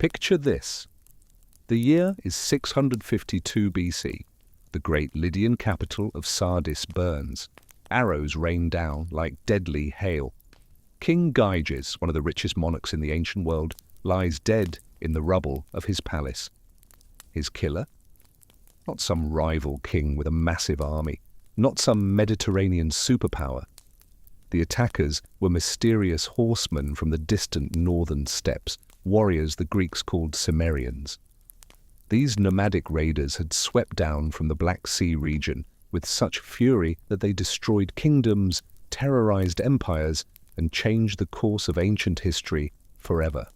Picture this. The year is 652 BC. The great Lydian capital of Sardis burns. Arrows rain down like deadly hail. King Gyges, one of the richest monarchs in the ancient world, lies dead in the rubble of his palace. His killer? Not some rival king with a massive army, not some Mediterranean superpower. The attackers were mysterious horsemen from the distant northern steppes, warriors the Greeks called Cimmerians. These nomadic raiders had swept down from the Black Sea region with such fury that they destroyed kingdoms, terrorized empires, and changed the course of ancient history forever.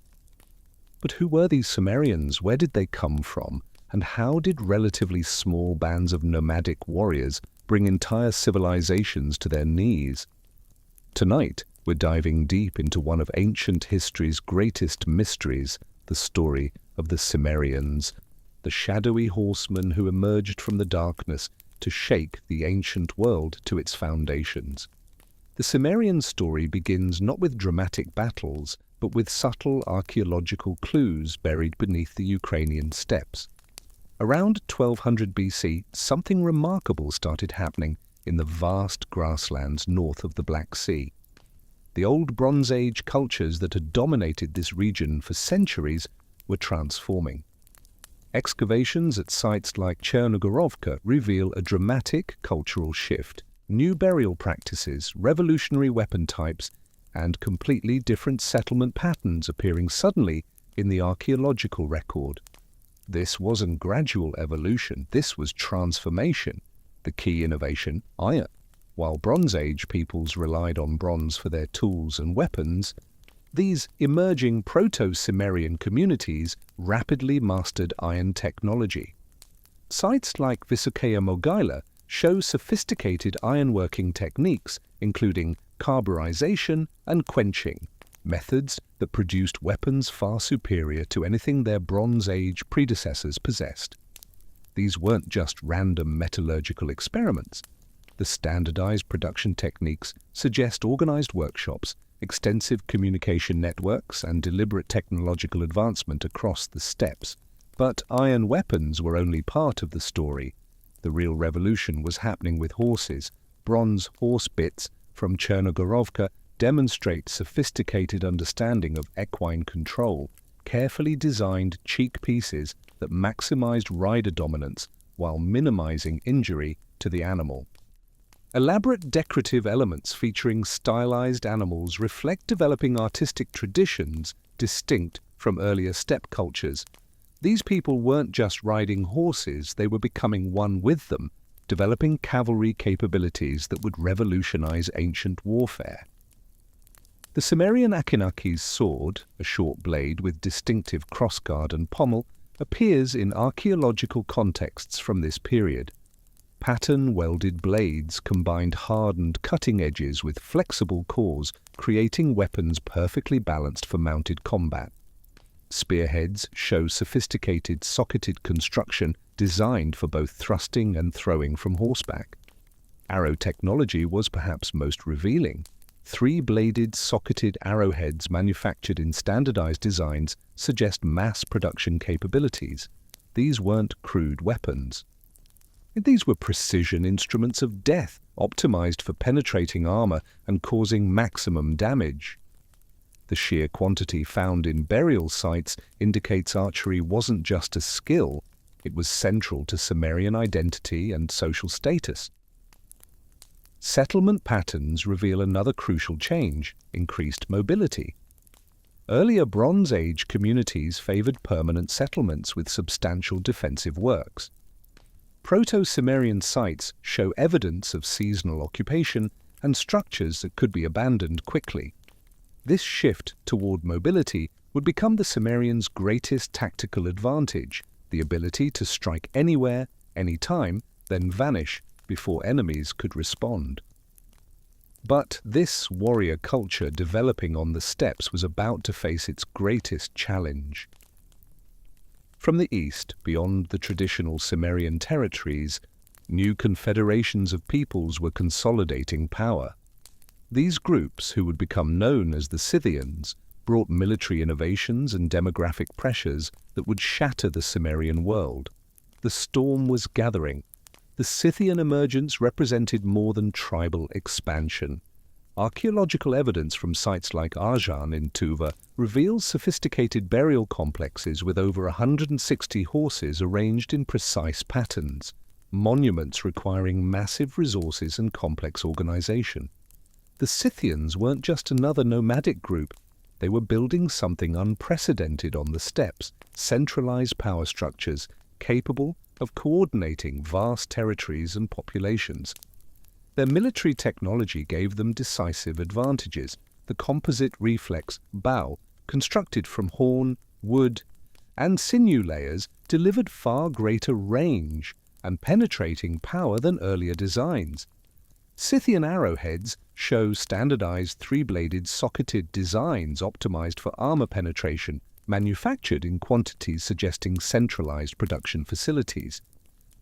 But who were these Cimmerians? Where did they come from? And how did relatively small bands of nomadic warriors bring entire civilizations to their knees? Tonight, we're diving deep into one of ancient history's greatest mysteries, the story of the Cimmerians, the shadowy horsemen who emerged from the darkness to shake the ancient world to its foundations. The Cimmerian story begins not with dramatic battles, but with subtle archaeological clues buried beneath the Ukrainian steppes. Around 1200 BC, something remarkable started happening in the vast grasslands north of the Black Sea. The old Bronze Age cultures that had dominated this region for centuries were transforming. Excavations at sites like Chernogorovka reveal a dramatic cultural shift, new burial practices, revolutionary weapon types, and completely different settlement patterns appearing suddenly in the archaeological record. This wasn't gradual evolution, this was transformation. The key innovation, iron. While Bronze Age peoples relied on bronze for their tools and weapons, these emerging Proto-Cimmerian communities rapidly mastered iron technology. Sites like Vysokaya Mogila show sophisticated ironworking techniques, including carburization and quenching, methods that produced weapons far superior to anything their Bronze Age predecessors possessed. These weren't just random metallurgical experiments. The standardized production techniques suggest organized workshops, extensive communication networks, and deliberate technological advancement across the steppes. But iron weapons were only part of the story. The real revolution was happening with horses. Bronze horse bits from Chernogorovka demonstrate sophisticated understanding of equine control, carefully designed cheek pieces that maximized rider dominance while minimizing injury to the animal. Elaborate decorative elements featuring stylized animals reflect developing artistic traditions distinct from earlier steppe cultures. These people weren't just riding horses, they were becoming one with them, developing cavalry capabilities that would revolutionize ancient warfare. The Cimmerian Akhenaki's sword, a short blade with distinctive crossguard and pommel, appears in archaeological contexts from this period. Pattern-welded blades combined hardened cutting edges with flexible cores, creating weapons perfectly balanced for mounted combat. Spearheads show sophisticated socketed construction designed for both thrusting and throwing from horseback. Arrow technology was perhaps most revealing. Three-bladed socketed arrowheads manufactured in standardized designs suggest mass production capabilities. These weren't crude weapons. These were precision instruments of death, optimized for penetrating armor and causing maximum damage. The sheer quantity found in burial sites indicates archery wasn't just a skill, it was central to Cimmerian identity and social status. Settlement patterns reveal another crucial change: increased mobility. Earlier Bronze Age communities favored permanent settlements with substantial defensive works. Proto-Cimmerian sites show evidence of seasonal occupation and structures that could be abandoned quickly. This shift toward mobility would become the Cimmerians' greatest tactical advantage, the ability to strike anywhere, anytime, then vanish before enemies could respond. But this warrior culture developing on the steppes was about to face its greatest challenge. From the east, beyond the traditional Cimmerian territories, new confederations of peoples were consolidating power. These groups, who would become known as the Scythians, brought military innovations and demographic pressures that would shatter the Cimmerian world. The storm was gathering. The Scythian emergence represented more than tribal expansion. Archaeological evidence from sites like Arjan in Tuva reveals sophisticated burial complexes with over 160 horses arranged in precise patterns, monuments requiring massive resources and complex organization. The Scythians weren't just another nomadic group. They were building something unprecedented on the steppes, centralized power structures capable of coordinating vast territories and populations. Their military technology gave them decisive advantages. The composite reflex bow, constructed from horn, wood, and sinew layers, delivered far greater range and penetrating power than earlier designs. Scythian arrowheads show standardized three-bladed socketed designs optimized for armor penetration, manufactured in quantities suggesting centralized production facilities.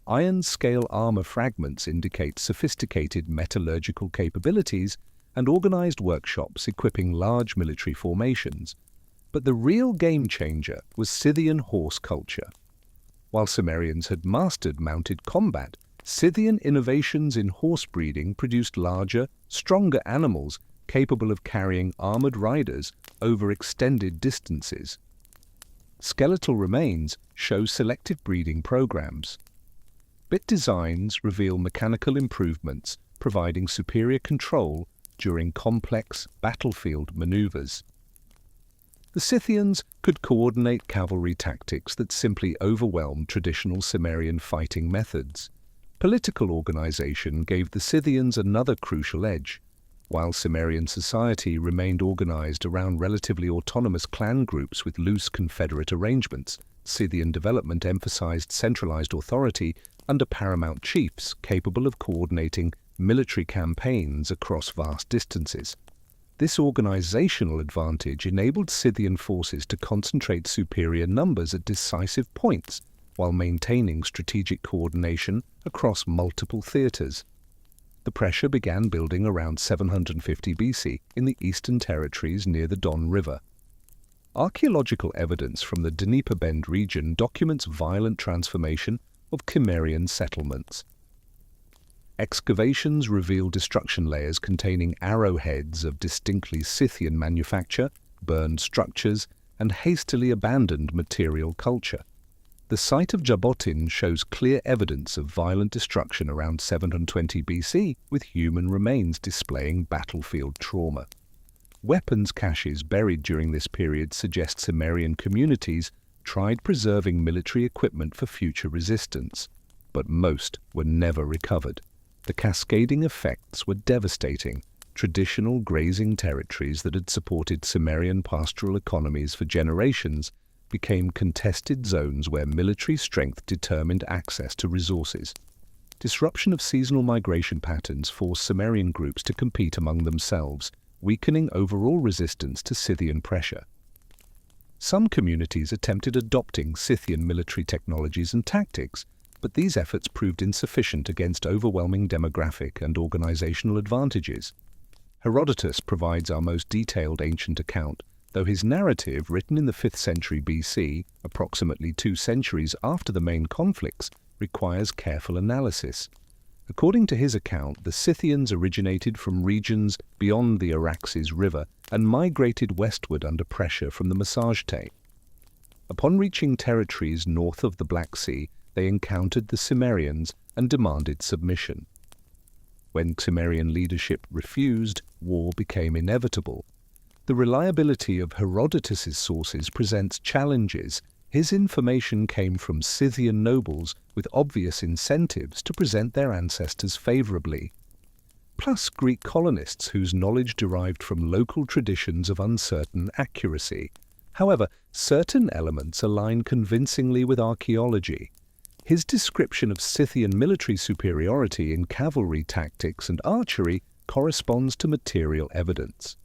Iron-scale armor fragments indicate sophisticated metallurgical capabilities and organized workshops equipping large military formations. But the real game-changer was Scythian horse culture. While Cimmerians had mastered mounted combat, Scythian innovations in horse breeding produced larger, stronger animals capable of carrying armored riders over extended distances. Skeletal remains show selective breeding programs. Bit designs reveal mechanical improvements, providing superior control during complex battlefield maneuvers. The Scythians could coordinate cavalry tactics that simply overwhelmed traditional Cimmerian fighting methods. Political organization gave the Scythians another crucial edge. While Cimmerian society remained organized around relatively autonomous clan groups with loose confederate arrangements, Scythian development emphasized centralized authority under paramount chiefs capable of coordinating military campaigns across vast distances. This organizational advantage enabled Scythian forces to concentrate superior numbers at decisive points while maintaining strategic coordination across multiple theaters. The pressure began building around 750 BC in the eastern territories near the Don River. Archaeological evidence from the Dnieper Bend region documents violent transformation of Cimmerian settlements. Excavations reveal destruction layers containing arrowheads of distinctly Scythian manufacture, burned structures, and hastily abandoned material culture. The site of Jabotin shows clear evidence of violent destruction around 720 BC, with human remains displaying battlefield trauma. Weapons caches buried during this period suggest Cimmerian communities tried preserving military equipment for future resistance, but most were never recovered. The cascading effects were devastating. Traditional grazing territories that had supported Cimmerian pastoral economies for generations became contested zones where military strength determined access to resources. Disruption of seasonal migration patterns forced Cimmerian groups to compete among themselves, weakening overall resistance to Scythian pressure. Some communities attempted adopting Scythian military technologies and tactics, but these efforts proved insufficient against overwhelming demographic and organizational advantages. Herodotus provides our most detailed ancient account, though his narrative, written in the 5th century BC, approximately 2 centuries after the main conflicts, requires careful analysis. According to his account, the Scythians originated from regions beyond the Araxes River and migrated westward under pressure from the Massagetæ. Upon reaching territories north of the Black Sea, they encountered the Cimmerians and demanded submission. When Cimmerian leadership refused, war became inevitable. The reliability of Herodotus's sources presents challenges. His information came from Scythian nobles with obvious incentives to present their ancestors favorably, plus Greek colonists whose knowledge derived from local traditions of uncertain accuracy. However, certain elements align convincingly with archaeology. His description of Scythian military superiority in cavalry tactics and archery corresponds to material evidence.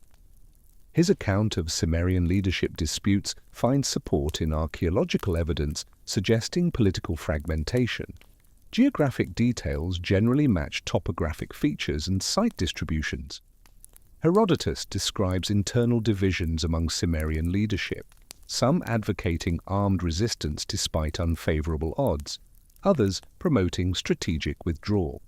His account of Cimmerian leadership disputes finds support in archaeological evidence suggesting political fragmentation. Geographic details generally match topographic features and site distributions. Herodotus describes internal divisions among Cimmerian leadership, some advocating armed resistance despite unfavorable odds, others promoting strategic withdrawal.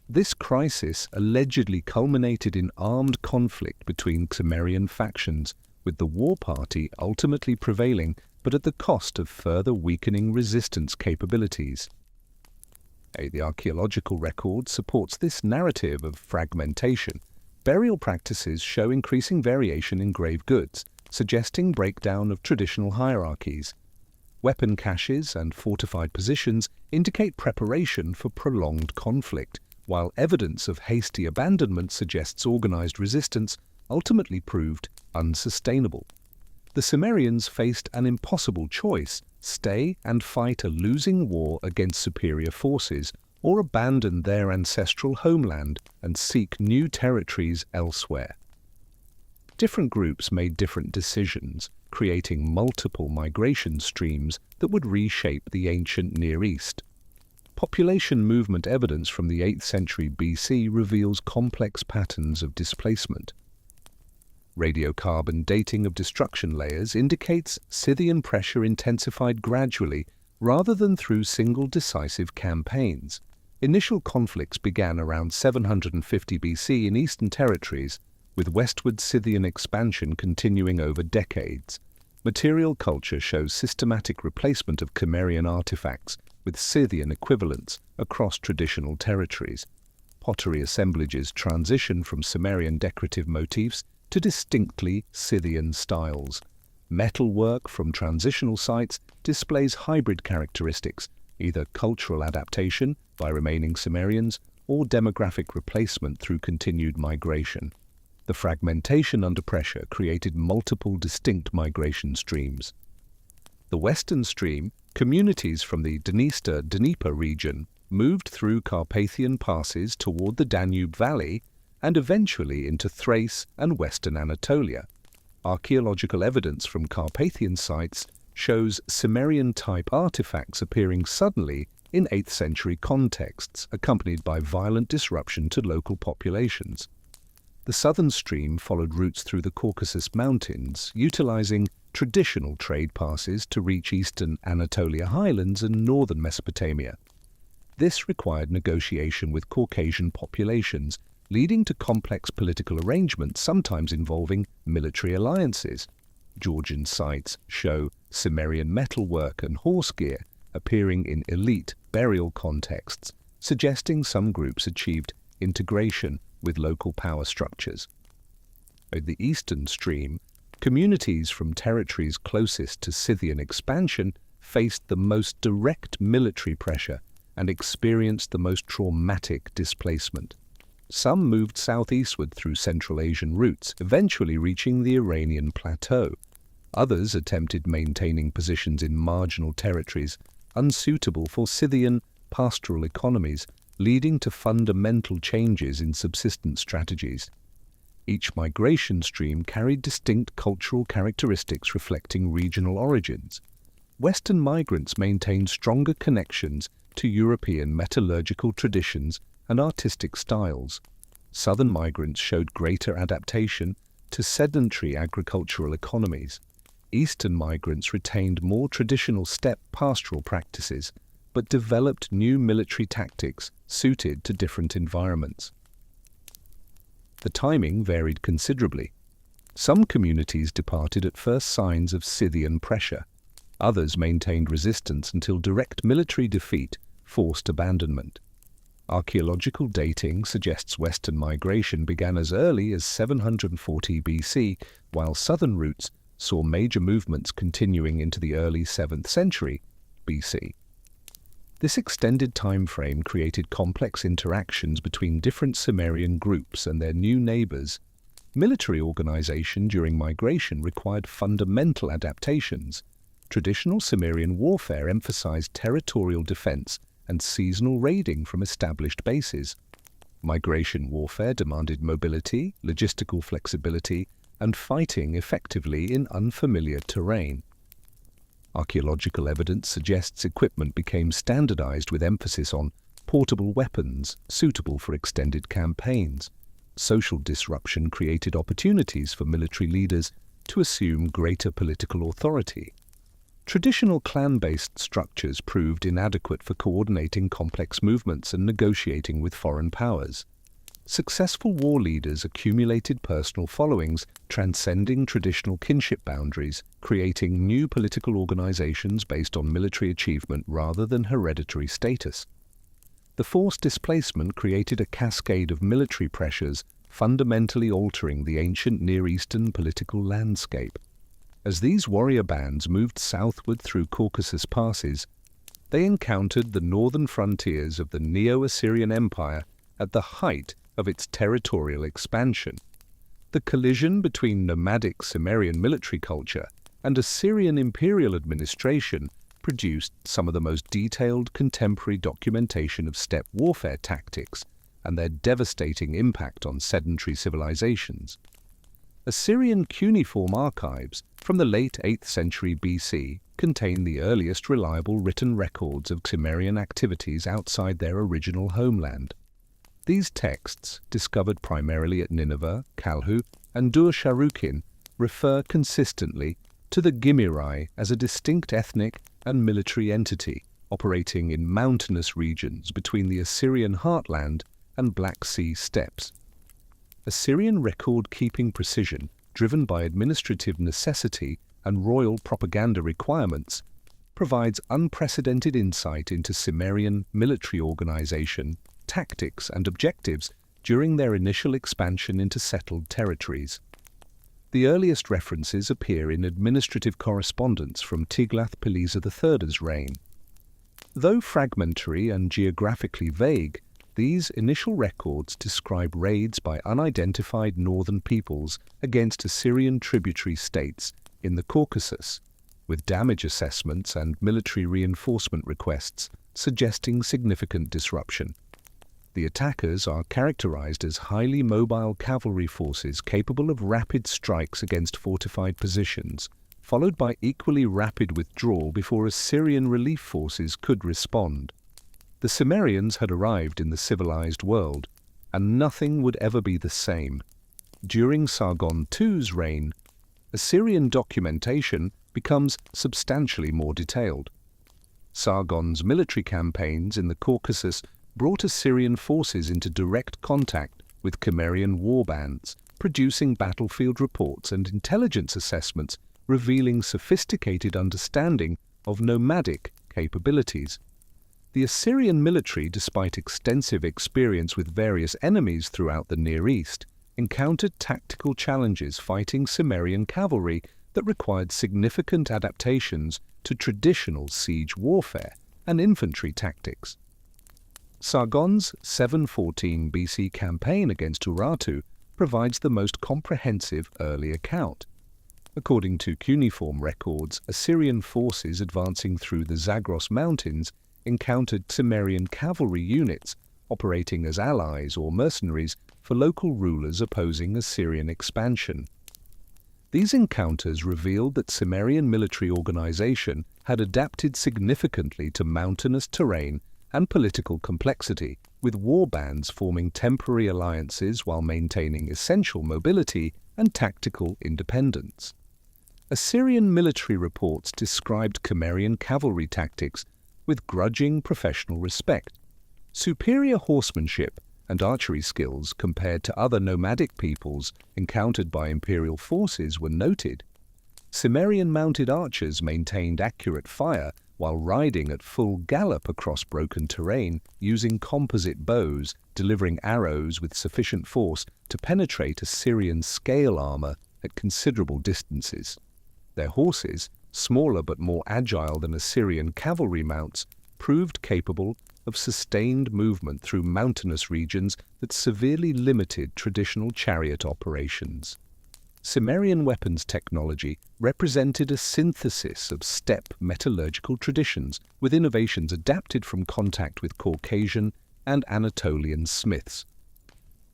This crisis allegedly culminated in armed conflict between Cimmerian factions, with the war party ultimately prevailing but at the cost of further weakening resistance capabilities. The archaeological record supports this narrative of fragmentation. Burial practices show increasing variation in grave goods, suggesting breakdown of traditional hierarchies. Weapon caches and fortified positions indicate preparation for prolonged conflict, while evidence of hasty abandonment suggests organized resistance ultimately proved unsustainable. The Cimmerians faced an impossible choice: stay and fight a losing war against superior forces, or abandon their ancestral homeland and seek new territories elsewhere. Different groups made different decisions, creating multiple migration streams that would reshape the ancient Near East. Population movement evidence from the 8th century BC reveals complex patterns of displacement. Radiocarbon dating of destruction layers indicates Scythian pressure intensified gradually rather than through single decisive campaigns. Initial conflicts began around 750 BC in eastern territories, with westward Scythian expansion continuing over decades. Material culture shows systematic replacement of Cimmerian artifacts with Scythian equivalents across traditional territories. Pottery assemblages transition from Cimmerian decorative motifs to distinctly Scythian styles. Metalwork from transitional sites displays hybrid characteristics, either cultural adaptation by remaining Cimmerians or demographic replacement through continued migration. The fragmentation under pressure created multiple distinct migration streams. The western stream, communities from the Dniester-Dnieper region, moved through Carpathian passes toward the Danube Valley and eventually into Thrace and western Anatolia. Archaeological evidence from Carpathian sites shows Cimmerian-type artifacts appearing suddenly in 8th century contexts, accompanied by violent disruption to local populations. The southern stream followed routes through the Caucasus Mountains, utilizing traditional trade passes to reach eastern Anatolia highlands and northern Mesopotamia. This required negotiation with Caucasian populations, leading to complex political arrangements, sometimes involving military alliances. Georgian sites show Cimmerian metalwork and horse gear appearing in elite burial contexts, suggesting some groups achieved integration with local power structures. At the eastern stream, communities from territories closest to Scythian expansion faced the most direct military pressure and experienced the most traumatic displacement. Some moved southeastward through Central Asian routes, eventually reaching the Iranian plateau. Others attempted maintaining positions in marginal territories unsuitable for Scythian pastoral economies, leading to fundamental changes in subsistence strategies. Each migration stream carried distinct cultural characteristics reflecting regional origins. Western migrants maintained stronger connections to European metallurgical traditions and artistic styles. Southern migrants showed greater adaptation to sedentary agricultural economies. Eastern migrants retained more traditional steppe pastoral practices, but developed new military tactics suited to different environments. The timing varied considerably. Some communities departed at first signs of Scythian pressure. Others maintained resistance until direct military defeat forced abandonment. Archaeological dating suggests Western migration began as early as 740 BC, while southern routes saw major movements continuing into the early 7th century BC. This extended time frame created complex interactions between different Cimmerian groups and their new neighbors. Military organization during migration required fundamental adaptations. Traditional Cimmerian warfare emphasized territorial defense and seasonal raiding from established bases. Migration warfare demanded mobility, logistical flexibility, and fighting effectively in unfamiliar terrain. Archaeological evidence suggests equipment became standardized with emphasis on portable weapons suitable for extended campaigns. Social disruption created opportunities for military leaders to assume greater political authority. Traditional clan-based structures proved inadequate for coordinating complex movements and negotiating with foreign powers. Successful war leaders accumulated personal followings, transcending traditional kinship boundaries, creating new political organizations based on military achievement rather than hereditary status. The forced displacement created a cascade of military pressures, fundamentally altering the ancient Near Eastern political landscape. As these warrior bands moved southward through Caucasus passes, they encountered the northern frontiers of the Neo-Assyrian Empire at the height of its territorial expansion. The collision between nomadic Cimmerian military culture and Assyrian imperial administration produced some of the most detailed contemporary documentation of steppe warfare tactics and their devastating impact on sedentary civilizations. Assyrian cuneiform archives from the late 8th century BC contain the earliest reliable written records of Cimmerian activities outside their original homeland. These texts, discovered primarily at Nineveh, Kalhu, and Dur-Sharrukin, refer consistently to the Cimmeri as a distinct ethnic and military entity operating in mountainous regions between the Assyrian heartland and Black Sea steppes. Assyrian record-keeping precision, driven by administrative necessity and royal propaganda requirements, provides unprecedented insight into Cimmerian military organization, tactics and objectives during their initial expansion into settled territories. The earliest references appear in administrative correspondence from Tiglath-Pileser III's reign. Though fragmentary and geographically vague, these initial records describe raids by unidentified northern peoples against Assyrian tributary states in the Caucasus, with damage assessments and military reinforcement requests suggesting significant disruption. The attackers are characterized as highly mobile cavalry forces capable of rapid strikes against fortified positions, followed by equally rapid withdrawal before Assyrian relief forces could respond. The Cimmerians had arrived in the civilized world, and nothing would ever be the same. During Sargon II's reign, Assyrian documentation becomes substantially more detailed. Sargon's military campaigns in the Caucasus brought Assyrian forces into direct contact with Cimmerian warbands, producing battlefield reports and intelligence assessments revealing sophisticated understanding of nomadic capabilities. The Assyrian military, despite extensive experience with various enemies throughout the Near East, encountered tactical challenges fighting Cimmerian cavalry that required significant adaptations to traditional siege warfare and infantry tactics. Sargon's 714 BC campaign against Urartu provides the most comprehensive early account. According to cuneiform records, Assyrian forces advancing through the Zagros Mountains encountered Cimmerian cavalry units operating as allies or mercenaries for local rulers opposing Assyrian expansion. These encounters revealed that Cimmerian military organization had adapted significantly to mountainous terrain and political complexity, with warbands forming temporary alliances while maintaining essential mobility and tactical independence. Assyrian military reports described Cimmerian cavalry tactics with grudging professional respect. Superior horsemanship and archery skills compared to other nomadic peoples encountered by imperial forces were noted. Cimmerian mounted archers maintained accurate fire while riding at full gallop across broken terrain, using composite bows, delivering arrows with sufficient force to penetrate Assyrian scale armor at considerable distances. Their horses, smaller but more agile than Assyrian cavalry mounts, proved capable of sustained movement through mountainous regions that severely limited traditional chariot operations. Cimmerian weapons technology represented a synthesis of steppe metallurgical traditions with innovations adapted from contact with Caucasian and Anatolian smiths.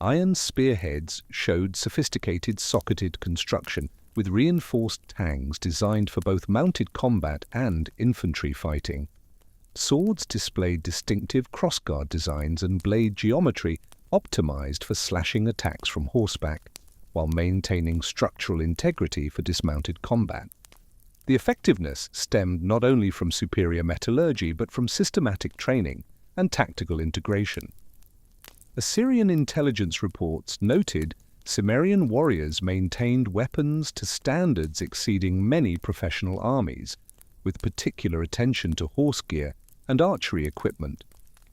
Iron spearheads showed sophisticated socketed construction with reinforced tangs designed for both mounted combat and infantry fighting. Swords displayed distinctive crossguard designs and blade geometry optimized for slashing attacks from horseback, while maintaining structural integrity for dismounted combat. The effectiveness stemmed not only from superior metallurgy but from systematic training and tactical integration. Assyrian intelligence reports noted Cimmerian warriors maintained weapons to standards exceeding many professional armies, with particular attention to horse gear and archery equipment.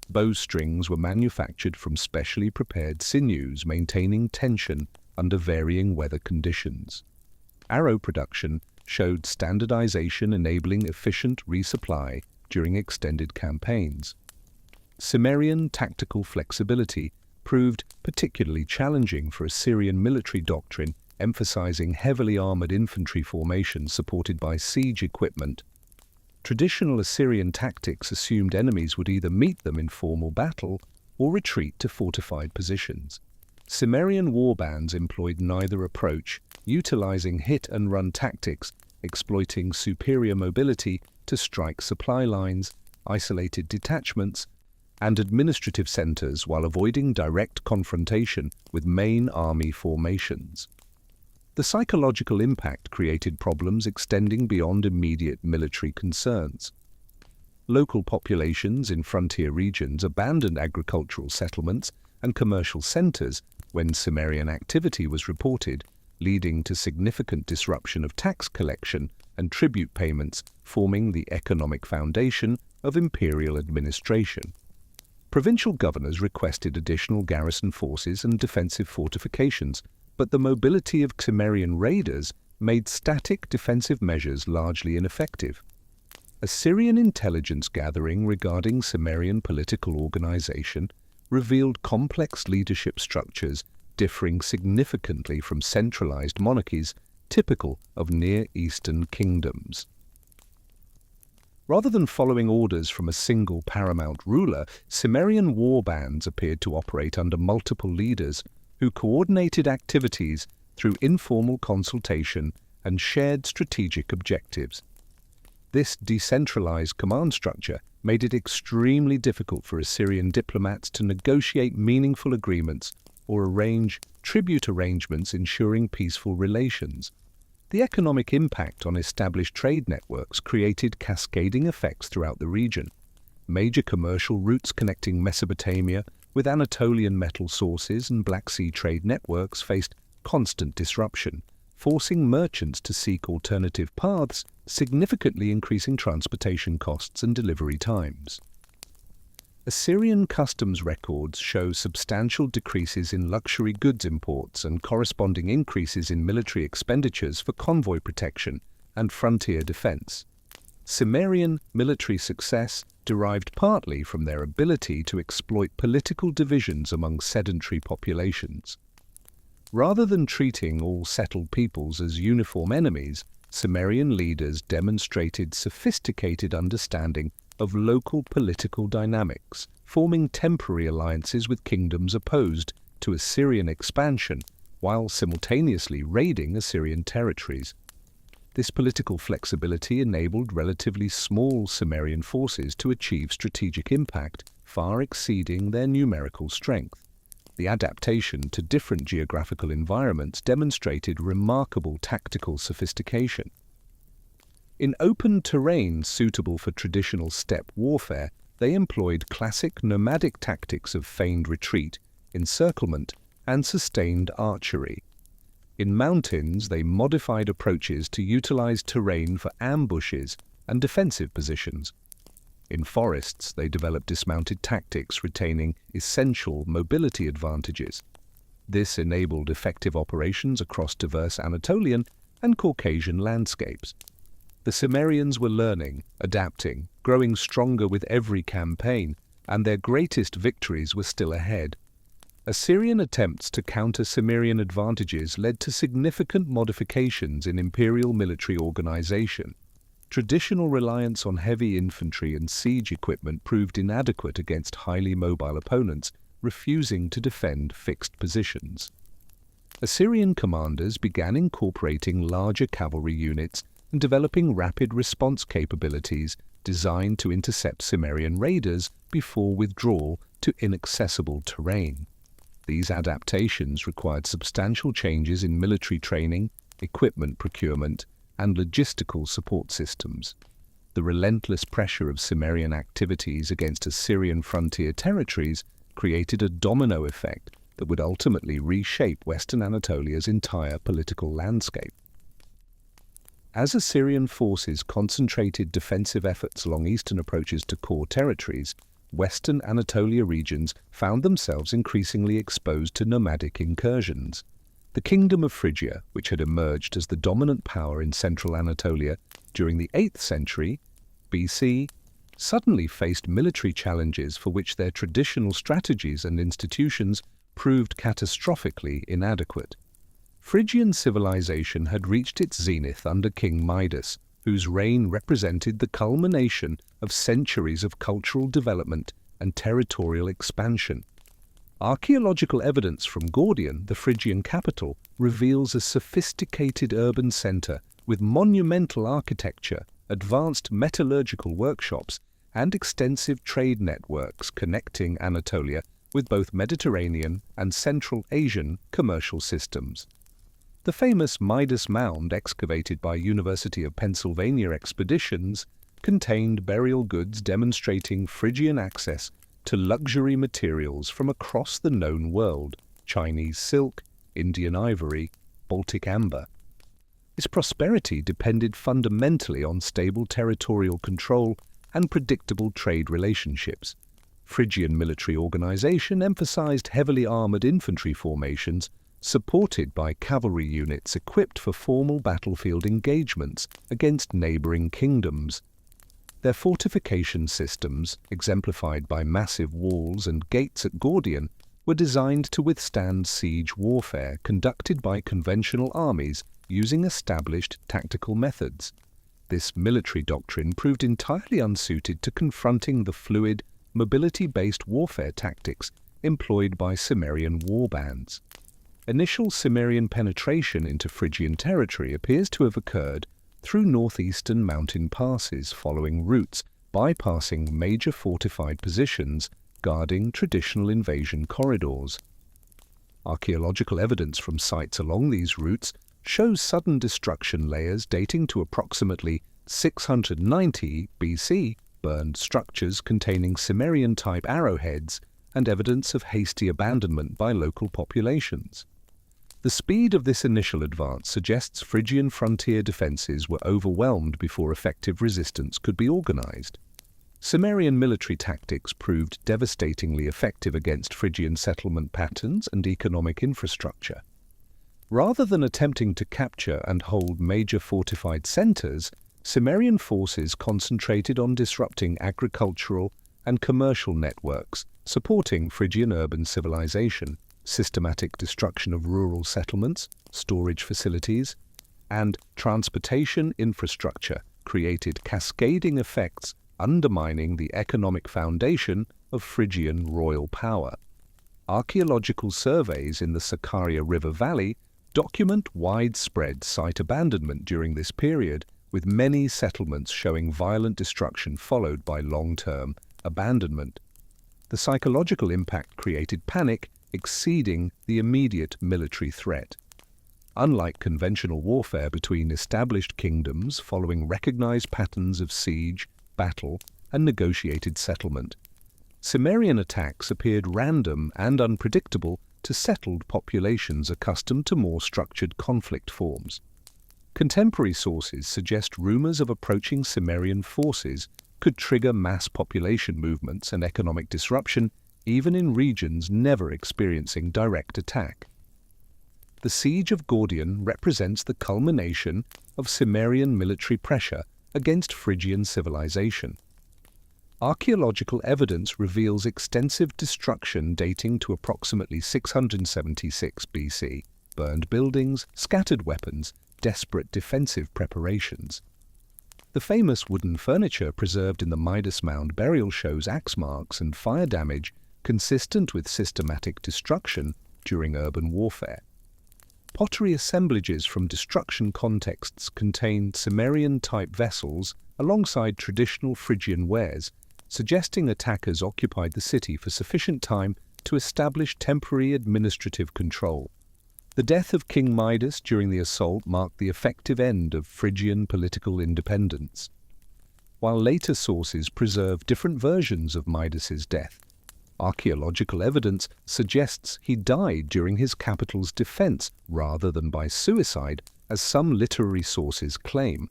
Bowstrings were manufactured from specially prepared sinews, maintaining tension under varying weather conditions. Arrow production showed standardization enabling efficient resupply during extended campaigns. Cimmerian tactical flexibility proved particularly challenging for Assyrian military doctrine, emphasizing heavily armored infantry formations supported by siege equipment. Traditional Assyrian tactics assumed enemies would either meet them in formal battle or retreat to fortified positions. Cimmerian warbands employed neither approach, utilizing hit-and-run tactics, exploiting superior mobility to strike supply lines, isolated detachments, and administrative centers while avoiding direct confrontation with main army formations. The psychological impact created problems extending beyond immediate military concerns. Local populations in frontier regions abandoned agricultural settlements and commercial centers when Cimmerian activity was reported, leading to significant disruption of tax collection and tribute payments, forming the economic foundation of imperial administration. Provincial governors requested additional garrison forces and defensive fortifications, but the mobility of Cimmerian raiders made static defensive measures largely ineffective. Assyrian intelligence gathering regarding Cimmerian political organization revealed complex leadership structures differing significantly from centralized monarchies typical of Near Eastern kingdoms. Rather than following orders from a single paramount ruler, Cimmerian warbands appeared to operate under multiple leaders who coordinated activities through informal consultation and shared strategic objectives. This decentralized command structure made it extremely difficult for Assyrian diplomats to negotiate meaningful agreements or arrange tribute arrangements ensuring peaceful relations. The economic impact on established trade networks created cascading effects throughout the region. Major commercial routes connecting Mesopotamia with Anatolian metal sources and Black Sea trade networks faced constant disruption, forcing merchants to seek alternative paths, significantly increasing transportation costs and delivery times. Assyrian customs records show substantial decreases in luxury goods imports and corresponding increases in military expenditures for convoy protection and frontier defense. Cimmerian military success derived partly from their ability to exploit political divisions among sedentary populations. Rather than treating all settled peoples as uniform enemies, Cimmerian leaders demonstrated sophisticated understanding of local political dynamics, forming temporary alliances with kingdoms opposed to Assyrian expansion while simultaneously raiding Assyrian territories. This political flexibility enabled relatively small Cimmerian forces to achieve strategic impact far exceeding their numerical strength. The adaptation to different geographical environments demonstrated remarkable tactical sophistication. In open terrain suitable for traditional steppe warfare, they employed classic nomadic tactics of feigned retreat, encirclement, and sustained archery. In mountains, they modified approaches to utilize terrain for ambushes and defensive positions. In forests, they developed dismounted tactics retaining essential mobility advantages. This enabled effective operations across diverse Anatolian and Caucasian landscapes. The Cimmerians were learning, adapting, growing stronger with every campaign, and their greatest victories were still ahead. Assyrian attempts to counter Cimmerian advantages led to significant modifications in imperial military organization. Traditional reliance on heavy infantry and siege equipment proved inadequate against highly mobile opponents, refusing to defend fixed positions. Assyrian commanders began incorporating larger cavalry units and developing rapid response capabilities designed to intercept Cimmerian raiders before withdrawal to inaccessible terrain. These adaptations required substantial changes in military training, equipment procurement, and logistical support systems. The relentless pressure of Cimmerian activities against Assyrian frontier territories created a domino effect that would ultimately reshape Western Anatolia's entire political landscape. As Assyrian forces concentrated defensive efforts along eastern approaches to core territories, Western Anatolia regions found themselves increasingly exposed to nomadic incursions. The kingdom of Phrygia, which had emerged as the dominant power in central Anatolia during the 8th century BC, suddenly faced military challenges for which their traditional strategies and institutions proved catastrophically inadequate. Phrygian civilization had reached its zenith under King Midas, whose reign represented the culmination of centuries of cultural development and territorial expansion. Archaeological evidence from Gordion, the Phrygian capital, reveals a sophisticated urban center with monumental architecture, advanced metallurgical workshops, and extensive trade networks connecting Anatolia with both Mediterranean and Central Asian commercial systems. The famous Midas Mound, excavated by University of Pennsylvania expeditions, contained burial goods demonstrating Phrygian access to luxury materials from across the known world: Chinese silk, Indian ivory, Baltic amber. Its prosperity depended fundamentally on stable territorial control and predictable trade relationships. Phrygian military organization emphasized heavily armored infantry formations supported by cavalry units equipped for formal battlefield engagements against neighboring kingdoms. Their fortification systems, exemplified by massive walls and gates at Gordion, were designed to withstand siege warfare conducted by conventional armies using established tactical methods. This military doctrine proved entirely unsuited to confronting the fluid, mobility-based warfare tactics employed by Cimmerian warbands. Initial Cimmerian penetration into Phrygian territory appears to have occurred through northeastern mountain passes following routes bypassing major fortified positions guarding traditional invasion corridors. Archaeological evidence from sites along these routes shows sudden destruction layers dating to approximately 690 BC, burned structures containing Cimmerian-type arrowheads, and evidence of hasty abandonment by local populations. The speed of this initial advance suggests Phrygian frontier defenses were overwhelmed before effective resistance could be organized. Cimmerian military tactics proved devastatingly effective against Phrygian settlement patterns and economic infrastructure. Rather than attempting to capture and hold major fortified centers, Cimmerian forces concentrated on disrupting agricultural and commercial networks, supporting Phrygian urban civilization. Systematic destruction of rural settlements, storage facilities, and transportation infrastructure created cascading effects undermining the economic foundation of Phrygian royal power. Archaeological surveys in the Sakarya River Valley document widespread site abandonment during this period, with many settlements showing violent destruction followed by long-term abandonment. The psychological impact created panic exceeding the immediate military threat. Unlike conventional warfare between established kingdoms following recognized patterns of siege, battle, and negotiated settlement, Cimmerian attacks appeared random and unpredictable to settled populations accustomed to more structured conflict forms. Contemporary sources suggest rumors of approaching Cimmerian forces could trigger mass population movements and economic disruption even in regions never experiencing direct attack. The siege of Gordion represents the culmination of Cimmerian military pressure against Phrygian civilization. Archaeological evidence reveals extensive destruction dating to approximately 676 BC, burned buildings, scattered weapons, desperate defensive preparations. The famous wooden furniture preserved in the Midas Mound burial shows axe marks and fire damage consistent with systematic destruction during urban warfare. Pottery assemblages from destruction contexts contained Cimmerian-type vessels alongside traditional Phrygian wares, suggesting attackers occupied the city for sufficient time to establish temporary administrative control. The death of King Midas during the assault marked the effective end of Phrygian political independence. While later sources preserve different versions of Midas's death, archaeological evidence suggests he died during his capital's defense rather than by suicide, as some literary sources claim.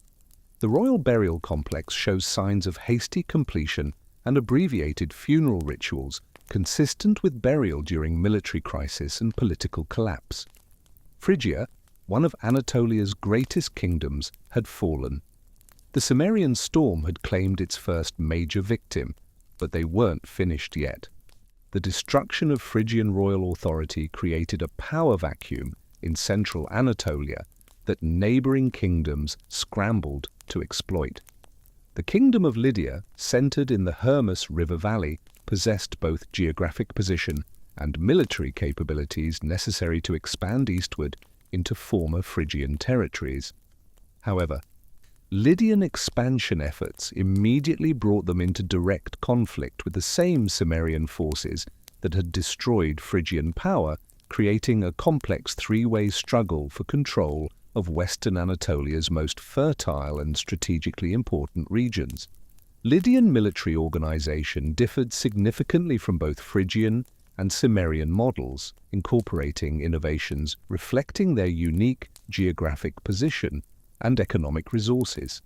The royal burial complex shows signs of hasty completion and abbreviated funeral rituals consistent with burial during military crisis and political collapse. Phrygia, one of Anatolia's greatest kingdoms, had fallen. The Cimmerian storm had claimed its first major victim, but they weren't finished yet. The destruction of Phrygian royal authority created a power vacuum in central Anatolia that neighboring kingdoms scrambled to exploit. The Kingdom of Lydia, centered in the Hermus River Valley, possessed both geographic position and military capabilities necessary to expand eastward into former Phrygian territories. However, Lydian expansion efforts immediately brought them into direct conflict with the same Cimmerian forces that had destroyed Phrygian power, creating a complex three-way struggle for control of western Anatolia's most fertile and strategically important regions. Lydian military organization differed significantly from both Phrygian and Cimmerian models, incorporating innovations reflecting their unique geographic position and economic resources.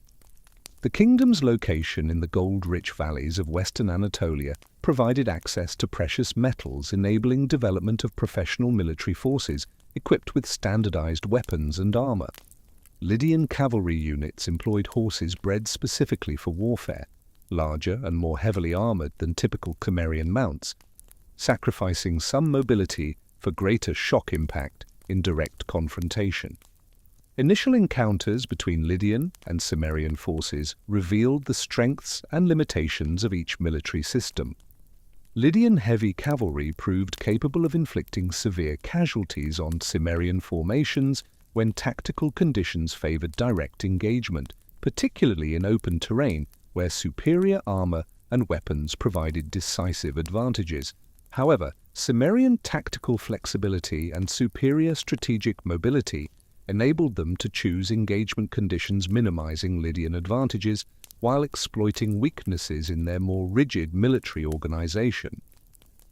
The kingdom's location in the gold-rich valleys of western Anatolia provided access to precious metals, enabling development of professional military forces equipped with standardized weapons and armor. Lydian cavalry units employed horses bred specifically for warfare, larger and more heavily armored than typical Cimmerian mounts, sacrificing some mobility for greater shock impact in direct confrontation. Initial encounters between Lydian and Cimmerian forces revealed the strengths and limitations of each military system. Lydian heavy cavalry proved capable of inflicting severe casualties on Cimmerian formations when tactical conditions favored direct engagement, particularly in open terrain where superior armor and weapons provided decisive advantages. However, Cimmerian tactical flexibility and superior strategic mobility enabled them to choose engagement conditions minimizing Lydian advantages while exploiting weaknesses in their more rigid military organization.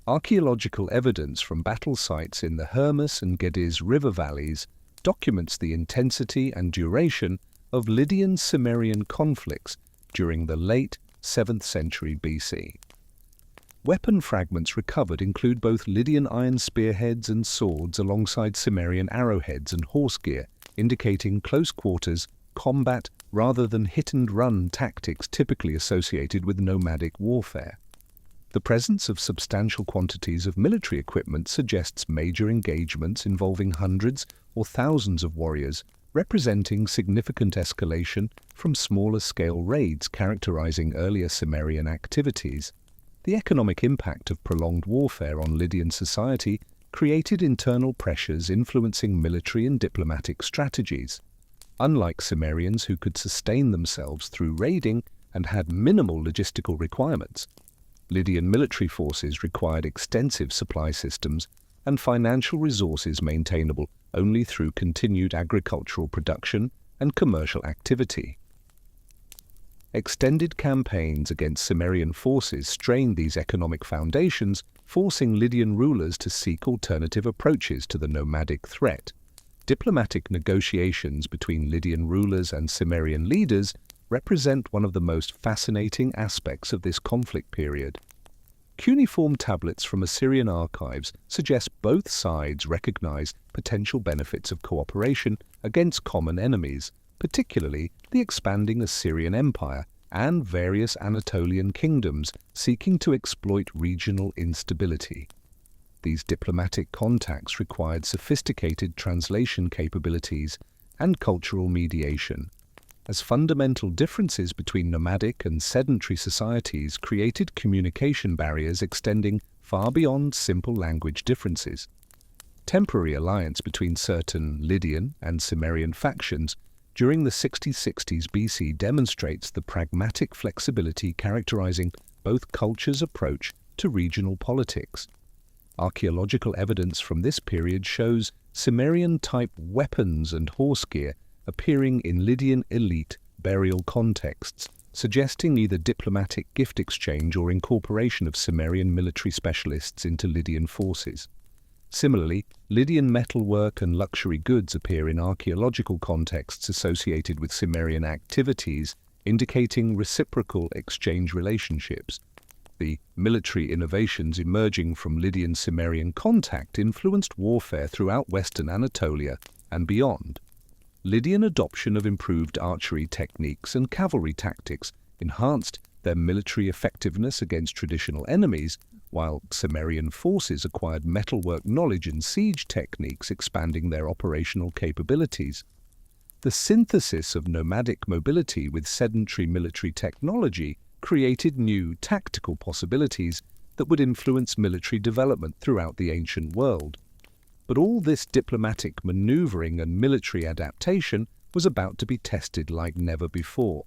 Archaeological evidence from battle sites in the Hermus and Gediz river valleys documents the intensity and duration of Lydian-Cimmerian conflicts during the late 7th century BC. Weapon fragments recovered include both Lydian iron spearheads and swords alongside Cimmerian arrowheads and horse gear, indicating close quarters combat rather than hit-and-run tactics typically associated with nomadic warfare. The presence of substantial quantities of military equipment suggests major engagements involving hundreds or thousands of warriors, representing significant escalation from smaller-scale raids characterizing earlier Cimmerian activities. The economic impact of prolonged warfare on Lydian society created internal pressures influencing military and diplomatic strategies. Unlike Cimmerians, who could sustain themselves through raiding and had minimal logistical requirements, Lydian military forces required extensive supply systems and financial resources maintainable only through continued agricultural production and commercial activity. Extended campaigns against Cimmerian forces strained these economic foundations, forcing Lydian rulers to seek alternative approaches to the nomadic threat. Diplomatic negotiations between Lydian rulers and Cimmerian leaders represent one of the most fascinating aspects of this conflict period. Cuneiform tablets from Assyrian archives suggest both sides recognize potential benefits of cooperation against common enemies, particularly the expanding Assyrian Empire and various Anatolian kingdoms seeking to exploit regional instability. These diplomatic contacts required sophisticated translation capabilities and cultural mediation, as fundamental differences between nomadic and sedentary societies created communication barriers extending far beyond simple language differences. Temporary alliance between certain Lydian and Cimmerian factions during the 6060s BC demonstrates the pragmatic flexibility characterizing both cultures' approach to regional politics. Archaeological evidence from this period shows Cimmerian-type weapons and horse gear appearing in Lydian elite burial contexts, suggesting either diplomatic gift exchange or incorporation of Cimmerian military specialists into Lydian forces. Similarly, Lydian metalwork and luxury goods appear in archaeological contexts associated with Cimmerian activities, indicating reciprocal exchange relationships. The military innovations emerging from Lydian-Cimmerian contact influenced warfare throughout Western Anatolia and beyond. Lydian adoption of improved archery techniques and cavalry tactics enhanced their military effectiveness against traditional enemies, while Cimmerian forces acquired metalwork knowledge and siege techniques, expanding their operational capabilities. The synthesis of nomadic mobility with sedentary military technology created new tactical possibilities that would influence military development throughout the ancient world. But all this diplomatic maneuvering and military adaptation was about to be tested like never before.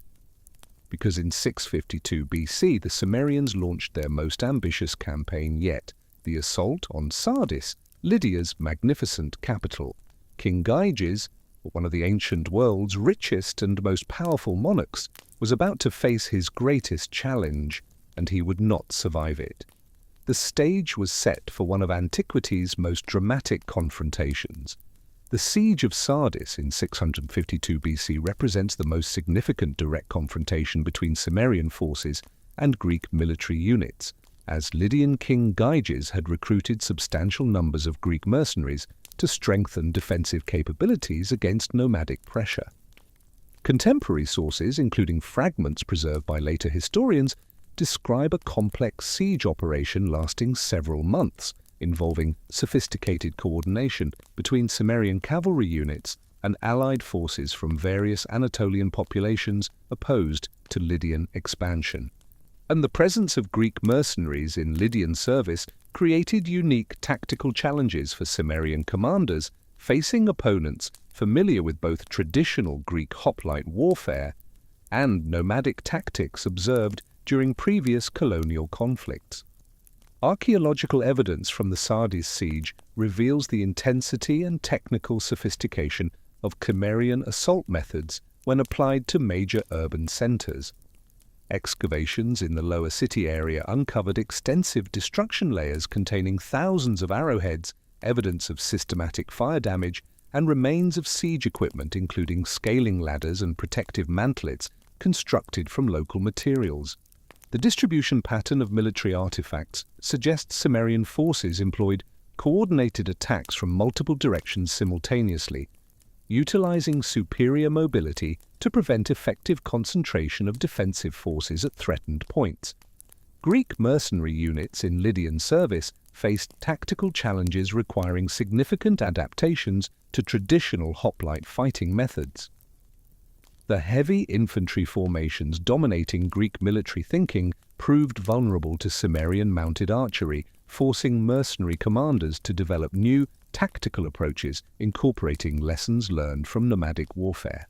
Because in 652 BC, the Cimmerians launched their most ambitious campaign yet, the assault on Sardis, Lydia's magnificent capital. King Gyges, one of the ancient world's richest and most powerful monarchs, was about to face his greatest challenge, and he would not survive it. The stage was set for one of antiquity's most dramatic confrontations. The siege of Sardis in 652 BC represents the most significant direct confrontation between Cimmerian forces and Greek military units, as Lydian King Gyges had recruited substantial numbers of Greek mercenaries to strengthen defensive capabilities against nomadic pressure. Contemporary sources, including fragments preserved by later historians, describe a complex siege operation lasting several months, involving sophisticated coordination between Cimmerian cavalry units and allied forces from various Anatolian populations opposed to Lydian expansion. And the presence of Greek mercenaries in Lydian service created unique tactical challenges for Cimmerian commanders, facing opponents familiar with both traditional Greek hoplite warfare and nomadic tactics observed during previous colonial conflicts. Archaeological evidence from the Sardis siege reveals the intensity and technical sophistication of Cimmerian assault methods when applied to major urban centers. Excavations in the lower city area uncovered extensive destruction layers containing thousands of arrowheads, evidence of systematic fire damage, and remains of siege equipment including scaling ladders and protective mantlets constructed from local materials. The distribution pattern of military artifacts suggests Cimmerian forces employed coordinated attacks from multiple directions simultaneously, utilizing superior mobility to prevent effective concentration of defensive forces at threatened points. Greek mercenary units in Lydian service faced tactical challenges requiring significant adaptations to traditional hoplite fighting methods. The heavy infantry formations dominating Greek military thinking proved vulnerable to Cimmerian mounted archery, forcing mercenary commanders to develop new tactical approaches incorporating lessons learned from nomadic warfare.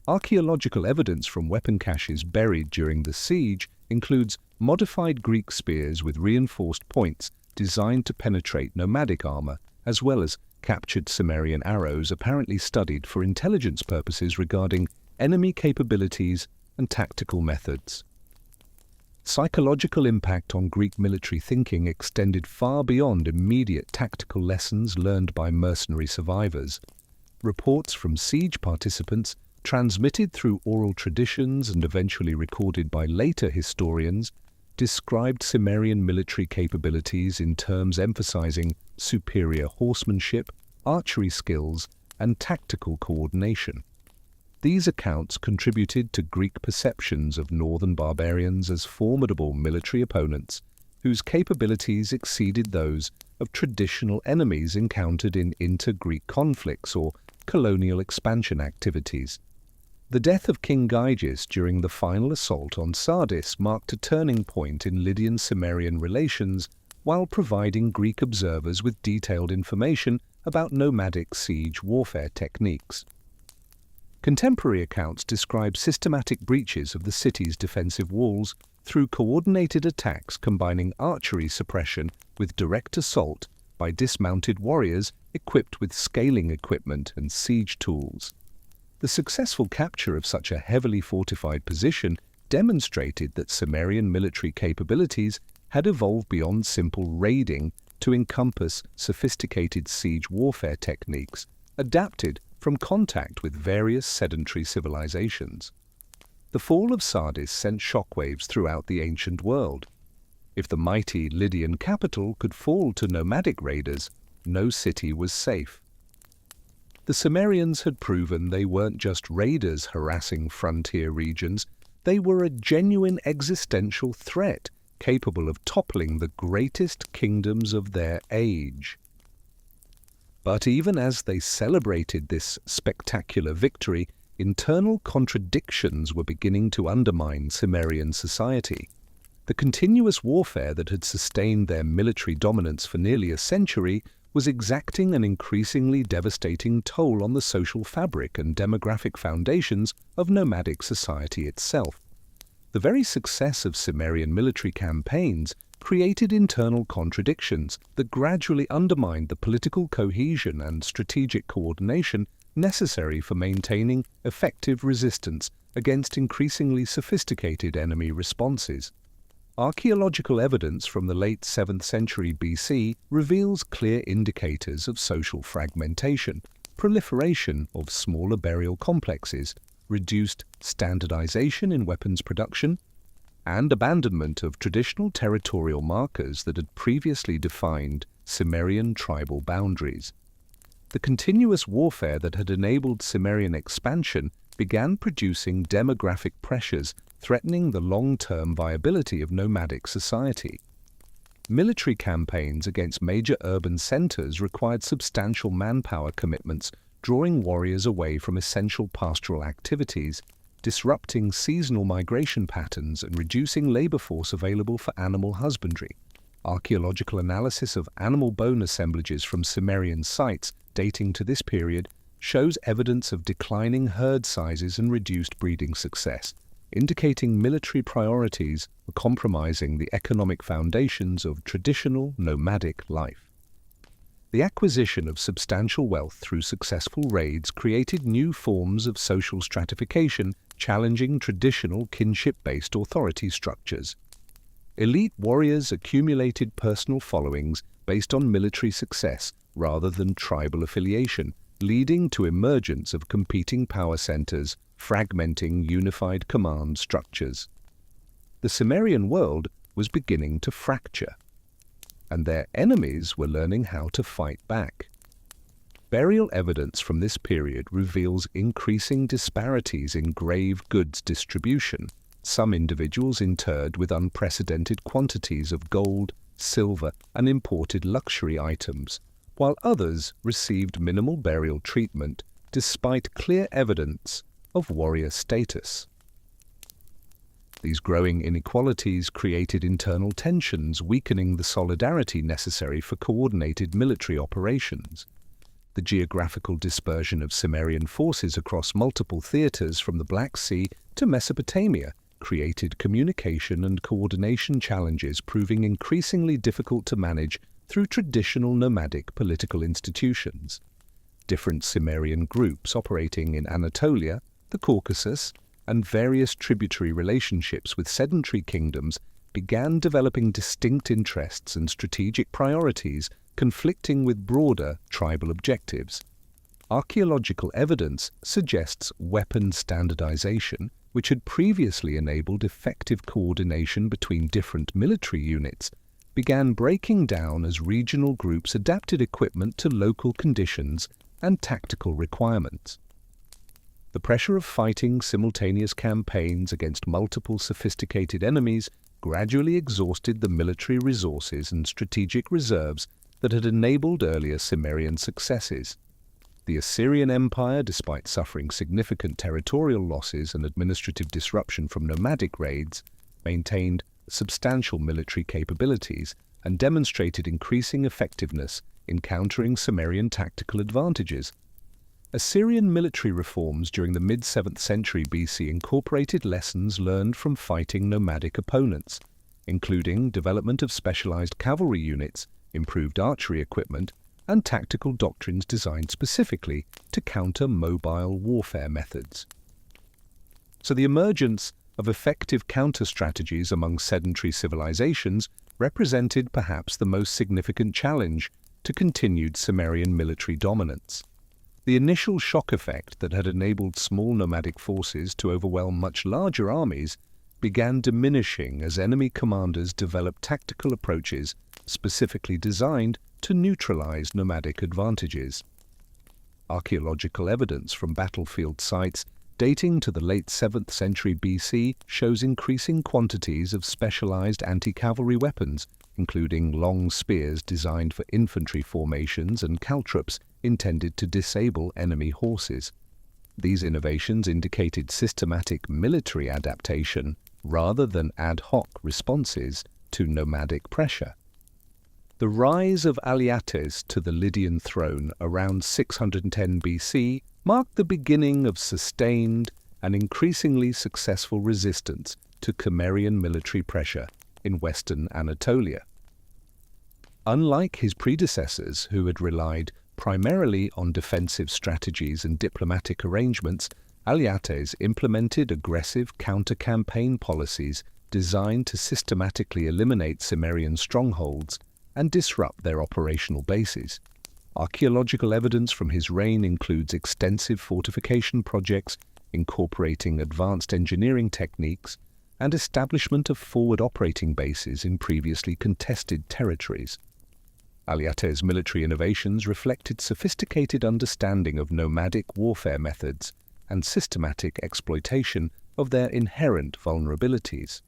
Archaeological evidence from weapon caches buried during the siege includes modified Greek spears with reinforced points designed to penetrate nomadic armor, as well as captured Cimmerian arrows apparently studied for intelligence purposes regarding enemy capabilities and tactical methods. Psychological impact on Greek military thinking extended far beyond immediate tactical lessons learned by mercenary survivors. Reports from siege participants, transmitted through oral traditions and eventually recorded by later historians, described Cimmerian military capabilities in terms emphasizing superior horsemanship, archery skills, and tactical coordination. These accounts contributed to Greek perceptions of northern barbarians as formidable military opponents whose capabilities exceeded those of traditional enemies encountered in inter-Greek conflicts or colonial expansion activities. The death of King Gyges during the final assault on Sardis marked a turning point in Lydian-Cimmerian relations while providing Greek observers with detailed information about nomadic siege warfare techniques. Contemporary accounts describe systematic breaches of the city's defensive walls, through coordinated attacks combining archery suppression with direct assault by dismounted warriors equipped with scaling equipment and siege tools. The successful capture of such a heavily fortified position demonstrated that Cimmerian military capabilities had evolved beyond simple raiding to encompass sophisticated siege warfare techniques adapted from contact with various sedentary civilizations. The fall of Sardis sent shockwaves throughout the ancient world. If the mighty Lydian capital could fall to nomadic raiders, no city was safe. The Cimmerians had proven they weren't just raiders harassing frontier regions, they were a genuine existential threat capable of toppling the greatest kingdoms of their age. But even as they celebrated this spectacular victory, internal contradictions were beginning to undermine Cimmerian society. The continuous warfare that had sustained their military dominance for nearly a century was exacting an increasingly devastating toll on the social fabric and demographic foundations of nomadic society itself. The very success of Cimmerian military campaigns created internal contradictions that gradually undermined the political cohesion and strategic coordination necessary for maintaining effective resistance against increasingly sophisticated enemy responses. Archaeological evidence from the late 7th century BC reveals clear indicators of social fragmentation, proliferation of smaller burial complexes, reduced standardization in weapons production, and abandonment of traditional territorial markers that had previously defined Cimmerian tribal boundaries. The continuous warfare that had enabled Cimmerian expansion began producing demographic pressures threatening the long-term viability of nomadic society. Military campaigns against major urban centers required substantial manpower commitments, drawing warriors away from essential pastoral activities, disrupting seasonal migration patterns and reducing labor force available for animal husbandry. Archaeological analysis of animal bone assemblages from Cimmerian sites dating to this period shows evidence of declining herd sizes and reduced breeding success, indicating military priorities were compromising the economic foundations of traditional nomadic life. The acquisition of substantial wealth through successful raids created new forms of social stratification, challenging traditional kinship-based authority structures. Elite warriors accumulated personal followings based on military success rather than tribal affiliation, leading to emergence of competing power centers, fragmenting unified command structures. The Cimmerian world was beginning to fracture, and their enemies were learning how to fight back. Burial evidence from this period reveals increasing disparities in grave goods distribution. Some individuals interred with unprecedented quantities of gold, silver, and imported luxury items, while others received minimal burial treatment despite clear evidence of warrior status. These growing inequalities created internal tensions, weakening the solidarity necessary for coordinated military operations. The geographical dispersion of Cimmerian forces across multiple theaters from the Black Sea to Mesopotamia created communication and coordination challenges, proving increasingly difficult to manage through traditional nomadic political institutions. Different Cimmerian groups operating in Anatolia, the Caucasus, and various tributary relationships with sedentary kingdoms began developing distinct interests and strategic priorities conflicting with broader tribal objectives. Archaeological evidence suggests weapon standardization, which had previously enabled effective coordination between different military units, began breaking down as regional groups adapted equipment to local conditions and tactical requirements. The pressure of fighting simultaneous campaigns against multiple sophisticated enemies gradually exhausted the military resources and strategic reserves that had enabled earlier Cimmerian successes. The Assyrian Empire, despite suffering significant territorial losses and administrative disruption from nomadic raids, maintained substantial military capabilities and demonstrated increasing effectiveness in countering Cimmerian tactical advantages. Assyrian military reforms during the mid-7th century BC incorporated lessons learned from fighting nomadic opponents, including development of specialized cavalry units, improved archery equipment, and tactical doctrines designed specifically to counter mobile warfare methods. So the emergence of effective counter-strategies among sedentary civilizations represented perhaps the most significant challenge to continued Cimmerian military dominance. The initial shock effect that had enabled small nomadic forces to overwhelm much larger armies began diminishing as enemy commanders developed tactical approaches specifically designed to neutralize nomadic advantages. Archaeological evidence from battlefield sites dating to the late 7th century BC shows increasing quantities of specialized anti-cavalry weapons, including long spears designed for infantry formations and caltrops intended to disable enemy horses. These innovations indicated systematic military adaptation rather than ad hoc responses to nomadic pressure. The rise of Alyattes to the Lydian throne around 610 BC marked the beginning of sustained and increasingly successful resistance to Cimmerian military pressure in western Anatolia. Unlike his predecessors, who had relied primarily on defensive strategies and diplomatic arrangements, Alyattes implemented aggressive counter-campaign policies designed to systematically eliminate Cimmerian strongholds and disrupt their operational bases. Archaeological evidence from his reign includes extensive fortification projects incorporating advanced engineering techniques and establishment of forward operating bases in previously contested territories. Alyattes' military innovations reflected sophisticated understanding of nomadic warfare methods and systematic exploitation of their inherent vulnerabilities.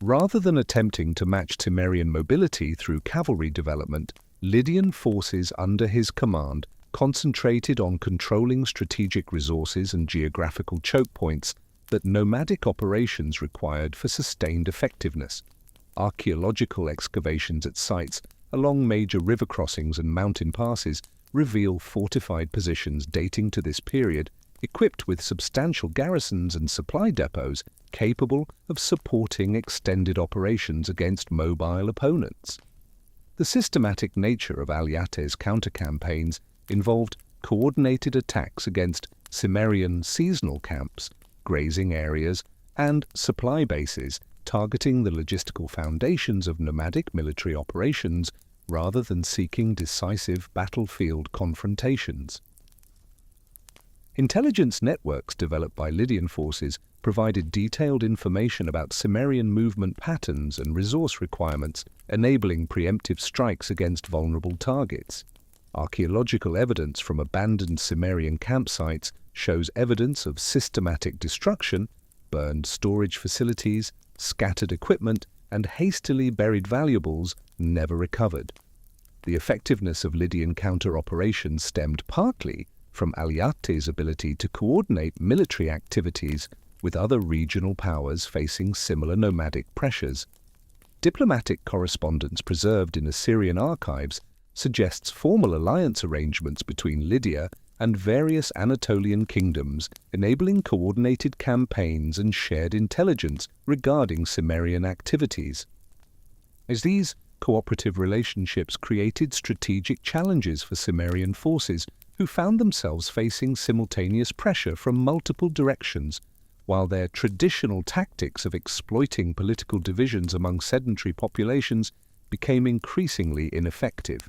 Rather than attempting to match Cimmerian mobility through cavalry development, Lydian forces under his command concentrated on controlling strategic resources and geographical choke points that nomadic operations required for sustained effectiveness. Archaeological excavations at sites along major river crossings and mountain passes reveal fortified positions dating to this period, equipped with substantial garrisons and supply depots capable of supporting extended operations against mobile opponents. The systematic nature of Alyattes' counter-campaigns involved coordinated attacks against Cimmerian seasonal camps, grazing areas, and supply bases, targeting the logistical foundations of nomadic military operations rather than seeking decisive battlefield confrontations. Intelligence networks developed by Lydian forces provided detailed information about Cimmerian movement patterns and resource requirements, enabling preemptive strikes against vulnerable targets. Archaeological evidence from abandoned Cimmerian campsites shows evidence of systematic destruction, burned storage facilities, scattered equipment, and hastily buried valuables never recovered. The effectiveness of Lydian counter-operations stemmed partly from Alyattes' ability to coordinate military activities with other regional powers facing similar nomadic pressures. Diplomatic correspondence preserved in Assyrian archives suggests formal alliance arrangements between Lydia and various Anatolian kingdoms, enabling coordinated campaigns and shared intelligence regarding Cimmerian activities. As these cooperative relationships created strategic challenges for Cimmerian forces, who found themselves facing simultaneous pressure from multiple directions, while their traditional tactics of exploiting political divisions among sedentary populations became increasingly ineffective.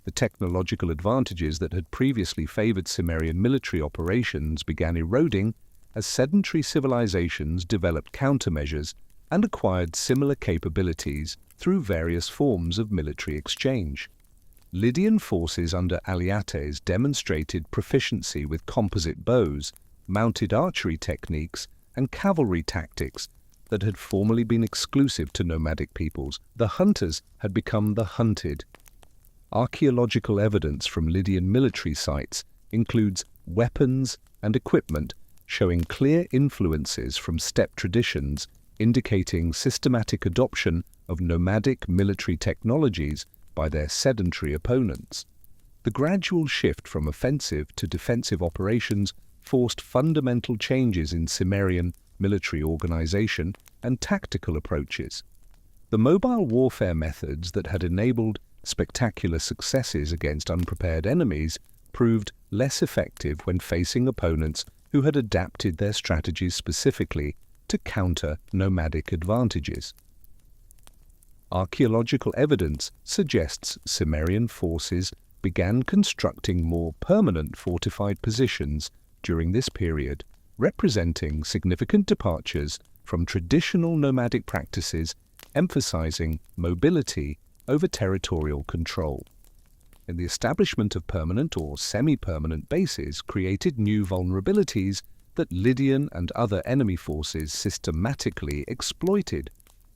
The technological advantages that had previously favored Cimmerian military operations began eroding as sedentary civilizations developed countermeasures and acquired similar capabilities through various forms of military exchange. Lydian forces under Alyattes demonstrated proficiency with composite bows, mounted archery techniques, and cavalry tactics that had formerly been exclusive to nomadic peoples. The hunters had become the hunted. Archaeological evidence from Lydian military sites includes weapons and equipment showing clear influences from steppe traditions, indicating systematic adoption of nomadic military technologies by their sedentary opponents. The gradual shift from offensive to defensive operations forced fundamental changes in Cimmerian military organization and tactical approaches. The mobile warfare methods that had enabled spectacular successes against unprepared enemies proved less effective when facing opponents who had adapted their strategies specifically to counter nomadic advantages. Archaeological evidence suggests Cimmerian forces began constructing more permanent fortified positions during this period, representing significant departures from traditional nomadic practices emphasizing mobility over territorial control. And the establishment of permanent or semi-permanent bases created new vulnerabilities that Lydian and other enemy forces systematically exploited.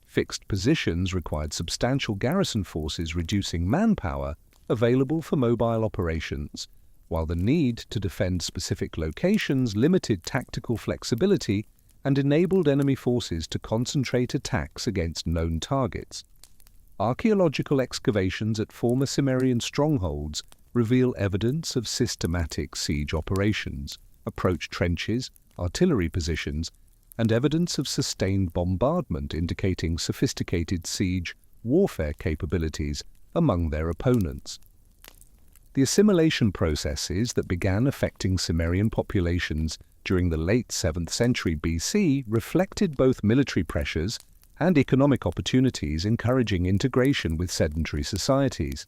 Fixed positions required substantial garrison forces, reducing manpower available for mobile operations, while the need to defend specific locations limited tactical flexibility and enabled enemy forces to concentrate attacks against known targets. Archaeological excavations at former Cimmerian strongholds reveal evidence of systematic siege operations, approach trenches, artillery positions, and evidence of sustained bombardment indicating sophisticated siege warfare capabilities among their opponents. The assimilation processes that began affecting Cimmerian populations during the late 7th century BC reflected both military pressures and economic opportunities encouraging integration with sedentary societies.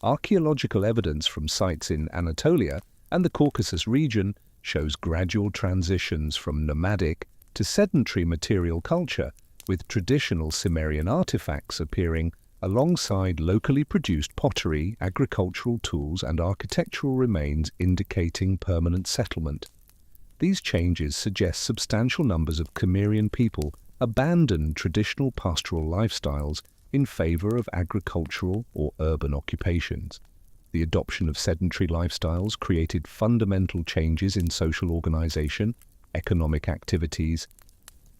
Archaeological evidence from sites in Anatolia and the Caucasus region shows gradual transitions from nomadic to sedentary material culture, with traditional Cimmerian artifacts appearing alongside locally produced pottery, agricultural tools, and architectural remains indicating permanent settlement. These changes suggest substantial numbers of Cimmerian people abandoned traditional pastoral lifestyles in favor of agricultural or urban occupations. The adoption of sedentary lifestyles created fundamental changes in social organization, economic activities,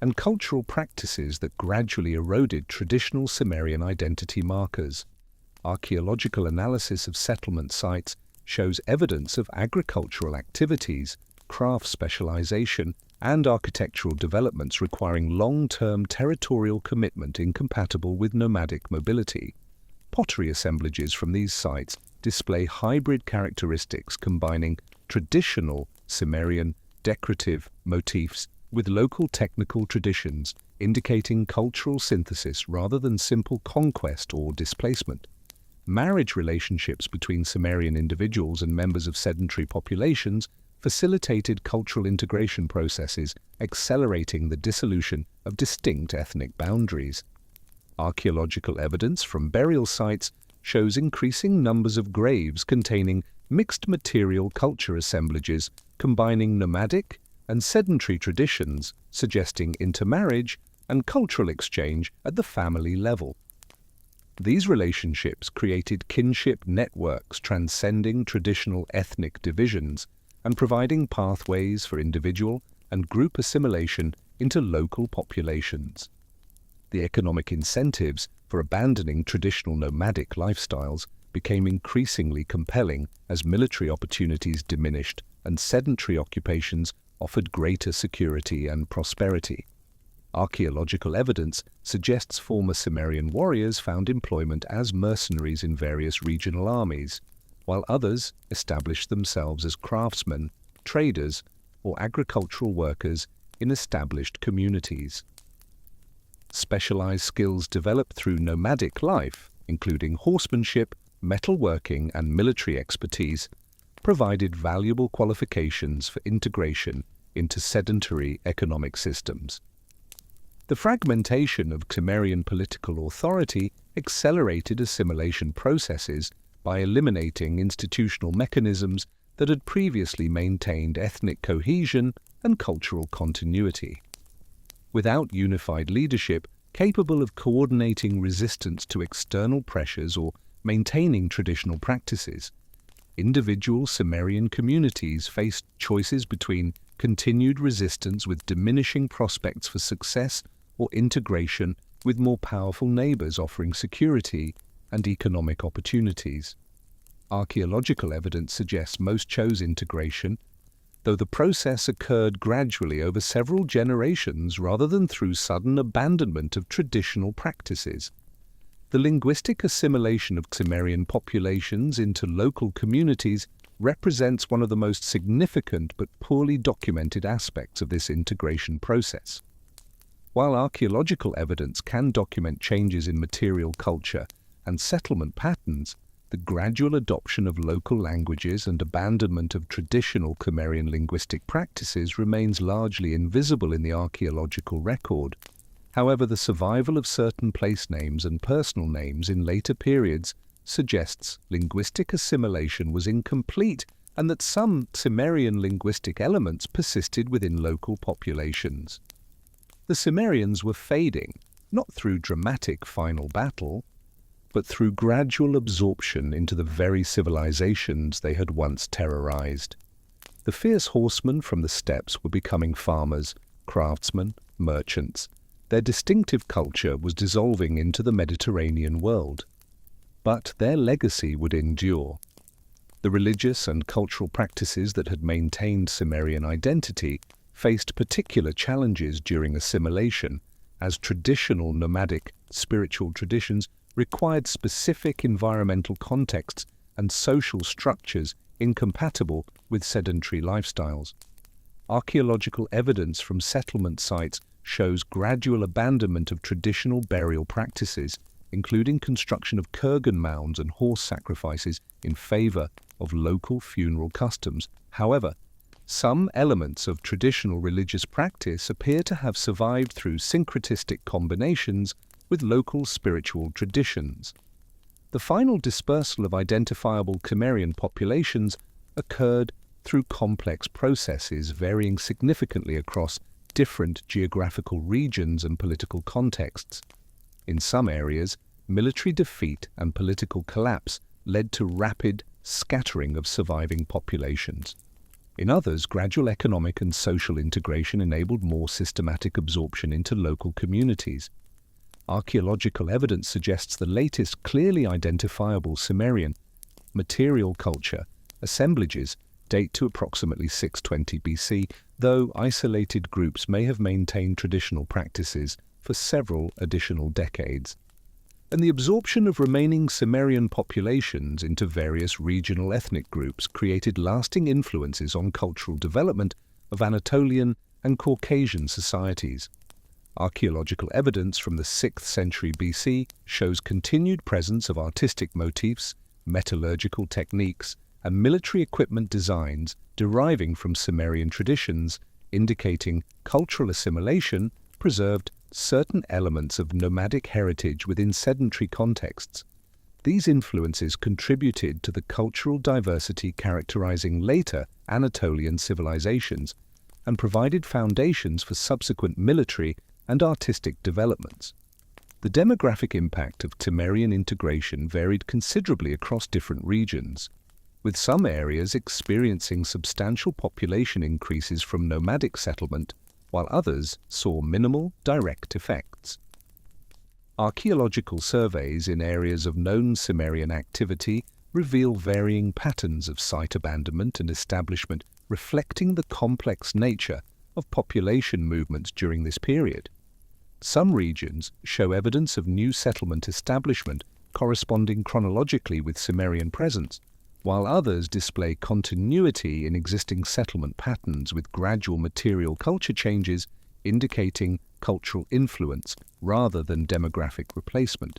and cultural practices that gradually eroded traditional Cimmerian identity markers. Archaeological analysis of settlement sites shows evidence of agricultural activities, craft specialization, and architectural developments requiring long-term territorial commitment incompatible with nomadic mobility. Pottery assemblages from these sites display hybrid characteristics combining traditional Cimmerian decorative motifs with local technical traditions, indicating cultural synthesis rather than simple conquest or displacement. Marriage relationships between Cimmerian individuals and members of sedentary populations facilitated cultural integration processes, accelerating the dissolution of distinct ethnic boundaries. Archaeological evidence from burial sites shows increasing numbers of graves containing mixed material culture assemblages combining nomadic and sedentary traditions, suggesting intermarriage and cultural exchange at the family level. These relationships created kinship networks transcending traditional ethnic divisions and providing pathways for individual and group assimilation into local populations. The economic incentives for abandoning traditional nomadic lifestyles became increasingly compelling as military opportunities diminished and sedentary occupations offered greater security and prosperity. Archaeological evidence suggests former Cimmerian warriors found employment as mercenaries in various regional armies, while others established themselves as craftsmen, traders, or agricultural workers in established communities. Specialized skills developed through nomadic life, including horsemanship, metalworking, and military expertise, provided valuable qualifications for integration into sedentary economic systems. The fragmentation of Cimmerian political authority accelerated assimilation processes by eliminating institutional mechanisms that had previously maintained ethnic cohesion and cultural continuity. Without unified leadership capable of coordinating resistance to external pressures or maintaining traditional practices, individual Cimmerian communities faced choices between continued resistance with diminishing prospects for success or integration with more powerful neighbors offering security and economic opportunities. Archaeological evidence suggests most chose integration, though the process occurred gradually over several generations rather than through sudden abandonment of traditional practices. The linguistic assimilation of Cimmerian populations into local communities represents one of the most significant but poorly documented aspects of this integration process. While archaeological evidence can document changes in material culture and settlement patterns, the gradual adoption of local languages and abandonment of traditional Cimmerian linguistic practices remains largely invisible in the archaeological record. However, the survival of certain place names and personal names in later periods suggests linguistic assimilation was incomplete and that some Cimmerian linguistic elements persisted within local populations. The Cimmerians were fading, not through dramatic final battle, but through gradual absorption into the very civilizations they had once terrorized. The fierce horsemen from the steppes were becoming farmers, craftsmen, merchants. Their distinctive culture was dissolving into the Mediterranean world. But their legacy would endure. The religious and cultural practices that had maintained Cimmerian identity faced particular challenges during assimilation, as traditional nomadic spiritual traditions required specific environmental contexts and social structures incompatible with sedentary lifestyles. Archaeological evidence from settlement sites shows gradual abandonment of traditional burial practices, including construction of kurgan mounds and horse sacrifices in favor of local funeral customs. However, some elements of traditional religious practice appear to have survived through syncretistic combinations with local spiritual traditions. The final dispersal of identifiable Cimmerian populations occurred through complex processes varying significantly across different geographical regions and political contexts. In some areas, military defeat and political collapse led to rapid scattering of surviving populations. In others, gradual economic and social integration enabled more systematic absorption into local communities. Archaeological evidence suggests the latest clearly identifiable Cimmerian material culture assemblages date to approximately 620 BC, though isolated groups may have maintained traditional practices for several additional decades. And the absorption of remaining Cimmerian populations into various regional ethnic groups created lasting influences on cultural development of Anatolian and Caucasian societies. Archaeological evidence from the 6th century BC shows continued presence of artistic motifs, metallurgical techniques, and military equipment designs deriving from Cimmerian traditions, indicating cultural assimilation preserved certain elements of nomadic heritage within sedentary contexts. These influences contributed to the cultural diversity characterizing later Anatolian civilizations and provided foundations for subsequent military and artistic developments. The demographic impact of Cimmerian integration varied considerably across different regions, with some areas experiencing substantial population increases from nomadic settlement, while others saw minimal direct effects. Archaeological surveys in areas of known Cimmerian activity reveal varying patterns of site abandonment and establishment, reflecting the complex nature of population movements during this period. Some regions show evidence of new settlement establishment corresponding chronologically with Cimmerian presence, while others display continuity in existing settlement patterns with gradual material culture changes indicating cultural influence rather than demographic replacement.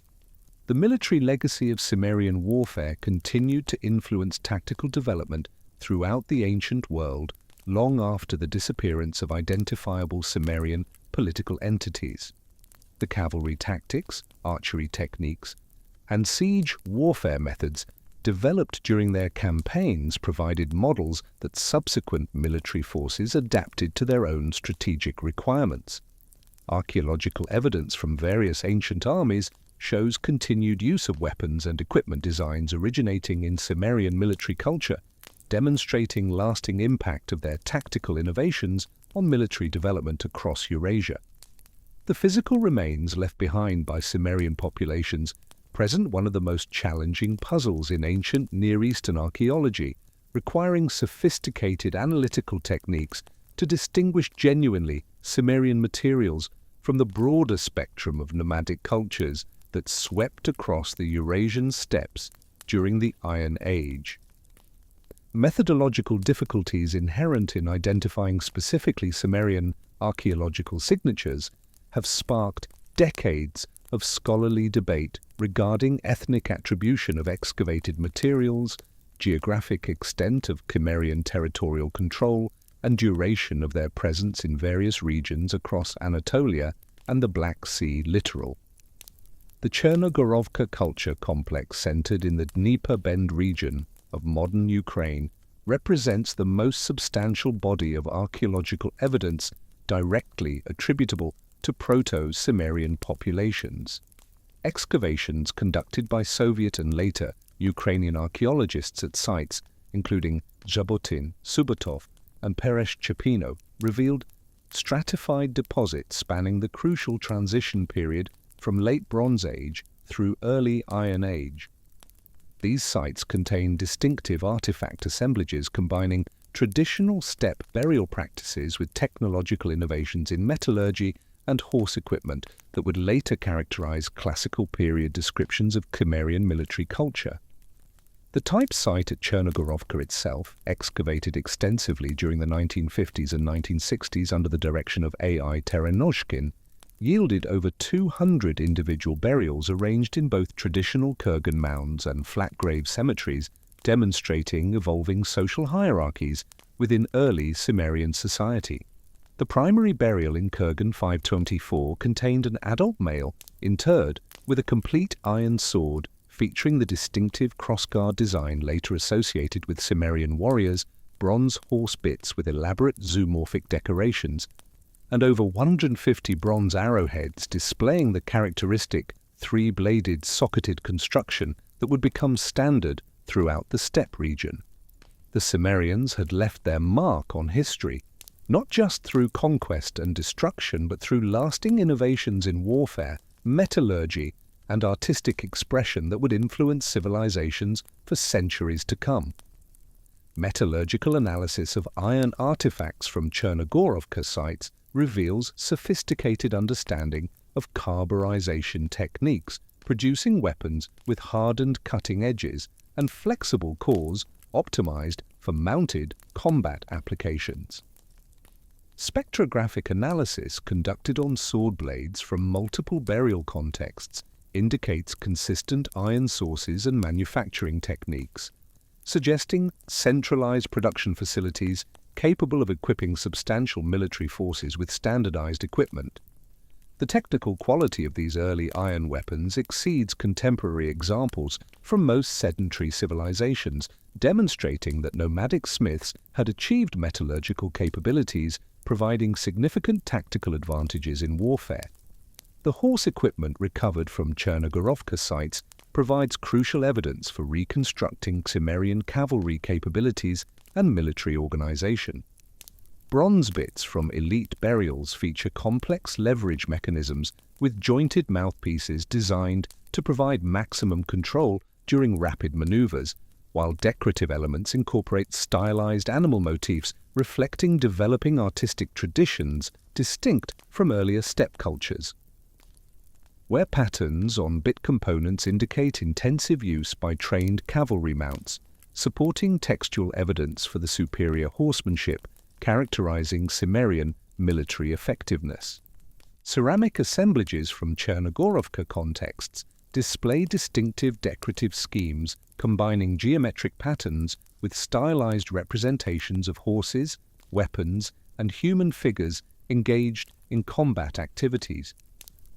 The military legacy of Cimmerian warfare continued to influence tactical development throughout the ancient world long after the disappearance of identifiable Cimmerian political entities. The cavalry tactics, archery techniques, and siege warfare methods developed during their campaigns provided models that subsequent military forces adapted to their own strategic requirements. Archaeological evidence from various ancient armies shows continued use of weapons and equipment designs originating in Cimmerian military culture, demonstrating lasting impact of their tactical innovations on military development across Eurasia. The physical remains left behind by Cimmerian populations present one of the most challenging puzzles in ancient Near Eastern archaeology, requiring sophisticated analytical techniques to distinguish genuinely Cimmerian materials from the broader spectrum of nomadic cultures that swept across the Eurasian steppes during the Iron Age. Methodological difficulties inherent in identifying specifically Cimmerian archaeological signatures have sparked decades of scholarly debate regarding ethnic attribution of excavated materials, geographic extent of Cimmerian territorial control, and duration of their presence in various regions across Anatolia and the Black Sea littoral. The Chernogorovka culture complex centered in the Dnieper Bend region of modern Ukraine represents the most substantial body of archaeological evidence directly attributable to Proto-Cimmerian populations. Excavations conducted by Soviet and later Ukrainian archaeologists at sites including Zhabotin, Subatov, and Pereshchepino revealed stratified deposits spanning the crucial transition period from late Bronze Age through early Iron Age. These sites contain distinctive artifact assemblages combining traditional steppe burial practices with technological innovations in metallurgy and horse equipment that would later characterize classical period descriptions of Cimmerian military culture. The type site at Chernogorovka itself, excavated extensively during the 1950s and 1960s under the direction of A.I. Terenoshkin, yielded over 200 individual burials arranged in both traditional kurgan mounds and flat grave cemeteries, demonstrating evolving social hierarchies within early Cimmerian society. The primary burial in Kurgan 524 contained an adult male interred with a complete iron sword featuring the distinctive crossguard design later associated with Cimmerian warriors, bronze horse bits with elaborate zoomorphic decorations, and over 150 bronze arrowheads displaying the characteristic three-bladed socketed construction that would become standard throughout the steppe region. The Cimmerians had left their mark on history, not just through conquest and destruction, but through lasting innovations in warfare, metallurgy, and artistic expression that would influence civilizations for centuries to come. Metallurgical analysis of iron artifacts from Chernogorovka sites reveals sophisticated understanding of carburization techniques, producing weapons with hardened cutting edges and flexible cores optimized for mounted combat applications. Spectrographic analysis conducted on sword blades from multiple burial contexts indicates consistent iron sources and manufacturing techniques, suggesting centralized production facilities capable of equipping substantial military forces with standardized equipment. The technical quality of these early iron weapons exceeds contemporary examples from most sedentary civilizations, demonstrating that nomadic smiths had achieved metallurgical capabilities, providing significant tactical advantages in warfare. The horse equipment recovered from Chernogorovka sites provides crucial evidence for reconstructing Cimmerian cavalry capabilities and military organization. Bronze bits from elite burials feature complex leverage mechanisms with jointed mouthpieces designed to provide maximum control during rapid maneuvers, while decorative elements incorporate stylized animal motifs reflecting developing artistic traditions distinct from earlier steppe cultures. Where patterns on bit components indicate intensive use by trained cavalry mounts, supporting textual evidence for the superior horsemanship characterizing Cimmerian military effectiveness. Ceramic assemblages from Chernogorovka contexts display distinctive decorative schemes combining geometric patterns with stylized representations of horses, weapons, and human figures engaged in combat activities.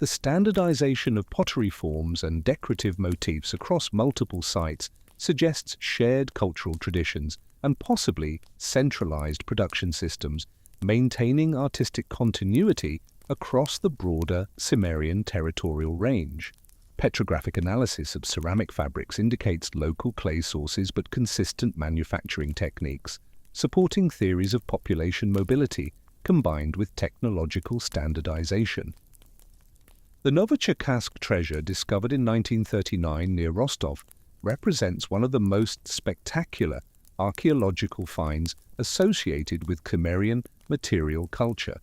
The standardization of pottery forms and decorative motifs across multiple sites suggests shared cultural traditions and possibly centralized production systems, maintaining artistic continuity across the broader Cimmerian territorial range. Petrographic analysis of ceramic fabrics indicates local clay sources but consistent manufacturing techniques, supporting theories of population mobility combined with technological standardization. The Novocherkassk treasure, discovered in 1939 near Rostov, represents one of the most spectacular archaeological finds associated with Cimmerian material culture.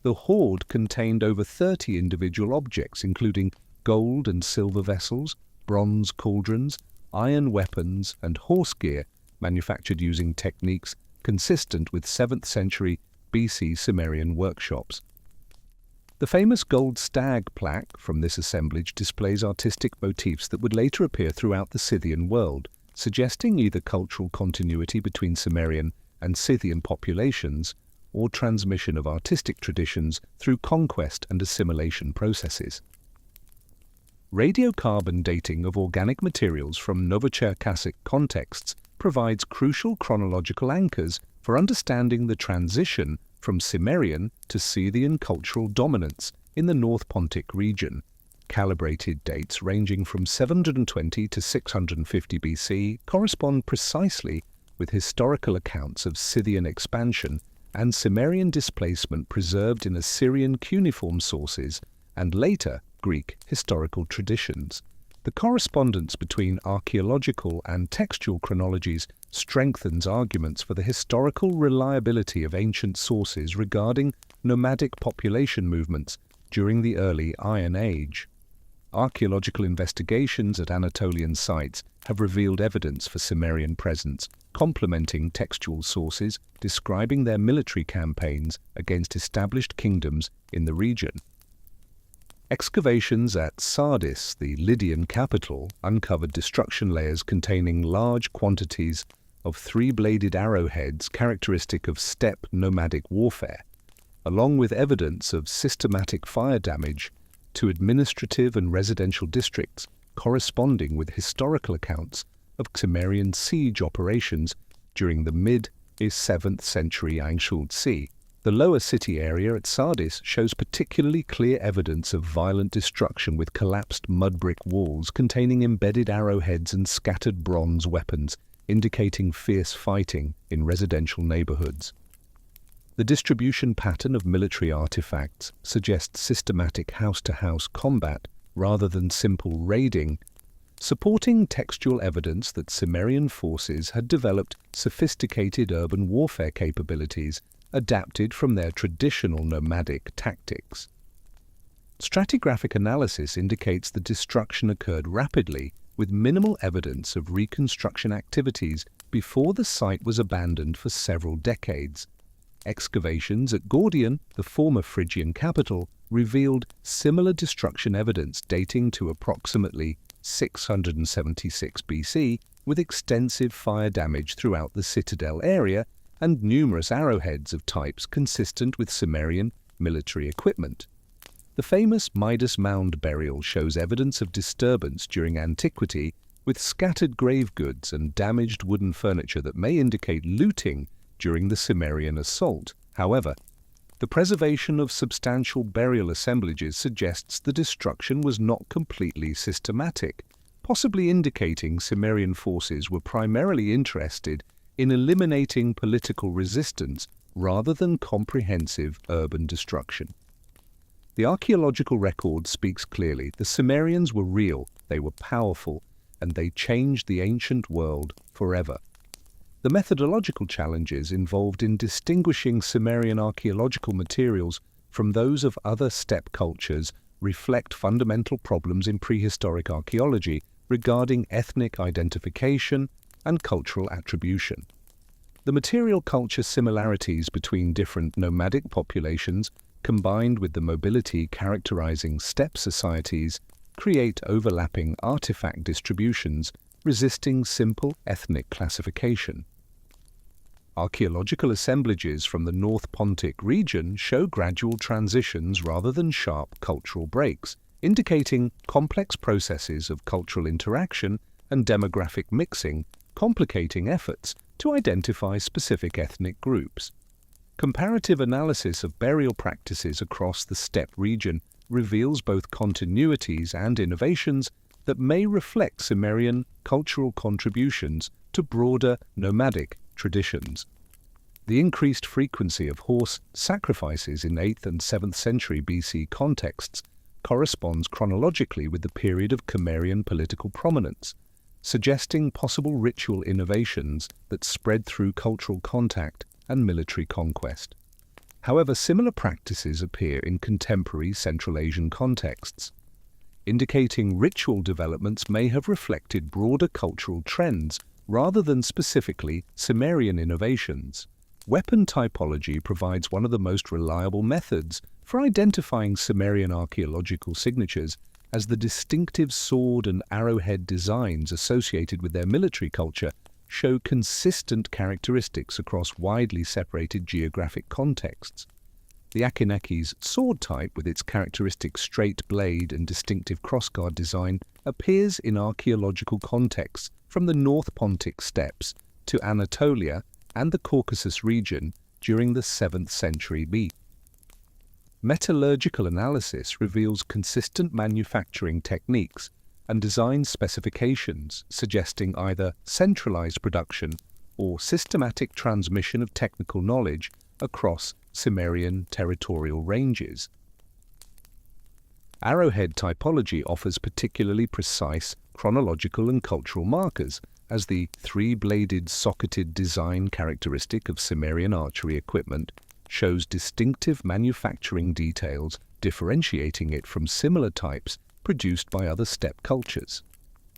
The hoard contained over 30 individual objects, including gold and silver vessels, bronze cauldrons, iron weapons, and horse gear manufactured using techniques consistent with 7th century BC Cimmerian workshops. The famous gold stag plaque from this assemblage displays artistic motifs that would later appear throughout the Scythian world, suggesting either cultural continuity between Cimmerian and Scythian populations or transmission of artistic traditions through conquest and assimilation processes. Radiocarbon dating of organic materials from Novocherkassk contexts provides crucial chronological anchors for understanding the transition from Cimmerian to Scythian cultural dominance in the North Pontic region. Calibrated dates ranging from 720 to 650 BC correspond precisely with historical accounts of Scythian expansion and Cimmerian displacement preserved in Assyrian cuneiform sources and later Greek historical traditions. The correspondence between archaeological and textual chronologies strengthens arguments for the historical reliability of ancient sources regarding nomadic population movements during the early Iron Age. Archaeological investigations at Anatolian sites have revealed evidence for Cimmerian presence, complementing textual sources describing their military campaigns against established kingdoms in the region. Excavations at Sardis, the Lydian capital, uncovered destruction layers containing large quantities of three-bladed arrowheads characteristic of steppe nomadic warfare, along with evidence of systematic fire damage to administrative and residential districts corresponding with historical accounts of Cimmerian siege operations during the mid-7th century Anschutz. The lower city area at Sardis shows particularly clear evidence of violent destruction with collapsed mud brick walls containing embedded arrowheads and scattered bronze weapons, indicating fierce fighting in residential neighborhoods. The distribution pattern of military artifacts suggests systematic house-to-house combat rather than simple raiding, supporting textual evidence that Cimmerian forces had developed sophisticated urban warfare capabilities adapted from their traditional nomadic tactics. Stratigraphic analysis indicates the destruction occurred rapidly, with minimal evidence of reconstruction activities before the site was abandoned for several decades. Excavations at Gordion, the former Phrygian capital, revealed similar destruction evidence dating to approximately 676 BC, with extensive fire damage throughout the citadel area and numerous arrowheads of types consistent with Cimmerian military equipment. The famous Midas Mound burial shows evidence of disturbance during antiquity, with scattered grave goods and damaged wooden furniture that may indicate looting during the Cimmerian assault. However, the preservation of substantial burial assemblages suggests the destruction was not completely systematic, possibly indicating Cimmerian forces were primarily interested in eliminating political resistance rather than comprehensive urban destruction. The archaeological record speaks clearly. The Cimmerians were real, they were powerful, and they changed the ancient world forever. The methodological challenges involved in distinguishing Cimmerian archaeological materials from those of other steppe cultures reflect fundamental problems in prehistoric archaeology regarding ethnic identification and cultural attribution. The material culture similarities between different nomadic populations, combined with the mobility characterizing steppe societies, create overlapping artifact distributions, resisting simple ethnic classification. Archaeological assemblages from the North Pontic region show gradual transitions rather than sharp cultural breaks, indicating complex processes of cultural interaction and demographic mixing, complicating efforts to identify specific ethnic groups. Comparative analysis of burial practices across the steppe region reveals both continuities and innovations that may reflect Cimmerian cultural contributions to broader nomadic traditions. The increased frequency of horse sacrifices in 8th and 7th century BC contexts corresponds chronologically with the period of Cimmerian political prominence, suggesting possible ritual innovations that spread through cultural contact and military conquest. However, similar practices appear in contemporary Central Asian contexts, indicating ritual developments may have reflected broader cultural trends rather than specifically Cimmerian innovations. Weapon typology provides one of the most reliable methods for identifying Cimmerian archaeological signatures, as the distinctive sword and arrowhead designs associated with their military culture show consistent characteristics across widely separated geographic contexts. The Akineki's sword type, with its characteristic straight blade and distinctive crossguard design, appears in archaeological contexts from the North Pontic steppes to Anatolia and the Caucasus region during the 7th century BC. Metallurgical analysis reveals consistent manufacturing techniques and design specifications, suggesting either centralized production or systematic transmission of technical knowledge across Cimmerian territorial ranges. Arrowhead typology offers particularly precise chronological and cultural markers, as the three-bladed socketed design characteristic of Cimmerian archery equipment shows distinctive manufacturing details, differentiating it from similar types produced by other steppe cultures.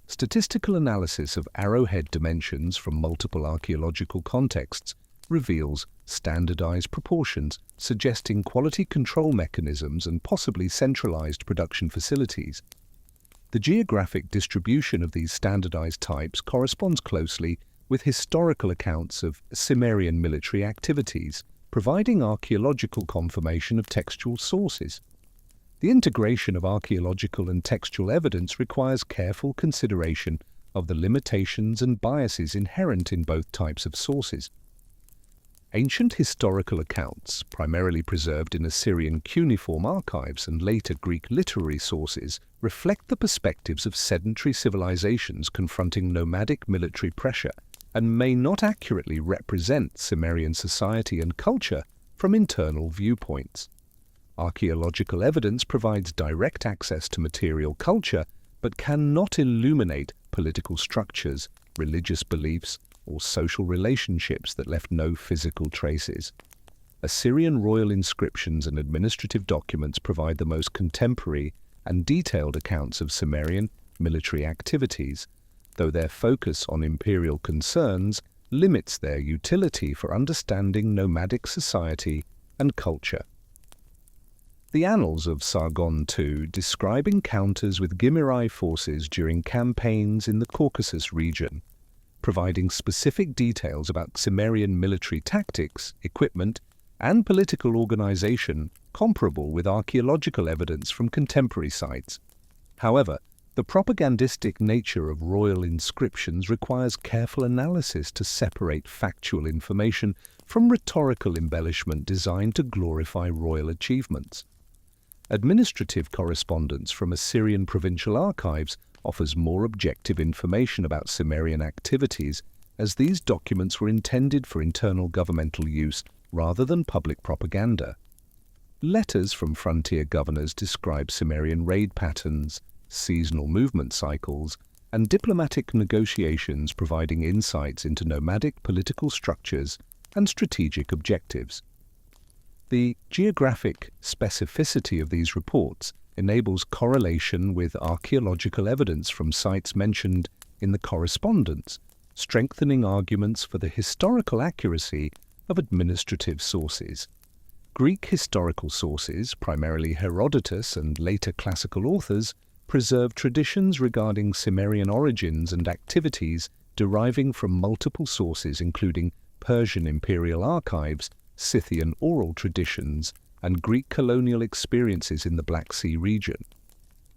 Statistical analysis of arrowhead dimensions from multiple archaeological contexts reveals standardized proportions, suggesting quality control mechanisms and possibly centralized production facilities. The geographic distribution of these standardized types corresponds closely with historical accounts of Cimmerian military activities, providing archaeological confirmation of textual sources. The integration of archaeological and textual evidence requires careful consideration of the limitations and biases inherent in both types of sources. Ancient historical accounts, primarily preserved in Assyrian cuneiform archives and later Greek literary sources, reflect the perspectives of sedentary civilizations confronting nomadic military pressure and may not accurately represent Cimmerian society and culture from internal viewpoints. Archaeological evidence provides direct access to material culture, but cannot illuminate political structures, religious beliefs, or social relationships that left no physical traces. Assyrian royal inscriptions and administrative documents provide the most contemporary and detailed accounts of Cimmerian military activities, though their focus on imperial concerns limits their utility for understanding nomadic society and culture. The Annals of Sargon II describe encounters with Cimmerian forces during campaigns in the Caucasus region, providing specific details about Cimmerian military tactics, equipment, and political organization comparable with archaeological evidence from contemporary sites. However, the propagandistic nature of royal inscriptions requires careful analysis to separate factual information from rhetorical embellishment designed to glorify royal achievements. Administrative correspondence from Assyrian provincial archives offers more objective information about Cimmerian activities, as these documents were intended for internal governmental use rather than public propaganda. Letters from frontier governors describe Cimmerian raid patterns, seasonal movement cycles, and diplomatic negotiations, providing insights into nomadic political structures and strategic objectives. The geographic specificity of these reports enables correlation with archaeological evidence from sites mentioned in the correspondence, strengthening arguments for the historical accuracy of administrative sources. Greek historical sources, primarily Herodotus and later classical authors, preserve traditions regarding Cimmerian origins and activities deriving from multiple sources, including Persian imperial archives, Scythian oral traditions, and Greek colonial experiences in the Black Sea region.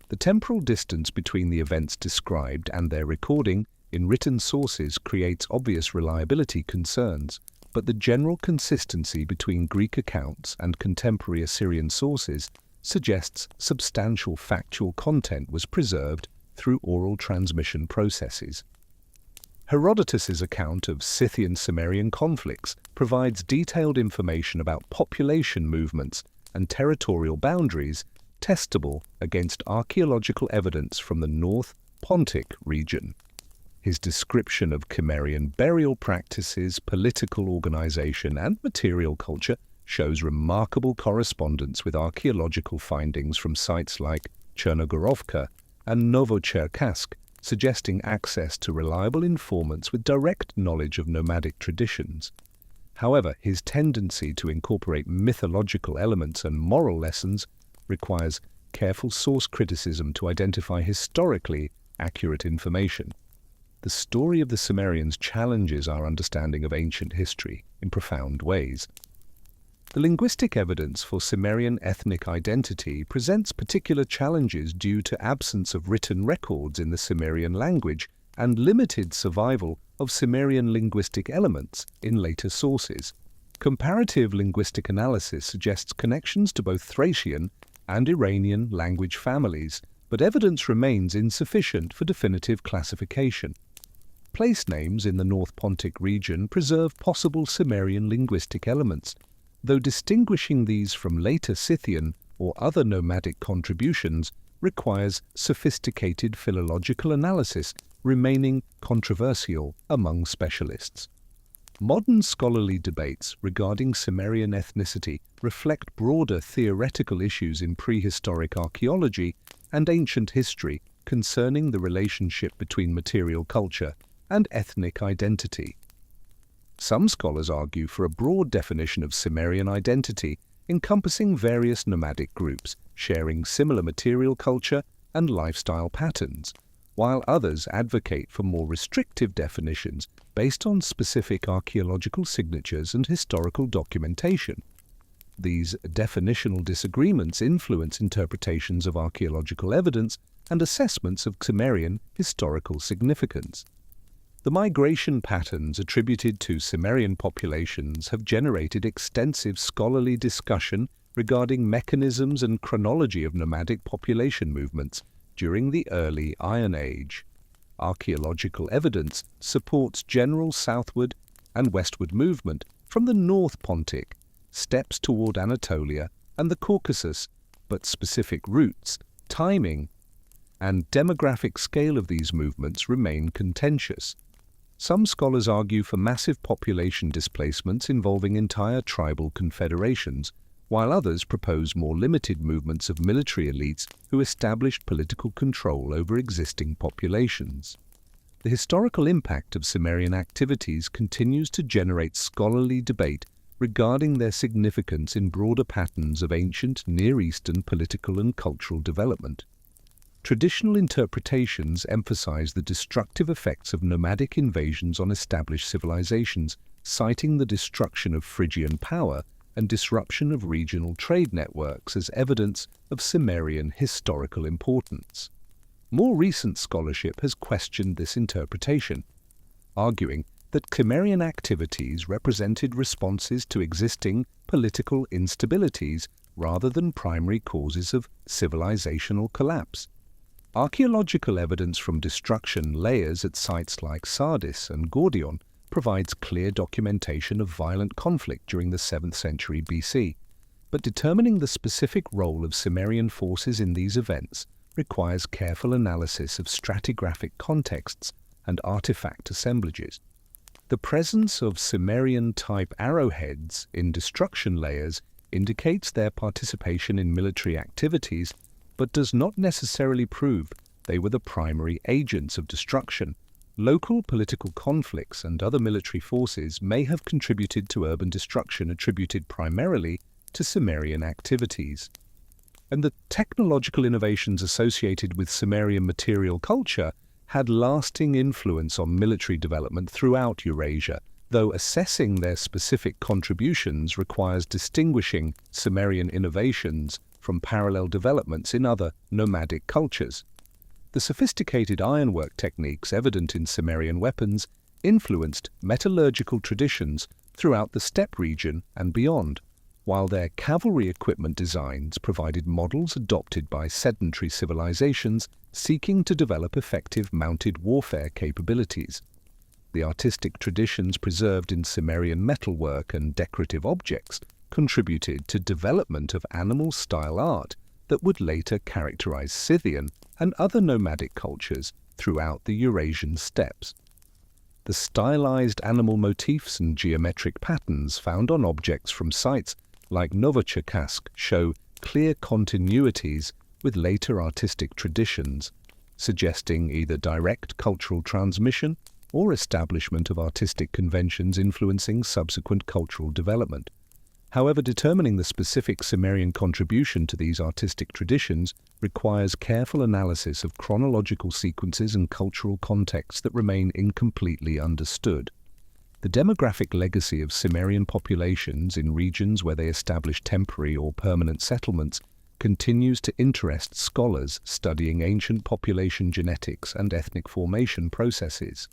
The temporal distance between the events described and their recording in written sources creates obvious reliability concerns, but the general consistency between Greek accounts and contemporary Assyrian sources suggests substantial factual content was preserved through oral transmission processes. Herodotus's account of Scythian-Cimmerian conflicts provides detailed information about population movements and territorial boundaries, testable against archaeological evidence from the North Pontic region. His description of Cimmerian burial practices, political organization, and material culture shows remarkable correspondence with archaeological findings from sites like Chernogorovka and Novocherkassk, suggesting access to reliable informants with direct knowledge of nomadic traditions. However, his tendency to incorporate mythological elements and moral lessons requires careful source criticism to identify historically accurate information. The story of the Cimmerians challenges our understanding of ancient history in profound ways. The linguistic evidence for Cimmerian ethnic identity presents particular challenges due to absence of written records in the Cimmerian language and limited survival of Cimmerian linguistic elements in later sources. Comparative linguistic analysis suggests connections to both Thracian and Iranian language families, but evidence remains insufficient for definitive classification. Place names in the North Pontic region preserve possible Cimmerian linguistic elements, though distinguishing these from later Scythian or other nomadic contributions requires sophisticated philological analysis, remaining controversial among specialists. Modern scholarly debates regarding Cimmerian ethnicity reflect broader theoretical issues in prehistoric archaeology and ancient history concerning the relationship between material culture and ethnic identity. Some scholars argue for a broad definition of Cimmerian identity encompassing various nomadic groups sharing similar material culture and lifestyle patterns, while others advocate for more restrictive definitions based on specific archaeological signatures and historical documentation. These definitional disagreements influence interpretations of archaeological evidence and assessments of Cimmerian historical significance. The migration patterns attributed to Cimmerian populations have generated extensive scholarly discussion regarding mechanisms and chronology of nomadic population movements during the early Iron Age. Archaeological evidence supports general southward and westward movement from the North Pontic, steppes toward Anatolia and the Caucasus, but specific routes, timing, and demographic scale of these movements remain contentious. Some scholars argue for massive population displacements involving entire tribal confederations, while others propose more limited movements of military elites who established political control over existing populations. The historical impact of Cimmerian activities continues to generate scholarly debate regarding their significance in broader patterns of ancient Near Eastern political and cultural development. Traditional interpretations emphasize the destructive effects of nomadic invasions on established civilizations, citing the destruction of Phrygian power and disruption of regional trade networks as evidence of Cimmerian historical importance. More recent scholarship has questioned this interpretation, arguing that Cimmerian activities represented responses to existing political instabilities rather than primary causes of civilizational collapse. Archaeological evidence from destruction layers at sites like Sardis and Gordion provides clear documentation of violent conflict during the 7th century BC, but determining the specific role of Cimmerian forces in these events requires careful analysis of stratigraphic contexts and artifact assemblages. The presence of Cimmerian-type arrowheads in destruction layers indicates their participation in military activities, but does not necessarily prove they were the primary agents of destruction. Local political conflicts and other military forces may have contributed to urban destruction attributed primarily to Cimmerian activities. And the technological innovations associated with Cimmerian material culture had lasting influence on military development throughout Eurasia, though assessing their specific contributions requires distinguishing Cimmerian innovations from parallel developments in other nomadic cultures. The sophisticated ironwork techniques evident in Cimmerian weapons influenced metallurgical traditions throughout the steppe region and beyond, while their cavalry equipment designs provided models adopted by sedentary civilizations seeking to develop effective mounted warfare capabilities. The artistic traditions preserved in Cimmerian metalwork and decorative objects contributed to development of animal-style art, that would later characterize Scythian and other nomadic cultures throughout the Eurasian steppes. The stylized animal motifs and geometric patterns found on objects from sites like Novocherkassk show clear continuities with later artistic traditions, suggesting either direct cultural transmission or establishment of artistic conventions influencing subsequent cultural development. However, determining the specific Cimmerian contribution to these artistic traditions requires careful analysis of chronological sequences and cultural contexts that remain incompletely understood. The demographic legacy of Cimmerian populations in regions where they established temporary or permanent settlements continues to interest scholars studying ancient population genetics and ethnic formation processes.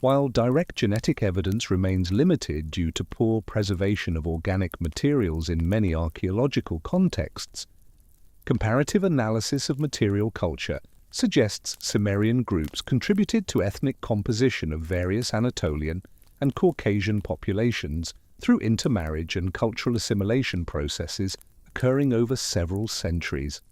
While direct genetic evidence remains limited due to poor preservation of organic materials in many archaeological contexts, comparative analysis of material culture suggests Cimmerian groups contributed to ethnic composition of various Anatolian and Caucasian populations through intermarriage and cultural assimilation processes occurring over several centuries.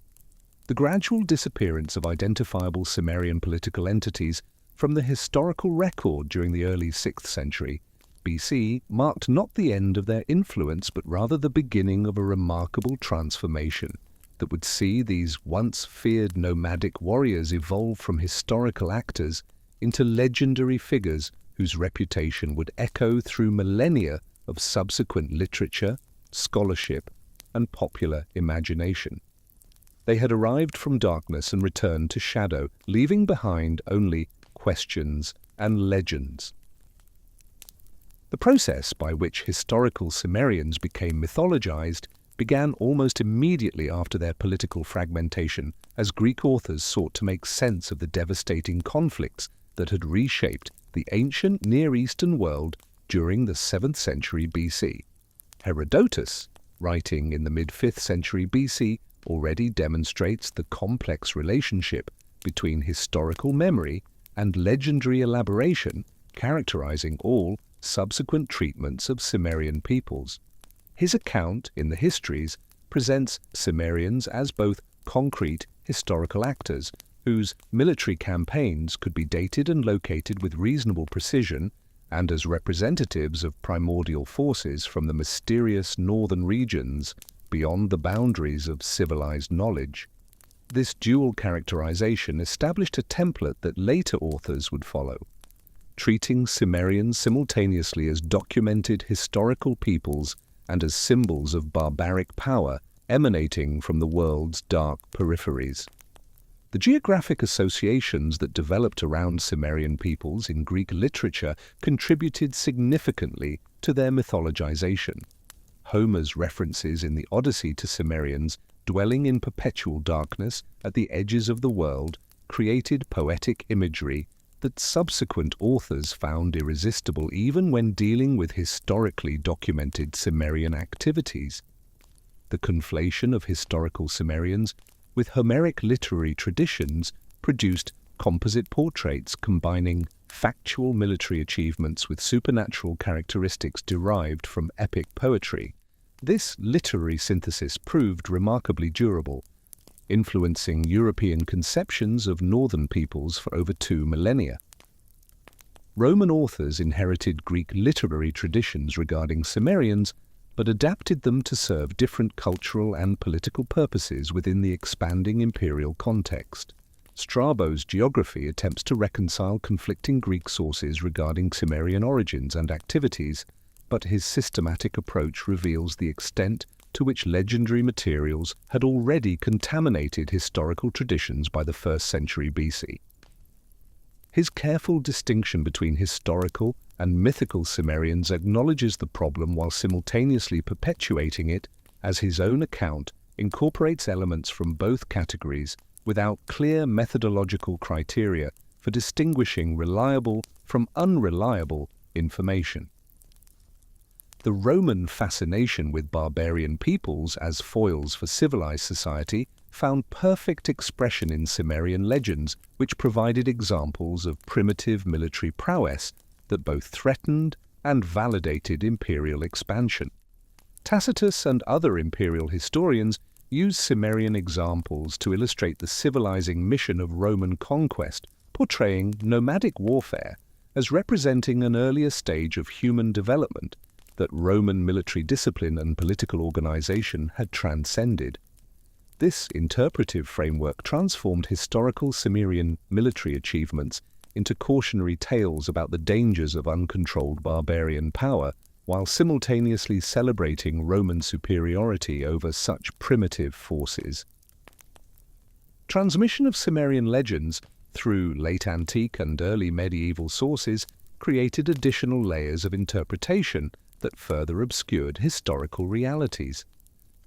The gradual disappearance of identifiable Cimmerian political entities from the historical record during the early 6th century BC marked not the end of their influence but rather the beginning of a remarkable transformation that would see these once feared nomadic warriors evolve from historical actors into legendary figures whose reputation would echo through millennia of subsequent literature, scholarship, and popular imagination. They had arrived from darkness and returned to shadow, leaving behind only questions and legends. The process by which historical Cimmerians became mythologized began almost immediately after their political fragmentation, as Greek authors sought to make sense of the devastating conflicts that had reshaped the ancient Near Eastern world during the 7th century BC. Herodotus, writing in the mid-5th century BC, already demonstrates the complex relationship between historical memory and legendary elaboration characterizing all subsequent treatments of Cimmerian peoples. His account in the Histories presents Cimmerians as both concrete historical actors whose military campaigns could be dated and located with reasonable precision, and as representatives of primordial forces from the mysterious northern regions beyond the boundaries of civilized knowledge. This dual characterization established a template that later authors would follow, treating Cimmerians simultaneously as documented historical peoples and as symbols of barbaric power emanating from the world's dark peripheries. The geographic associations that developed around Cimmerian peoples in Greek literature contributed significantly to their mythologization. Homer's references in the Odyssey to Cimmerians dwelling in perpetual darkness at the edges of the world created poetic imagery that subsequent authors found irresistible even when dealing with historically documented Cimmerian activities. The conflation of historical Cimmerians with Homeric literary traditions produced composite portraits combining factual military achievements with supernatural characteristics derived from epic poetry. This literary synthesis proved remarkably durable, influencing European conceptions of northern peoples for over 2 millennia. Roman authors inherited Greek literary traditions regarding Cimmerians, but adapted them to serve different cultural and political purposes within the expanding imperial context. Strabo's geography attempts to reconcile conflicting Greek sources regarding Cimmerian origins and activities, but his systematic approach reveals the extent to which legendary materials had already contaminated historical traditions by the 1st century BC. His careful distinction between historical and mythical Cimmerians acknowledges the problem while simultaneously perpetuating it, as his own account incorporates elements from both categories without clear methodological criteria for distinguishing reliable from unreliable information. The Roman fascination with barbarian peoples as foils for civilized society found perfect expression in Cimmerian legends, which provided examples of primitive military prowess that both threatened and validated imperial expansion. Tacitus and other imperial historians use Cimmerian examples to illustrate the civilizing mission of Roman conquest, portraying nomadic warfare as representing an earlier stage of human development that Roman military discipline and political organization had transcended. This interpretive framework transformed historical Cimmerian military achievements into cautionary tales about the dangers of uncontrolled barbarian power, while simultaneously celebrating Roman superiority over such primitive forces. Transmission of Cimmerian legends through late antique and early medieval sources created additional layers of interpretation that further obscured historical realities.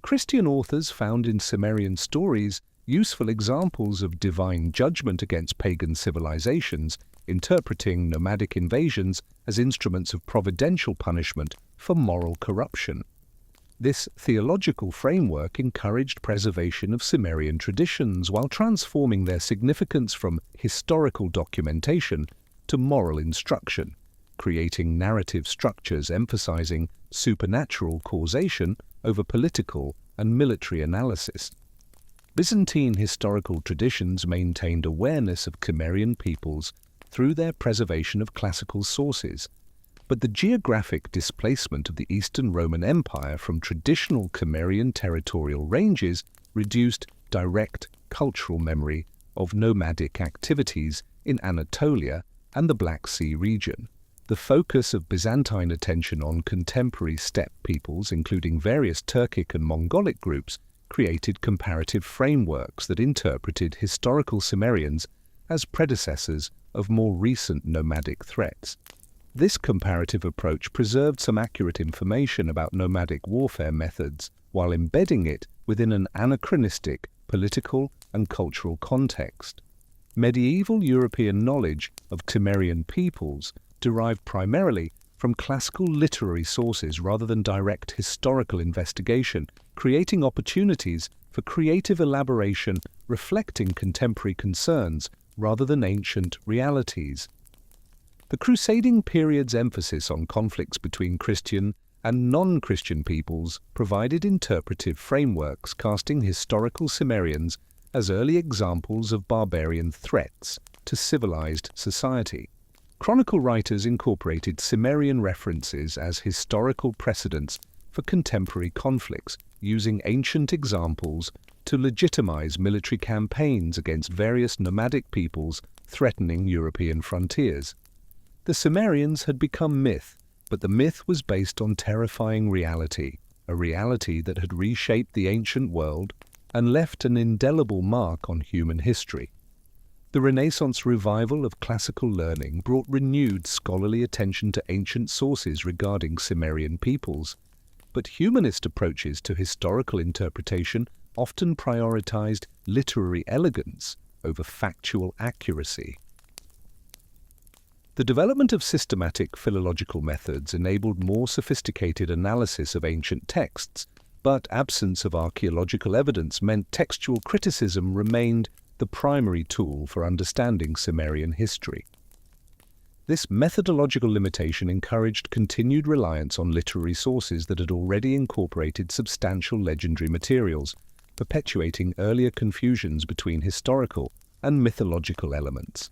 Christian authors found in Cimmerian stories useful examples of divine judgment against pagan civilizations, interpreting nomadic invasions as instruments of providential punishment for moral corruption. This theological framework encouraged preservation of Cimmerian traditions while transforming their significance from historical documentation to moral instruction, creating narrative structures emphasizing supernatural causation over political and military analysis. Byzantine historical traditions maintained awareness of Cimmerian peoples through their preservation of classical sources, but the geographic displacement of the Eastern Roman Empire from traditional Cimmerian territorial ranges reduced direct cultural memory of nomadic activities in Anatolia and the Black Sea region. The focus of Byzantine attention on contemporary steppe peoples, including various Turkic and Mongolic groups, created comparative frameworks that interpreted historical Cimmerians as predecessors of more recent nomadic threats. This comparative approach preserved some accurate information about nomadic warfare methods while embedding it within an anachronistic political and cultural context. Medieval European knowledge of Cimmerian peoples derived primarily from classical literary sources rather than direct historical investigation, creating opportunities for creative elaboration reflecting contemporary concerns rather than ancient realities. The crusading period's emphasis on conflicts between Christian and non-Christian peoples provided interpretive frameworks casting historical Cimmerians as early examples of barbarian threats to civilized society. Chronicle writers incorporated Cimmerian references as historical precedents for contemporary conflicts, using ancient examples to legitimize military campaigns against various nomadic peoples threatening European frontiers. The Cimmerians had become myth, but the myth was based on terrifying reality, a reality that had reshaped the ancient world and left an indelible mark on human history. The Renaissance revival of classical learning brought renewed scholarly attention to ancient sources regarding Cimmerian peoples, but humanist approaches to historical interpretation often prioritized literary elegance over factual accuracy. The development of systematic philological methods enabled more sophisticated analysis of ancient texts, but absence of archaeological evidence meant textual criticism remained the primary tool for understanding Cimmerian history. This methodological limitation encouraged continued reliance on literary sources that had already incorporated substantial legendary materials, perpetuating earlier confusions between historical and mythological elements.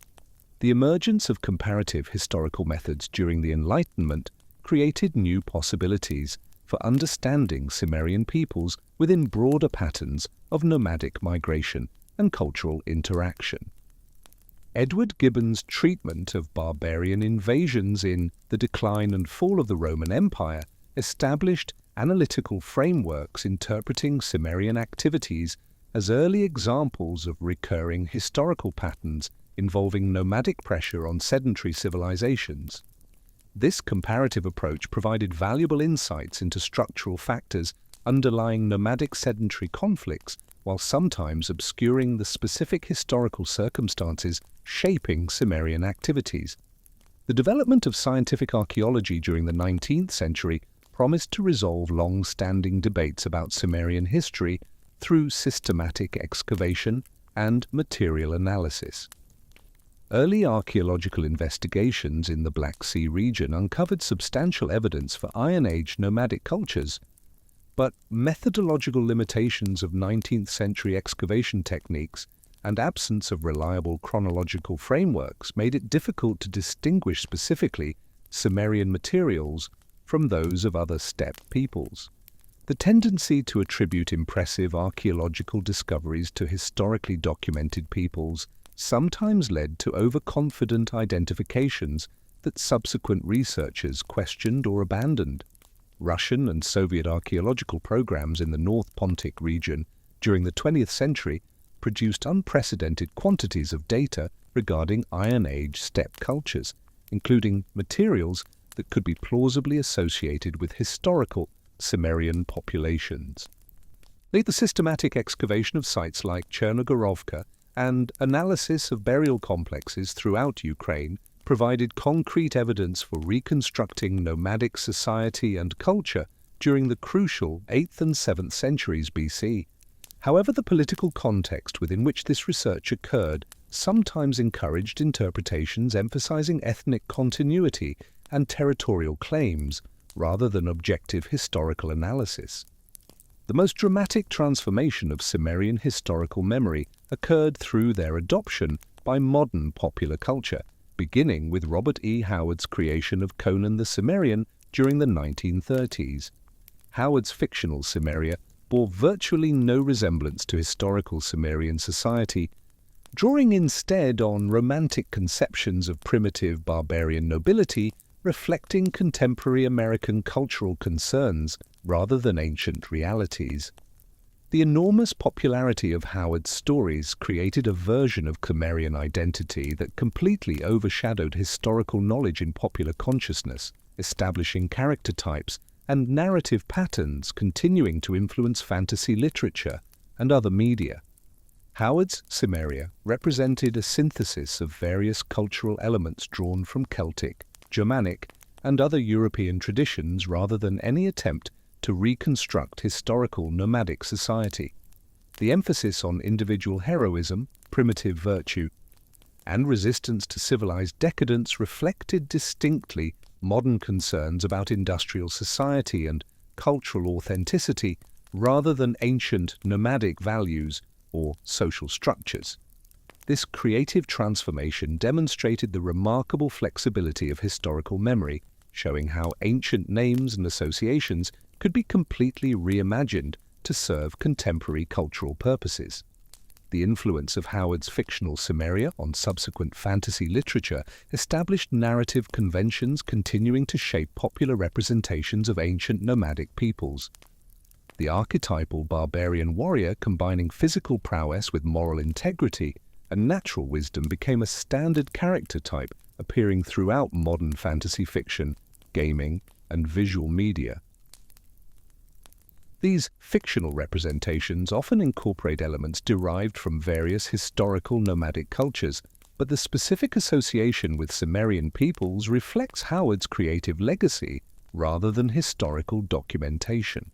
The emergence of comparative historical methods during the Enlightenment created new possibilities for understanding Cimmerian peoples within broader patterns of nomadic migration and cultural interaction. Edward Gibbon's treatment of barbarian invasions in The Decline and Fall of the Roman Empire established analytical frameworks interpreting Cimmerian activities as early examples of recurring historical patterns involving nomadic pressure on sedentary civilizations. This comparative approach provided valuable insights into structural factors underlying nomadic sedentary conflicts, while sometimes obscuring the specific historical circumstances shaping Cimmerian activities. The development of scientific archaeology during the 19th century promised to resolve long-standing debates about Cimmerian history through systematic excavation and material analysis. Early archaeological investigations in the Black Sea region uncovered substantial evidence for Iron Age nomadic cultures. but methodological limitations of 19th century excavation techniques and absence of reliable chronological frameworks made it difficult to distinguish specifically Cimmerian materials from those of other steppe peoples. The tendency to attribute impressive archaeological discoveries to historically documented peoples sometimes led to overconfident identifications that subsequent researchers questioned or abandoned. Russian and Soviet archaeological programs in the North Pontic region during the 20th century produced unprecedented quantities of data regarding Iron Age steppe cultures, including materials that could be plausibly associated with historical Cimmerian populations. The systematic excavation of sites like Chernogorovka and analysis of burial complexes throughout Ukraine provided concrete evidence for reconstructing nomadic society and culture during the crucial 8th and 7th centuries BC. However, the political context within which this research occurred sometimes encouraged interpretations emphasizing ethnic continuity and territorial claims rather than objective historical analysis. The most dramatic transformation of Cimmerian historical memory occurred through their adoption by modern popular culture, beginning with Robert E. Howard's creation of Conan the Cimmerian during the 1930s. Howard's fictional Cimmeria bore virtually no resemblance to historical Cimmerian society, drawing instead on romantic conceptions of primitive barbarian nobility reflecting contemporary American cultural concerns rather than ancient realities. The enormous popularity of Howard's stories created a version of Cimmerian identity that completely overshadowed historical knowledge in popular consciousness, establishing character types and narrative patterns continuing to influence fantasy literature and other media. Howard's Cimmeria represented a synthesis of various cultural elements drawn from Celtic, Germanic, and other European traditions rather than any attempt to reconstruct historical nomadic society. The emphasis on individual heroism, primitive virtue, and resistance to civilized decadence reflected distinctly modern concerns about industrial society and cultural authenticity rather than ancient nomadic values or social structures. This creative transformation demonstrated the remarkable flexibility of historical memory, showing how ancient names and associations could be completely reimagined to serve contemporary cultural purposes. The influence of Howard's fictional Cimmeria on subsequent fantasy literature established narrative conventions continuing to shape popular representations of ancient nomadic peoples. The archetypal barbarian warrior combining physical prowess with moral integrity and natural wisdom became a standard character type appearing throughout modern fantasy fiction, gaming, and visual media. These fictional representations often incorporate elements derived from various historical nomadic cultures, but the specific association with Cimmerian peoples reflects Howard's creative legacy rather than historical documentation.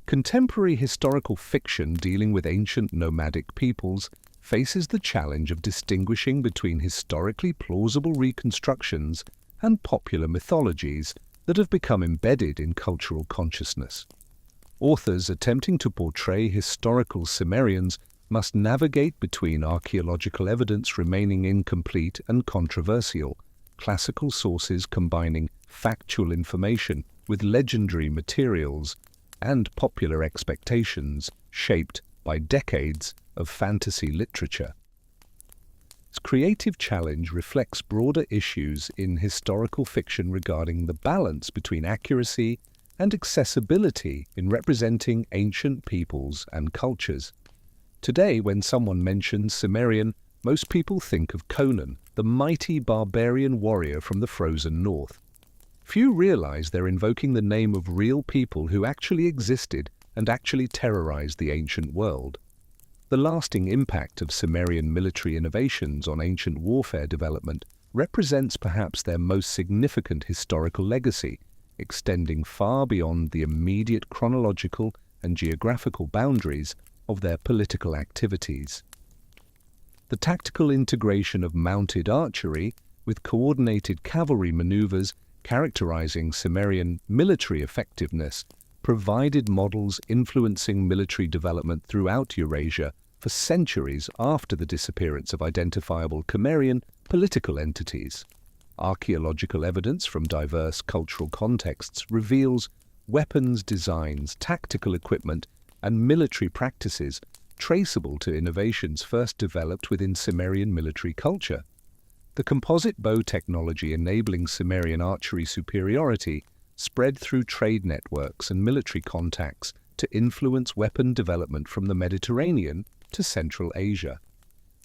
Contemporary historical fiction dealing with ancient nomadic peoples faces the challenge of distinguishing between historically plausible reconstructions and popular mythologies that have become embedded in cultural consciousness. Authors attempting to portray historical Cimmerians must navigate between archaeological evidence remaining incomplete and controversial, classical sources combining factual information with legendary materials, and popular expectations shaped by decades of fantasy literature. This creative challenge reflects broader issues in historical fiction regarding the balance between accuracy and accessibility in representing ancient peoples and cultures. Today, when someone mentions Cimmerian, most people think of Conan, the mighty barbarian warrior from the frozen north. Few realize they're invoking the name of real people who actually existed and actually terrorized the ancient world. The lasting impact of Cimmerian military innovations on ancient warfare development represents perhaps their most significant historical legacy, extending far beyond the immediate chronological and geographical boundaries of their political activities. The tactical integration of mounted archery with coordinated cavalry maneuvers characterizing Cimmerian military effectiveness provided models influencing military development throughout Eurasia for centuries after the disappearance of identifiable Cimmerian political entities. Archaeological evidence from diverse cultural contexts reveals weapons designs, tactical equipment, and military practices traceable to innovations first developed within Cimmerian military culture. The composite bow technology enabling Cimmerian archery superiority spread through trade networks and military contacts to influence weapon development from the Mediterranean to Central Asia.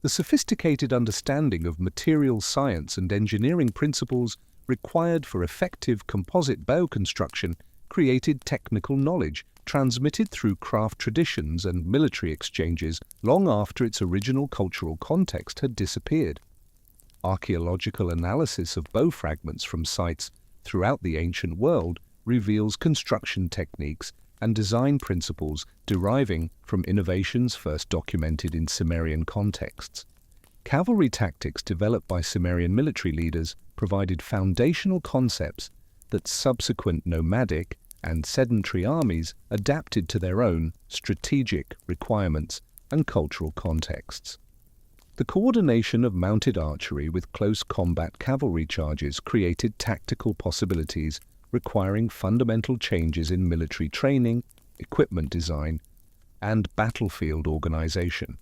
The sophisticated understanding of material science and engineering principles required for effective composite bow construction created technical knowledge transmitted through craft traditions and military exchanges long after its original cultural context had disappeared. Archaeological analysis of bow fragments from sites throughout the ancient world reveals construction techniques and design principles deriving from innovations first documented in Cimmerian contexts. Cavalry tactics developed by Cimmerian military leaders provided foundational concepts that subsequent nomadic and sedentary armies adapted to their own strategic requirements and cultural contexts. The coordination of mounted archery with close combat cavalry charges created tactical possibilities requiring fundamental changes in military training, equipment design, and battlefield organization.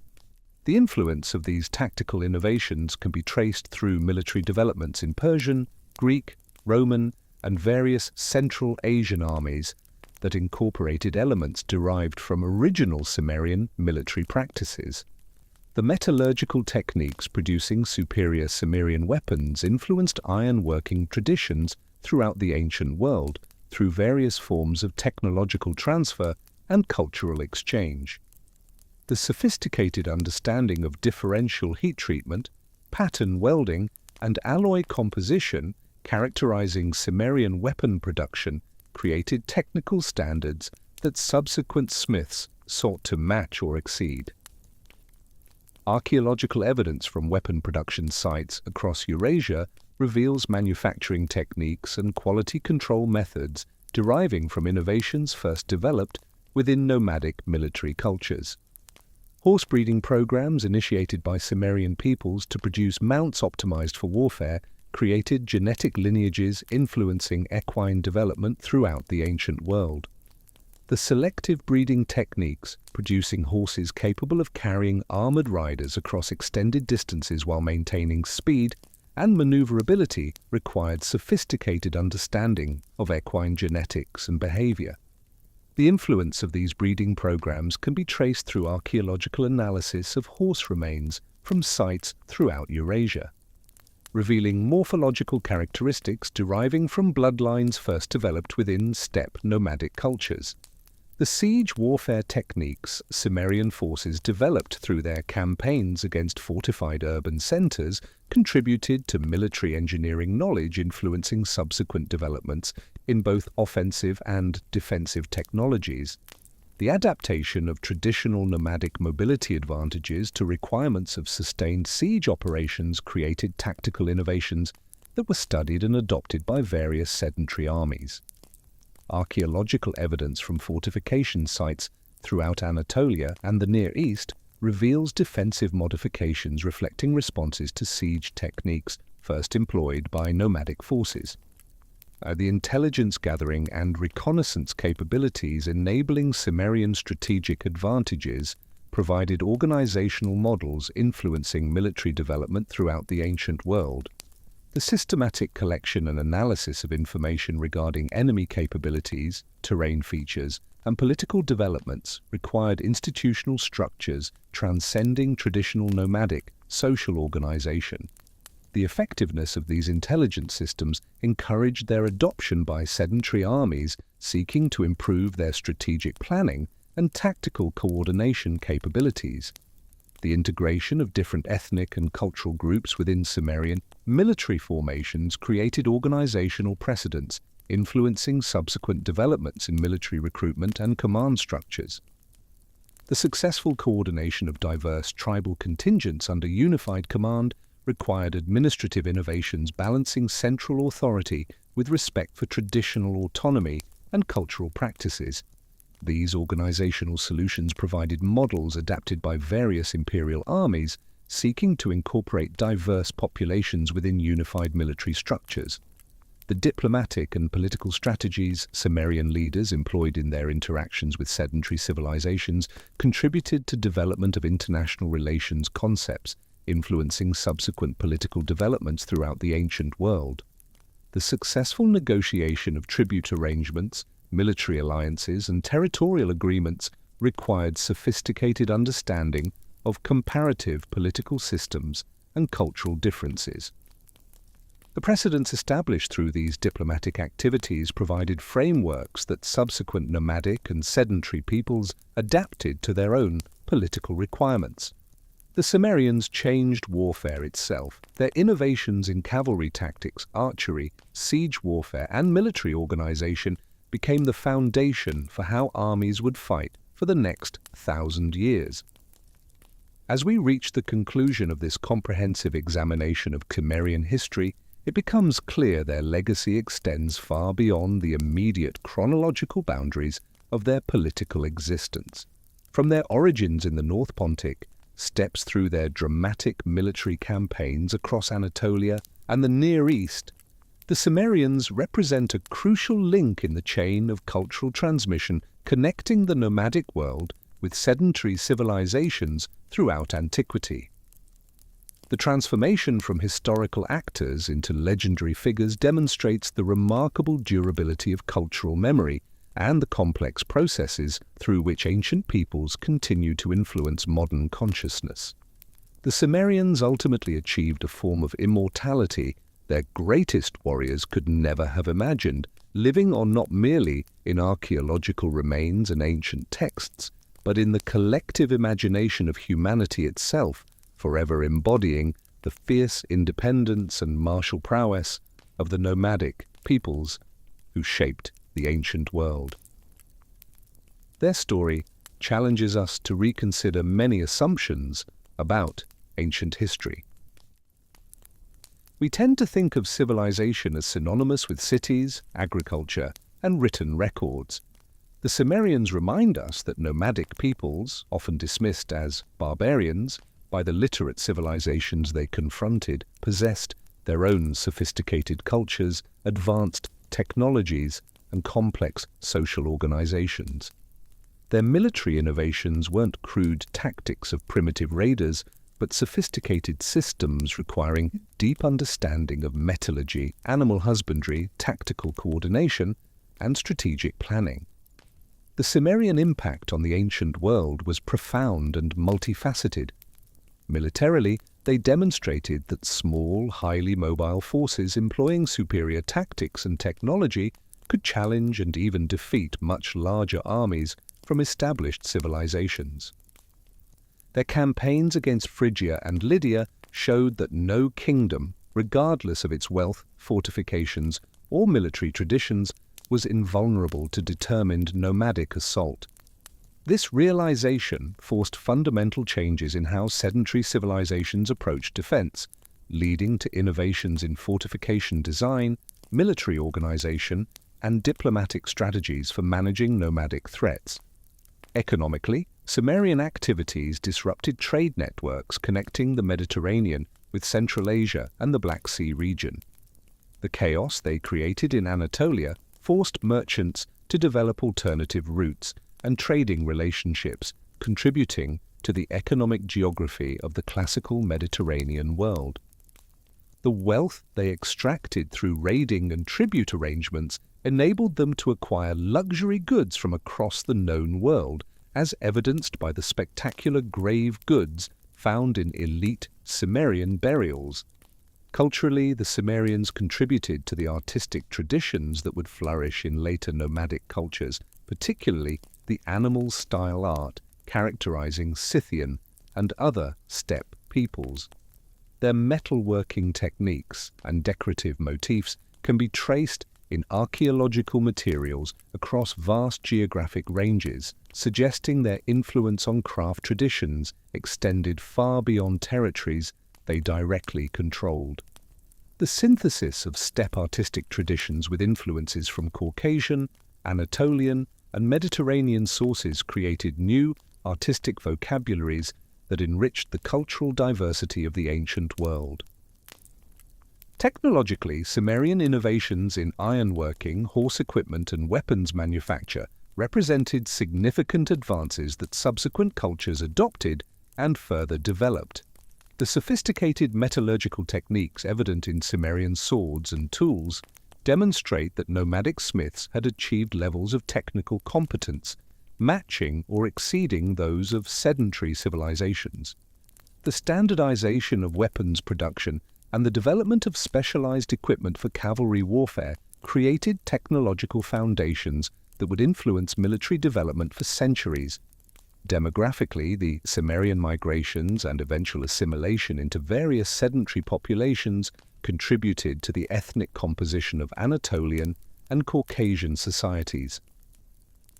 The influence of these tactical innovations can be traced through military developments in Persian, Greek, Roman, and various Central Asian armies that incorporated elements derived from original Cimmerian military practices. The metallurgical techniques producing superior Cimmerian weapons influenced iron-working traditions throughout the ancient world through various forms of technological transfer and cultural exchange. The sophisticated understanding of differential heat treatment, pattern welding, and alloy composition characterizing Cimmerian weapon production created technical standards that subsequent smiths sought to match or exceed. Archaeological evidence from weapon production sites across Eurasia reveals manufacturing techniques and quality control methods deriving from innovations first developed within nomadic military cultures. Horse breeding programs initiated by Cimmerian peoples to produce mounts optimized for warfare created genetic lineages influencing equine development throughout the ancient world. The selective breeding techniques, producing horses capable of carrying armored riders across extended distances while maintaining speed and maneuverability, required sophisticated understanding of equine genetics and behavior. The influence of these breeding programs can be traced through archaeological analysis of horse remains from sites throughout Eurasia, revealing morphological characteristics deriving from bloodlines first developed within steppe nomadic cultures. The siege warfare techniques Cimmerian forces developed through their campaigns against fortified urban centers contributed to military engineering knowledge influencing subsequent developments in both offensive and defensive technologies. The adaptation of traditional nomadic mobility advantages to requirements of sustained siege operations created tactical innovations that were studied and adopted by various sedentary armies. Archaeological evidence from fortification sites throughout Anatolia and the Near East reveals defensive modifications reflecting responses to siege techniques first employed by nomadic forces. The intelligence gathering and reconnaissance capabilities enabling Cimmerian strategic advantages provided organizational models influencing military development throughout the ancient world. The systematic collection and analysis of information regarding enemy capabilities, terrain features, and political developments required institutional structures transcending traditional nomadic social organization. The effectiveness of these intelligence systems encouraged their adoption by sedentary armies seeking to improve their strategic planning and tactical coordination capabilities. The integration of different ethnic and cultural groups within Cimmerian military formations created organizational precedents, influencing subsequent developments in military recruitment and command structures. The successful coordination of diverse tribal contingents under unified command required administrative innovations balancing central authority with respect for traditional autonomy and cultural practices. These organizational solutions provided models adapted by various imperial armies seeking to incorporate diverse populations within unified military structures. The diplomatic and political strategies Cimmerian leaders employed in their interactions with sedentary civilizations contributed to development of international relations concepts, influencing subsequent political developments throughout the ancient world. The successful negotiation of tribute arrangements, military alliances, and territorial agreements required sophisticated understanding of comparative political systems and cultural differences. The precedents established through these diplomatic activities provided frameworks that subsequent nomadic and sedentary peoples adapted to their own political requirements. The Cimmerians changed warfare itself. Their innovations in cavalry tactics, archery, siege warfare, and military organization became the foundation for how armies would fight for the next 1,000 years. As we reach the conclusion of this comprehensive examination of Cimmerian history, it becomes clear their legacy extends far beyond the immediate chronological boundaries of their political existence. From their origins in the North Pontic, steps through their dramatic military campaigns across Anatolia and the Near East, the Cimmerians represent a crucial link in the chain of cultural transmission connecting the nomadic world with sedentary civilizations throughout antiquity. The transformation from historical actors into legendary figures demonstrates the remarkable durability of cultural memory and the complex processes through which ancient peoples continue to influence modern consciousness. The Cimmerians ultimately achieved a form of immortality their greatest warriors could never have imagined, living on not merely in archaeological remains and ancient texts, but in the collective imagination of humanity itself, forever embodying the fierce independence and martial prowess of the nomadic peoples who shaped the ancient world. Their story challenges us to reconsider many assumptions about ancient history. We tend to think of civilization as synonymous with cities, agriculture, and written records. The Cimmerians remind us that nomadic peoples, often dismissed as barbarians by the literate civilizations they confronted, possessed their own sophisticated cultures, advanced technologies, and complex social organizations. Their military innovations weren't crude tactics of primitive raiders, but sophisticated systems requiring deep understanding of metallurgy, animal husbandry, tactical coordination, and strategic planning. The Cimmerian impact on the ancient world was profound and multifaceted. Militarily, they demonstrated that small, highly mobile forces employing superior tactics and technology could challenge and even defeat much larger armies from established civilizations. Their campaigns against Phrygia and Lydia showed that no kingdom, regardless of its wealth, fortifications, or military traditions, was invulnerable to determined nomadic assault. This realization forced fundamental changes in how sedentary civilizations approached defense, leading to innovations in fortification design, military organization, and diplomatic strategies for managing nomadic threats. Economically, Cimmerian activities disrupted trade networks connecting the Mediterranean with Central Asia and the Black Sea region. The chaos they created in Anatolia forced merchants to develop alternative routes and trading relationships, contributing to the economic geography of the classical Mediterranean world. The wealth they extracted through raiding and tribute arrangements enabled them to acquire luxury goods from across the known world, as evidenced by the spectacular grave goods found in elite Cimmerian burials. Culturally, the Cimmerians contributed to the artistic traditions that would flourish in later nomadic cultures, particularly the animal-style art characterizing Scythian and other steppe peoples. Their metalworking techniques and decorative motifs can be traced in archaeological materials across vast geographic ranges, suggesting their influence on craft traditions extended far beyond territories they directly controlled. The synthesis of steppe artistic traditions with influences from Caucasian, Anatolian, and Mediterranean sources created new, artistic vocabularies that enriched the cultural diversity of the ancient world. Technologically, Cimmerian innovations in ironworking, horse equipment, and weapons manufacture represented significant advances that subsequent cultures adopted and further developed. The sophisticated metallurgical techniques evident in Cimmerian swords and tools demonstrate that nomadic smiths had achieved levels of technical competence matching or exceeding those of sedentary civilizations. The standardization of weapons production and the development of specialized equipment for cavalry warfare created technological foundations that would influence military development for centuries. Demographically, the Cimmerian migrations and eventual assimilation into various sedentary populations contributed to the ethnic composition of Anatolian and Caucasian societies.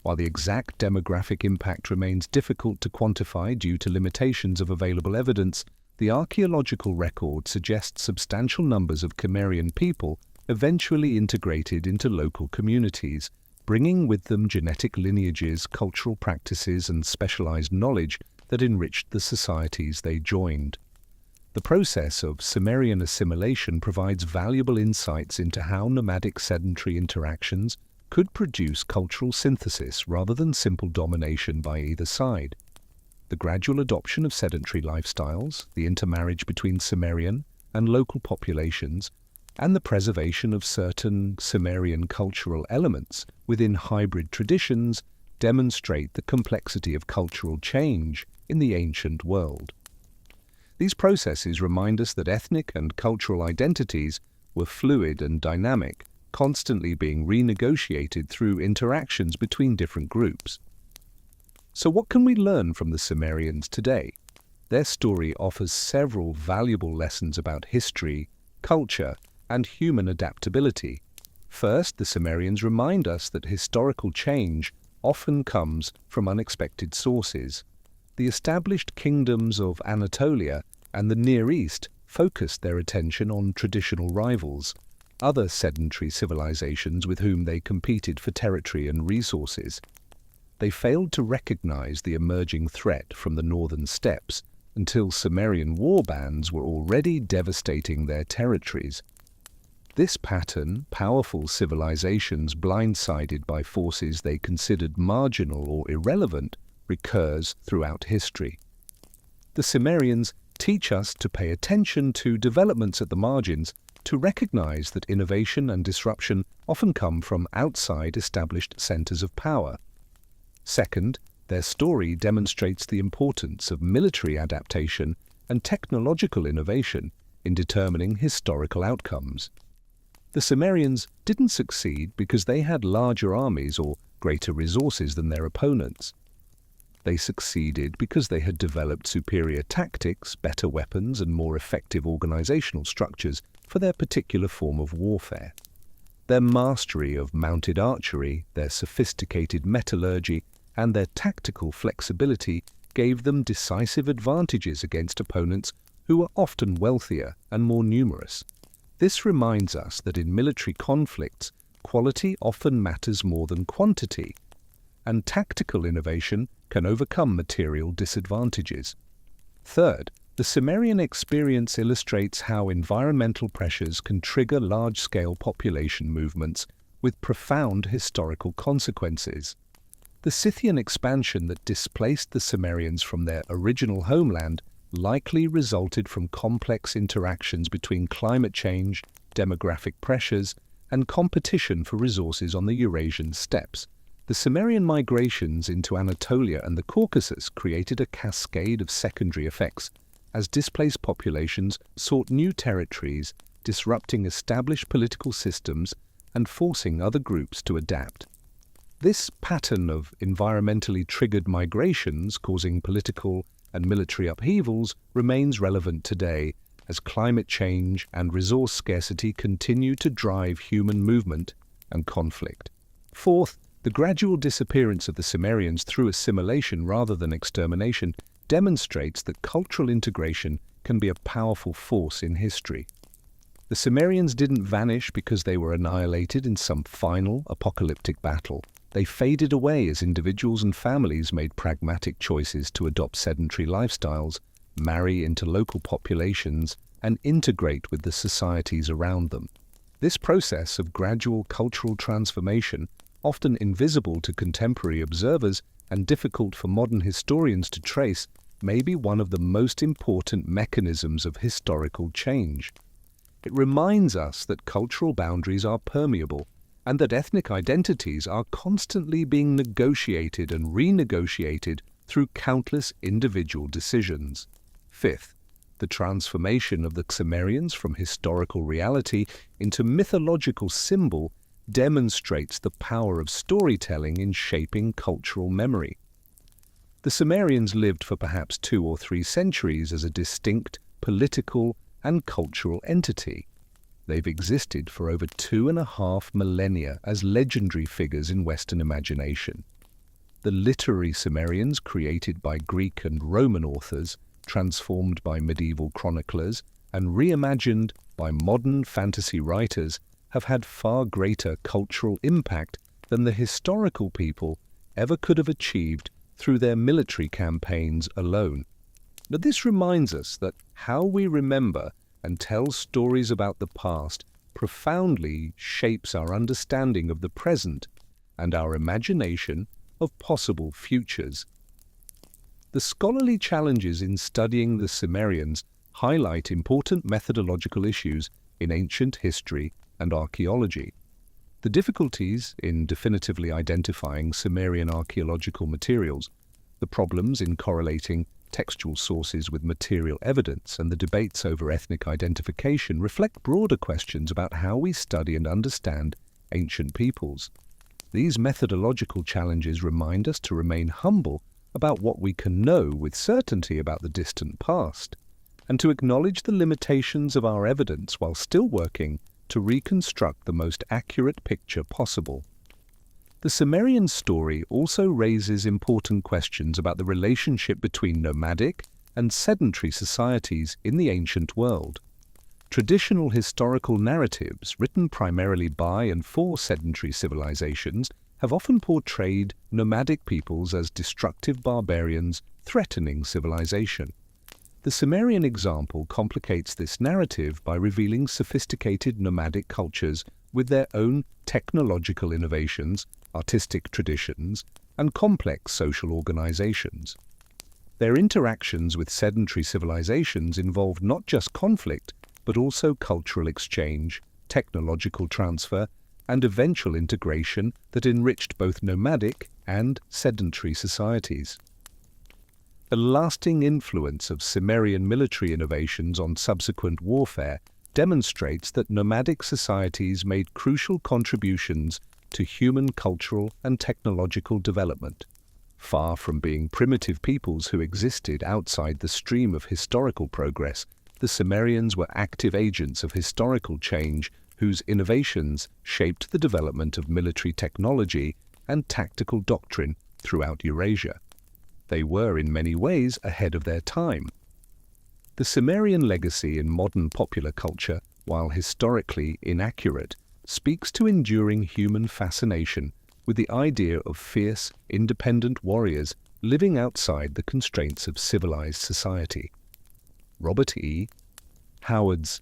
While the exact demographic impact remains difficult to quantify due to limitations of available evidence, the archaeological record suggests substantial numbers of Cimmerian people eventually integrated into local communities, bringing with them genetic lineages, cultural practices, and specialized knowledge that enriched the societies they joined. The process of Cimmerian assimilation provides valuable insights into how nomadic sedentary interactions could produce cultural synthesis rather than simple domination by either side. The gradual adoption of sedentary lifestyles, the intermarriage between Cimmerian and local populations, and the preservation of certain Cimmerian cultural elements within hybrid traditions demonstrate the complexity of cultural change in the ancient world. These processes remind us that ethnic and cultural identities were fluid and dynamic, constantly being renegotiated through interactions between different groups. So what can we learn from the Cimmerians today? Their story offers several valuable lessons about history, culture, and human adaptability. First, the Cimmerians remind us that historical change often comes from unexpected sources. The established kingdoms of Anatolia and the Near East focused their attention on traditional rivals, other sedentary civilizations with whom they competed for territory and resources. They failed to recognize the emerging threat from the northern steppes until Cimmerian warbands were already devastating their territories. This pattern, powerful civilizations blindsided by forces they considered marginal or irrelevant, recurs throughout history. The Cimmerians teach us to pay attention to developments at the margins, to recognize that innovation and disruption often come from outside established centers of power. Second, their story demonstrates the importance of military adaptation and technological innovation in determining historical outcomes. The Cimmerians didn't succeed because they had larger armies or greater resources than their opponents. They succeeded because they had developed superior tactics, better weapons, and more effective organizational structures for their particular form of warfare. Their mastery of mounted archery, their sophisticated metallurgy, and their tactical flexibility gave them decisive advantages against opponents who were often wealthier and more numerous. This reminds us that in military conflicts, quality often matters more than quantity, and tactical innovation can overcome material disadvantages. Third, the Cimmerian experience illustrates how environmental pressures can trigger large-scale population movements with profound historical consequences. The Scythian expansion that displaced the Cimmerians from their original homeland likely resulted from complex interactions between climate change, demographic pressures, and competition for resources on the Eurasian steppes. The Cimmerian migrations into Anatolia and the Caucasus created a cascade of secondary effects as displaced populations sought new territories, disrupting established political systems and forcing other groups to adapt. This pattern of environmentally triggered migrations causing political and military upheavals remains relevant today as climate change and resource scarcity continue to drive human movement and conflict. Fourth, the gradual disappearance of the Cimmerians through assimilation rather than extermination demonstrates that cultural integration can be a powerful force in history. The Cimmerians didn't vanish because they were annihilated in some final apocalyptic battle. They faded away as individuals and families made pragmatic choices to adopt sedentary lifestyles, marry into local populations, and integrate with the societies around them. This process of gradual cultural transformation, often invisible to contemporary observers and difficult for modern historians to trace, may be one of the most important mechanisms of historical change. It reminds us that cultural boundaries are permeable and that ethnic identities are constantly being negotiated and renegotiated through countless individual decisions. Fifth, the transformation of the Cimmerians from historical reality into mythological symbol demonstrates the power of storytelling in shaping cultural memory. The Cimmerians lived for perhaps 2 or 3 centuries as a distinct political and cultural entity. They've existed for over 2.5 millennia as legendary figures in Western imagination. The literary Cimmerians, created by Greek and Roman authors, transformed by medieval chroniclers, and reimagined by modern fantasy writers, have had far greater cultural impact than the historical people ever could have achieved through their military campaigns alone. But this reminds us that how we remember and tell stories about the past profoundly shapes our understanding of the present and our imagination of possible futures. The scholarly challenges in studying the Cimmerians highlight important methodological issues in ancient history and archaeology. The difficulties in definitively identifying Cimmerian archaeological materials, the problems in correlating textual sources with material evidence, and the debates over ethnic identification reflect broader questions about how we study and understand ancient peoples. These methodological challenges remind us to remain humble about what we can know with certainty about the distant past, and to acknowledge the limitations of our evidence while still working to reconstruct the most accurate picture possible. The Cimmerian story also raises important questions about the relationship between nomadic and sedentary societies in the ancient world. Traditional historical narratives, written primarily by and for sedentary civilizations, have often portrayed nomadic peoples as destructive barbarians threatening civilization. The Cimmerian example complicates this narrative by revealing sophisticated nomadic cultures with their own technological innovations, artistic traditions, and complex social organizations. Their interactions with sedentary civilizations involved not just conflict, but also cultural exchange, technological transfer, and eventual integration that enriched both nomadic and sedentary societies. The lasting influence of Cimmerian military innovations on subsequent warfare demonstrates that nomadic societies made crucial contributions to human cultural and technological development. Far from being primitive peoples who existed outside the stream of historical progress, the Cimmerians were active agents of historical change whose innovations shaped the development of military technology and tactical doctrine throughout Eurasia. They were in many ways ahead of their time. The Cimmerian legacy in modern popular culture, while historically inaccurate, speaks to enduring human fascination with the idea of fierce, independent warriors living outside the constraints of civilized society. Robert E. Howard's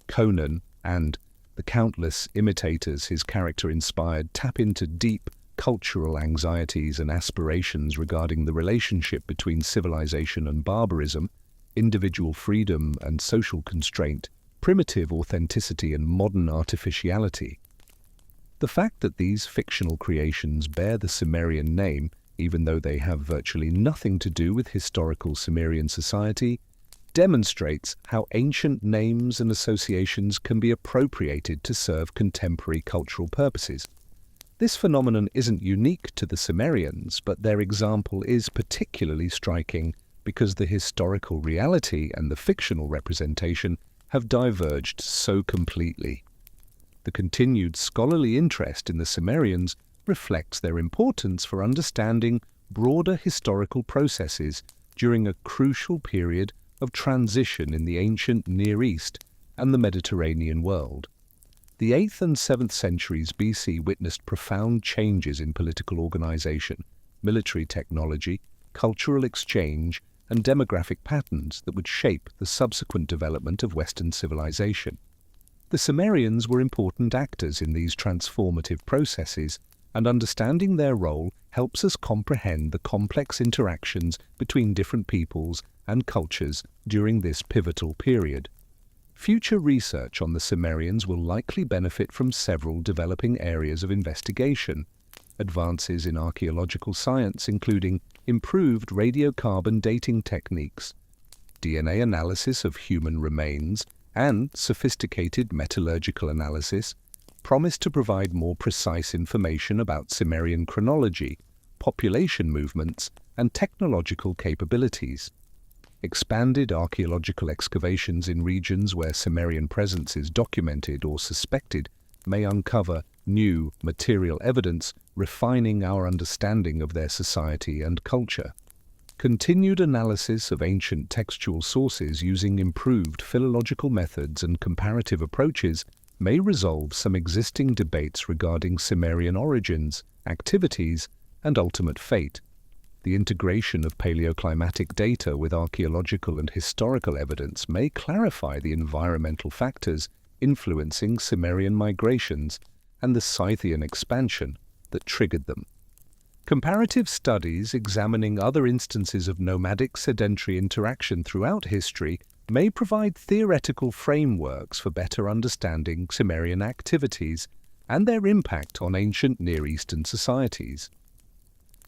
Conan and the countless imitators his character inspired tap into deep cultural anxieties and aspirations regarding the relationship between civilization and barbarism, individual freedom and social constraint, primitive authenticity and modern artificiality. The fact that these fictional creations bear the Cimmerian name, even though they have virtually nothing to do with historical Cimmerian society, demonstrates how ancient names and associations can be appropriated to serve contemporary cultural purposes. This phenomenon isn't unique to the Cimmerians, but their example is particularly striking because the historical reality and the fictional representation have diverged so completely. The continued scholarly interest in the Cimmerians reflects their importance for understanding broader historical processes during a crucial period of transition in the ancient Near East and the Mediterranean world. The 8th and 7th centuries BC witnessed profound changes in political organization, military technology, cultural exchange, and demographic patterns that would shape the subsequent development of Western civilization. The Cimmerians were important actors in these transformative processes, and understanding their role helps us comprehend the complex interactions between different peoples and cultures during this pivotal period. Future research on the Cimmerians will likely benefit from several developing areas of investigation. Advances in archaeological science, including improved radiocarbon dating techniques, DNA analysis of human remains, and sophisticated metallurgical analysis, promise to provide more precise information about Cimmerian chronology, population movements, and technological capabilities. Expanded archaeological excavations in regions where Cimmerian presence is documented or suspected may uncover new material evidence, refining our understanding of their society and culture. Continued analysis of ancient textual sources using improved philological methods and comparative approaches may resolve some existing debates regarding Cimmerian origins, activities, and ultimate fate. The integration of paleoclimatic data with archaeological and historical evidence may clarify the environmental factors influencing Cimmerian migrations and the Scythian expansion that triggered them. Comparative studies examining other instances of nomadic sedentary interaction throughout history may provide theoretical frameworks for better understanding Cimmerian activities and their impact on ancient Near Eastern societies.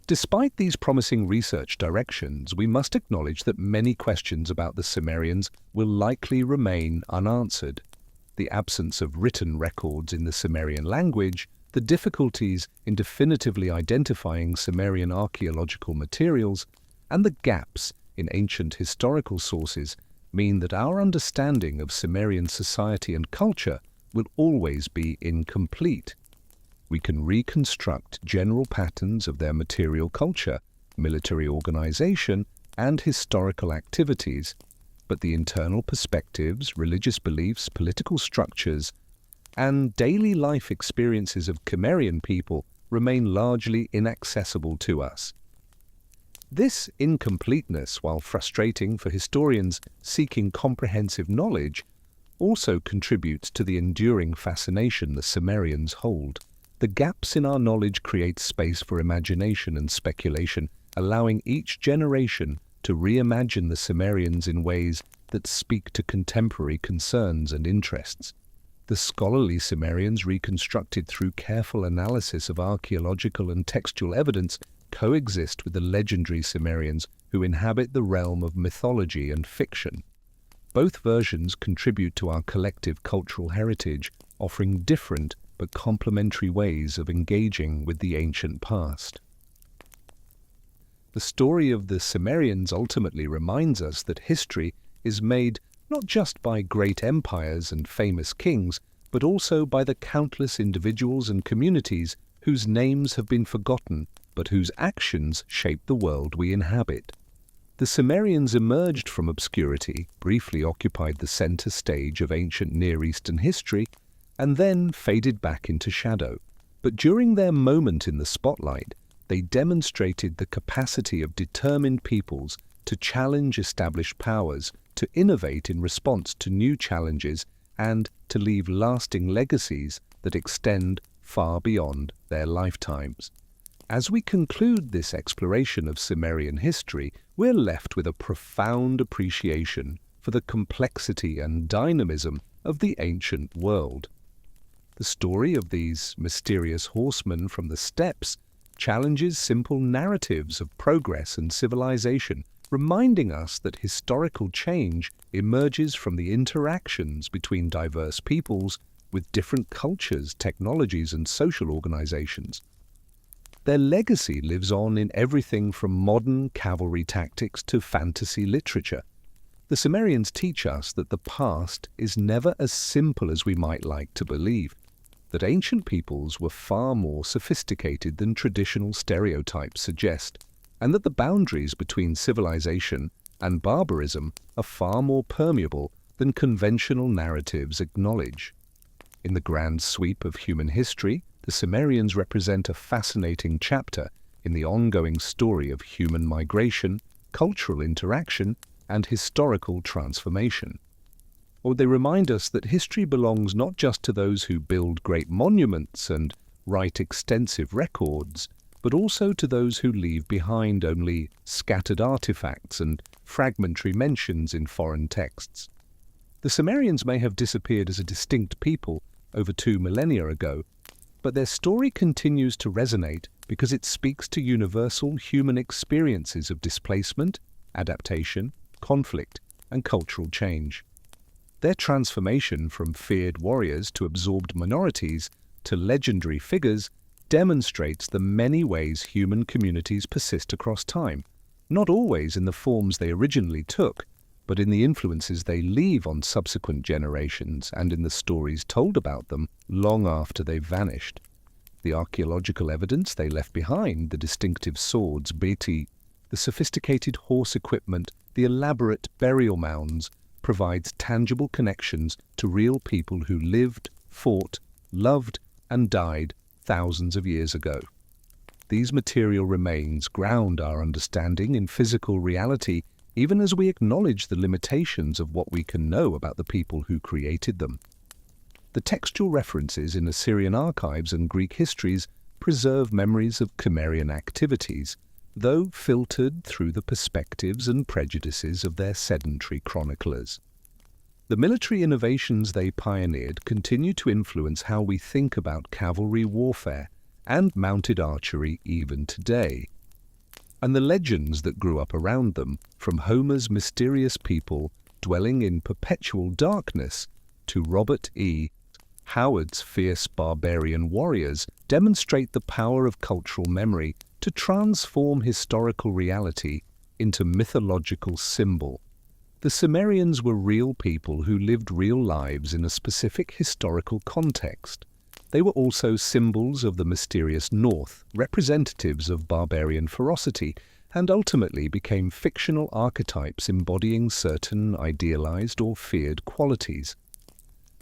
Despite these promising research directions, we must acknowledge that many questions about the Cimmerians will likely remain unanswered. The absence of written records in the Cimmerian language, the difficulties in definitively identifying Cimmerian archaeological materials, and the gaps in ancient historical sources mean that our understanding of Cimmerian society and culture will always be incomplete. We can reconstruct general patterns of their material culture, military organization, and historical activities, but the internal perspectives, religious beliefs, political structures, and daily life experiences of Cimmerian people remain largely inaccessible to us. This incompleteness, while frustrating for historians seeking comprehensive knowledge, also contributes to the enduring fascination the Cimmerians hold. The gaps in our knowledge create space for imagination and speculation, allowing each generation to reimagine the Cimmerians in ways that speak to contemporary concerns and interests. The scholarly Cimmerians, reconstructed through careful analysis of archaeological and textual evidence, coexist with the legendary Cimmerians who inhabit the realm of mythology and fiction. Both versions contribute to our collective cultural heritage, offering different but complementary ways of engaging with the ancient past. The story of the Cimmerians ultimately reminds us that history is made not just by great empires and famous kings, but also by the countless individuals and communities whose names have been forgotten, but whose actions shape the world we inhabit. The Cimmerians emerged from obscurity, briefly occupied the center stage of ancient Near Eastern history, and then faded back into shadow. But during their moment in the spotlight, they demonstrated the capacity of determined peoples to challenge established powers, to innovate in response to new challenges, and to leave lasting legacies that extend far beyond their lifetimes. As we conclude this exploration of Cimmerian history, we're left with a profound appreciation for the complexity and dynamism of the ancient world. The story of these mysterious horsemen from the steppes challenges simple narratives of progress and civilization, reminding us that historical change emerges from the interactions between diverse peoples with different cultures, technologies, and social organizations. Their legacy lives on in everything from modern cavalry tactics to fantasy literature. The Cimmerians teach us that the past is never as simple as we might like to believe, that ancient peoples were far more sophisticated than traditional stereotypes suggest, and that the boundaries between civilization and barbarism are far more permeable than conventional narratives acknowledge. In the grand sweep of human history, the Cimmerians represent a fascinating chapter in the ongoing story of human migration, cultural interaction, and historical transformation. Or they remind us that history belongs not just to those who build great monuments and write extensive records, but also to those who leave behind only scattered artifacts and fragmentary mentions in foreign texts. The Cimmerians may have disappeared as a distinct people over 2 millennia ago, but their story continues to resonate because it speaks to universal human experiences of displacement, adaptation, conflict, and cultural change. Their transformation from feared warriors to absorbed minorities to legendary figures demonstrates the many ways human communities persist across time, not always in the forms they originally took, but in the influences they leave on subsequent generations and in the stories told about them long after they've vanished. The archaeological evidence they left behind, the distinctive swords, beti, the sophisticated horse equipment, the elaborate burial mounds, provides tangible connections to real people who lived, fought, loved, and died thousands of years ago. These material remains ground our understanding in physical reality, even as we acknowledge the limitations of what we can know about the people who created them. The textual references in Assyrian archives and Greek histories preserve memories of Cimmerian activities, though filtered through the perspectives and prejudices of their sedentary chroniclers. The military innovations they pioneered continue to influence how we think about cavalry warfare and mounted archery even today. And the legends that grew up around them, from Homer's mysterious people dwelling in perpetual darkness to Robert E. Howard's fierce barbarian warriors, demonstrate the power of cultural memory to transform historical reality into mythological symbol. The Cimmerians were real people who lived real lives in a specific historical context. They were also symbols of the mysterious North, representatives of barbarian ferocity, and ultimately became fictional archetypes embodying certain idealized or feared qualities.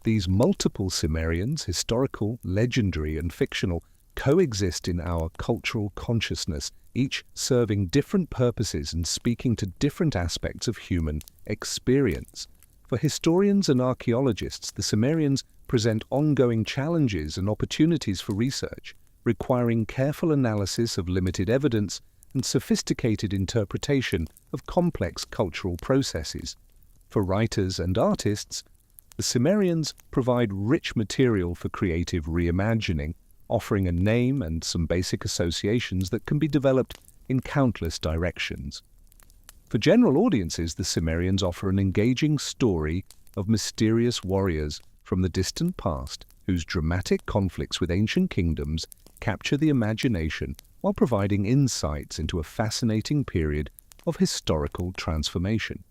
These multiple Cimmerians, historical, legendary, and fictional, coexist in our cultural consciousness, each serving different purposes and speaking to different aspects of human experience. For historians and archaeologists, the Cimmerians present ongoing challenges and opportunities for research, requiring careful analysis of limited evidence and sophisticated interpretation of complex cultural processes. For writers and artists, the Cimmerians provide rich material for creative reimagining, offering a name and some basic associations that can be developed in countless directions. For general audiences, the Cimmerians offer an engaging story of mysterious warriors from the distant past whose dramatic conflicts with ancient kingdoms capture the imagination while providing insights into a fascinating period of historical transformation.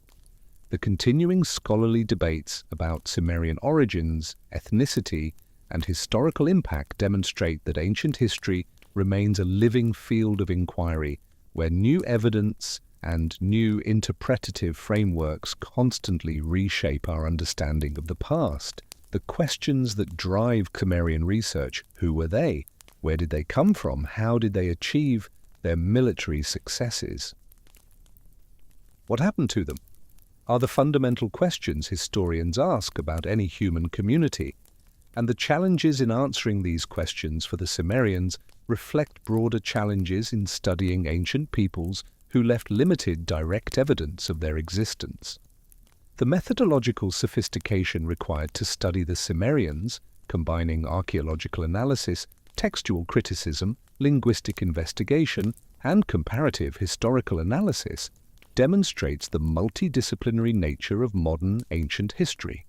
The continuing scholarly debates about Cimmerian origins, ethnicity, and historical impact demonstrate that ancient history remains a living field of inquiry where new evidence and new interpretative frameworks constantly reshape our understanding of the past. The questions that drive Cimmerian research: who were they? Where did they come from? How did they achieve their military successes? What happened to them? Are the fundamental questions historians ask about any human community, and the challenges in answering these questions for the Cimmerians reflect broader challenges in studying ancient peoples who left limited direct evidence of their existence. The methodological sophistication required to study the Cimmerians, combining archaeological analysis, textual criticism, linguistic investigation, and comparative historical analysis, demonstrates the multidisciplinary nature of modern ancient history.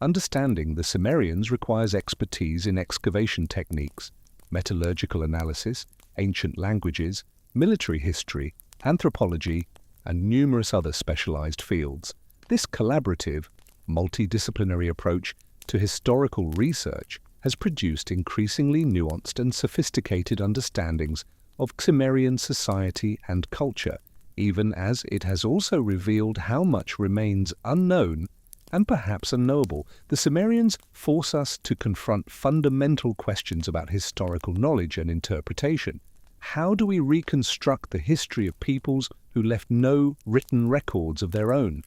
Understanding the Cimmerians requires expertise in excavation techniques, metallurgical analysis, ancient languages, military history, anthropology, and numerous other specialized fields. This collaborative, multidisciplinary approach to historical research has produced increasingly nuanced and sophisticated understandings of Cimmerian society and culture, even as it has also revealed how much remains unknown and perhaps unknowable, the Cimmerians force us to confront fundamental questions about historical knowledge and interpretation. How do we reconstruct the history of peoples who left no written records of their own?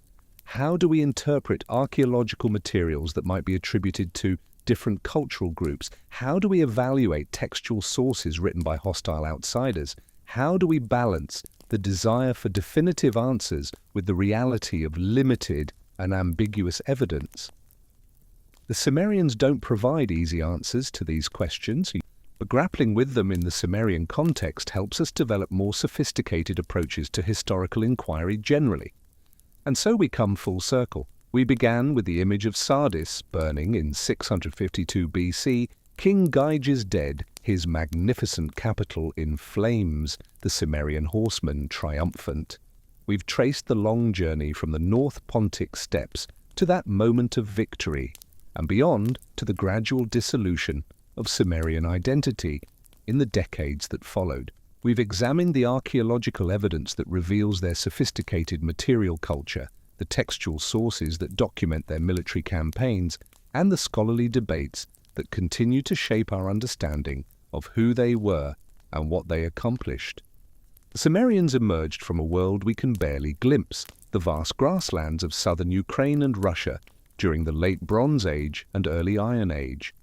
How do we interpret archaeological materials that might be attributed to different cultural groups? How do we evaluate textual sources written by hostile outsiders? How do we balance the desire for definitive answers with the reality of limited and ambiguous evidence? The Cimmerians don't provide easy answers to these questions, but grappling with them in the Cimmerian context helps us develop more sophisticated approaches to historical inquiry generally. And so we come full circle. We began with the image of Sardis burning in 652 BC, King Gyges dead, his magnificent capital in flames, the Cimmerian horsemen triumphant. We've traced the long journey from the North Pontic steppes to that moment of victory, and beyond to the gradual dissolution of Cimmerian identity in the decades that followed. We've examined the archaeological evidence that reveals their sophisticated material culture, the textual sources that document their military campaigns, and the scholarly debates that continue to shape our understanding of who they were and what they accomplished. The Cimmerians emerged from a world we can barely glimpse, the vast grasslands of southern Ukraine and Russia during the late Bronze Age and early Iron Age.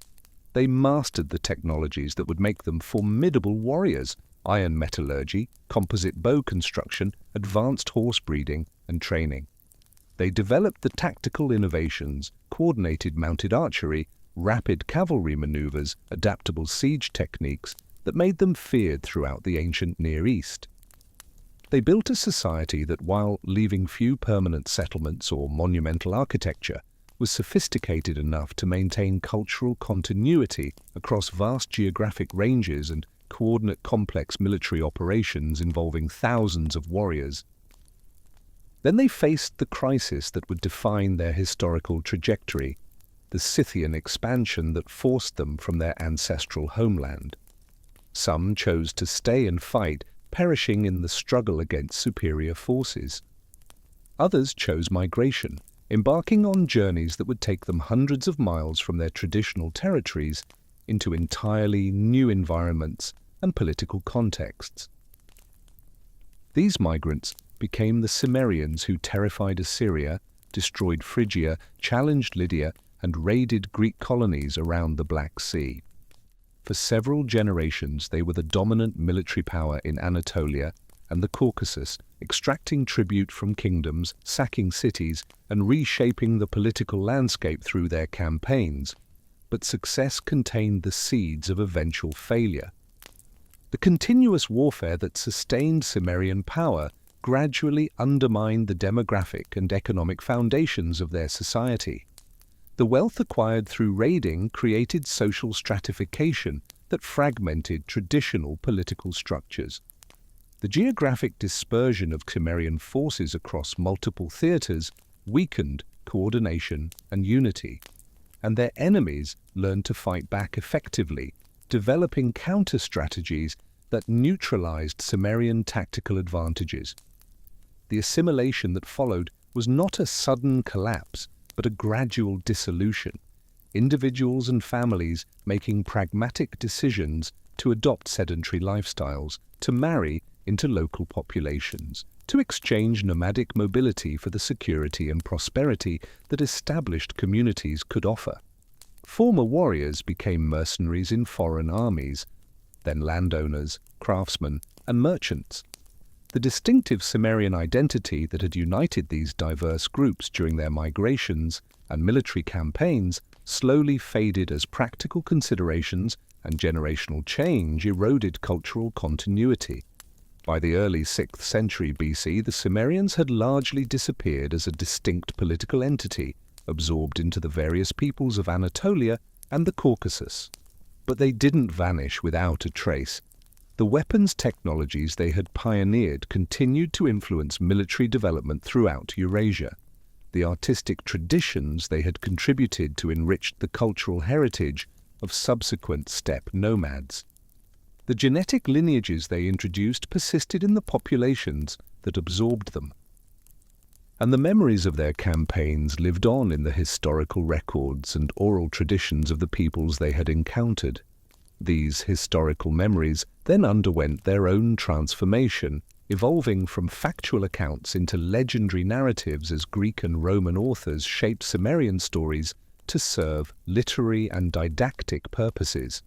They mastered the technologies that would make them formidable warriors: iron metallurgy, composite bow construction, advanced horse breeding and training. They developed the tactical innovations, coordinated mounted archery, rapid cavalry maneuvers, adaptable siege techniques that made them feared throughout the ancient Near East. They built a society that, while leaving few permanent settlements or monumental architecture, was sophisticated enough to maintain cultural continuity across vast geographic ranges and coordinate complex military operations involving thousands of warriors. Then they faced the crisis that would define their historical trajectory, the Scythian expansion that forced them from their ancestral homeland. Some chose to stay and fight, perishing in the struggle against superior forces. Others chose migration, embarking on journeys that would take them hundreds of miles from their traditional territories into entirely new environments and political contexts. These migrants became the Cimmerians who terrified Assyria, destroyed Phrygia, challenged Lydia, and raided Greek colonies around the Black Sea. For several generations they were the dominant military power in Anatolia and the Caucasus, extracting tribute from kingdoms, sacking cities, and reshaping the political landscape through their campaigns. But success contained the seeds of eventual failure. The continuous warfare that sustained Cimmerian power gradually undermined the demographic and economic foundations of their society. The wealth acquired through raiding created social stratification that fragmented traditional political structures. The geographic dispersion of Cimmerian forces across multiple theatres weakened coordination and unity, and their enemies learned to fight back effectively, developing counter-strategies that neutralized Cimmerian tactical advantages. The assimilation that followed was not a sudden collapse, but a gradual dissolution, individuals and families making pragmatic decisions to adopt sedentary lifestyles, to marry into local populations, to exchange nomadic mobility for the security and prosperity that established communities could offer. Former warriors became mercenaries in foreign armies, then landowners, craftsmen, and merchants. The distinctive Cimmerian identity that had united these diverse groups during their migrations and military campaigns slowly faded as practical considerations and generational change eroded cultural continuity. By the early 6th century BC, the Cimmerians had largely disappeared as a distinct political entity, absorbed into the various peoples of Anatolia and the Caucasus. But they didn't vanish without a trace. The weapons technologies they had pioneered continued to influence military development throughout Eurasia. The artistic traditions they had contributed to enrich the cultural heritage of subsequent steppe nomads. The genetic lineages they introduced persisted in the populations that absorbed them. and the memories of their campaigns lived on in the historical records and oral traditions of the peoples they had encountered. These historical memories then underwent their own transformation, evolving from factual accounts into legendary narratives as Greek and Roman authors shaped Cimmerian stories to serve literary and didactic purposes.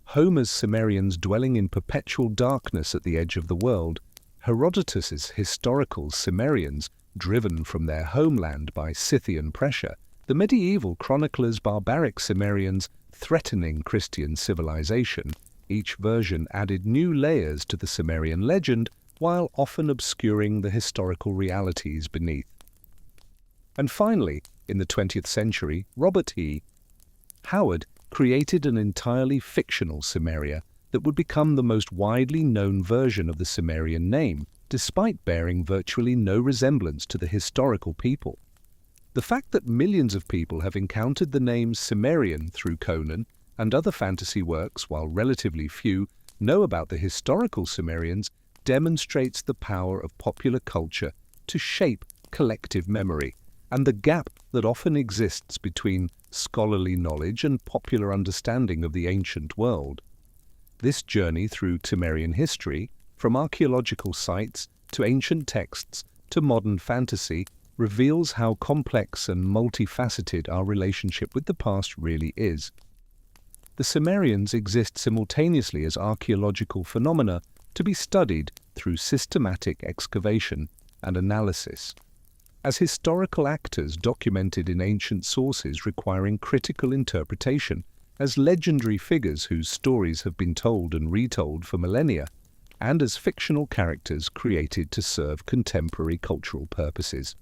Homer's Cimmerians dwelling in perpetual darkness at the edge of the world, Herodotus's historical Cimmerians driven from their homeland by Scythian pressure, the medieval chronicler's barbaric Cimmerians threatening Christian civilization. Each version added new layers to the Cimmerian legend while often obscuring the historical realities beneath. And finally, in the 20th century, Robert E. Howard created an entirely fictional Cimmeria that would become the most widely known version of the Cimmerian name, despite bearing virtually no resemblance to the historical people. The fact that millions of people have encountered the name Cimmerian through Conan and other fantasy works, while relatively few know about the historical Cimmerians, demonstrates the power of popular culture to shape collective memory, and the gap that often exists between scholarly knowledge and popular understanding of the ancient world. This journey through Cimmerian history, from archaeological sites to ancient texts to modern fantasy, reveals how complex and multifaceted our relationship with the past really is. The Cimmerians exist simultaneously as archaeological phenomena to be studied through systematic excavation and analysis, as historical actors documented in ancient sources requiring critical interpretation, as legendary figures whose stories have been told and retold for millennia, and as fictional characters created to serve contemporary cultural purposes.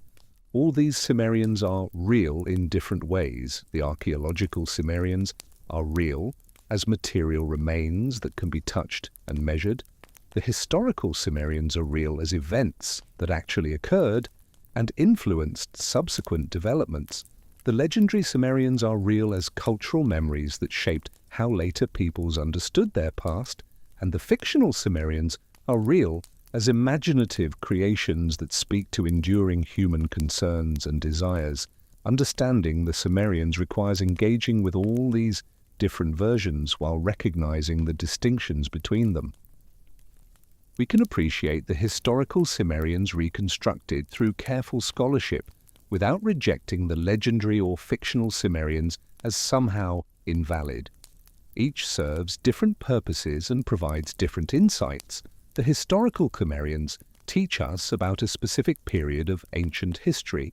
All these Cimmerians are real in different ways. The archaeological Cimmerians are real as material remains that can be touched and measured. The historical Cimmerians are real as events that actually occurred and influenced subsequent developments. The legendary Cimmerians are real as cultural memories that shaped how later peoples understood their past, and the fictional Cimmerians are real as imaginative creations that speak to enduring human concerns and desires. Understanding the Cimmerians requires engaging with all these different versions while recognizing the distinctions between them. We can appreciate the historical Cimmerians reconstructed through careful scholarship without rejecting the legendary or fictional Cimmerians as somehow invalid. Each serves different purposes and provides different insights. The historical Cimmerians teach us about a specific period of ancient history.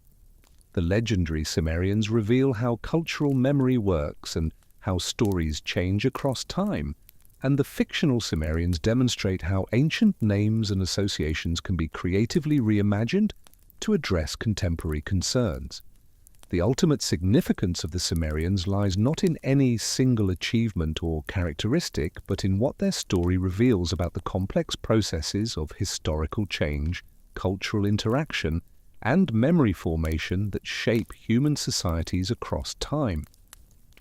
The legendary Cimmerians reveal how cultural memory works and how stories change across time. And the fictional Cimmerians demonstrate how ancient names and associations can be creatively reimagined to address contemporary concerns. The ultimate significance of the Cimmerians lies not in any single achievement or characteristic, but in what their story reveals about the complex processes of historical change, cultural interaction, and memory formation that shape human societies across time.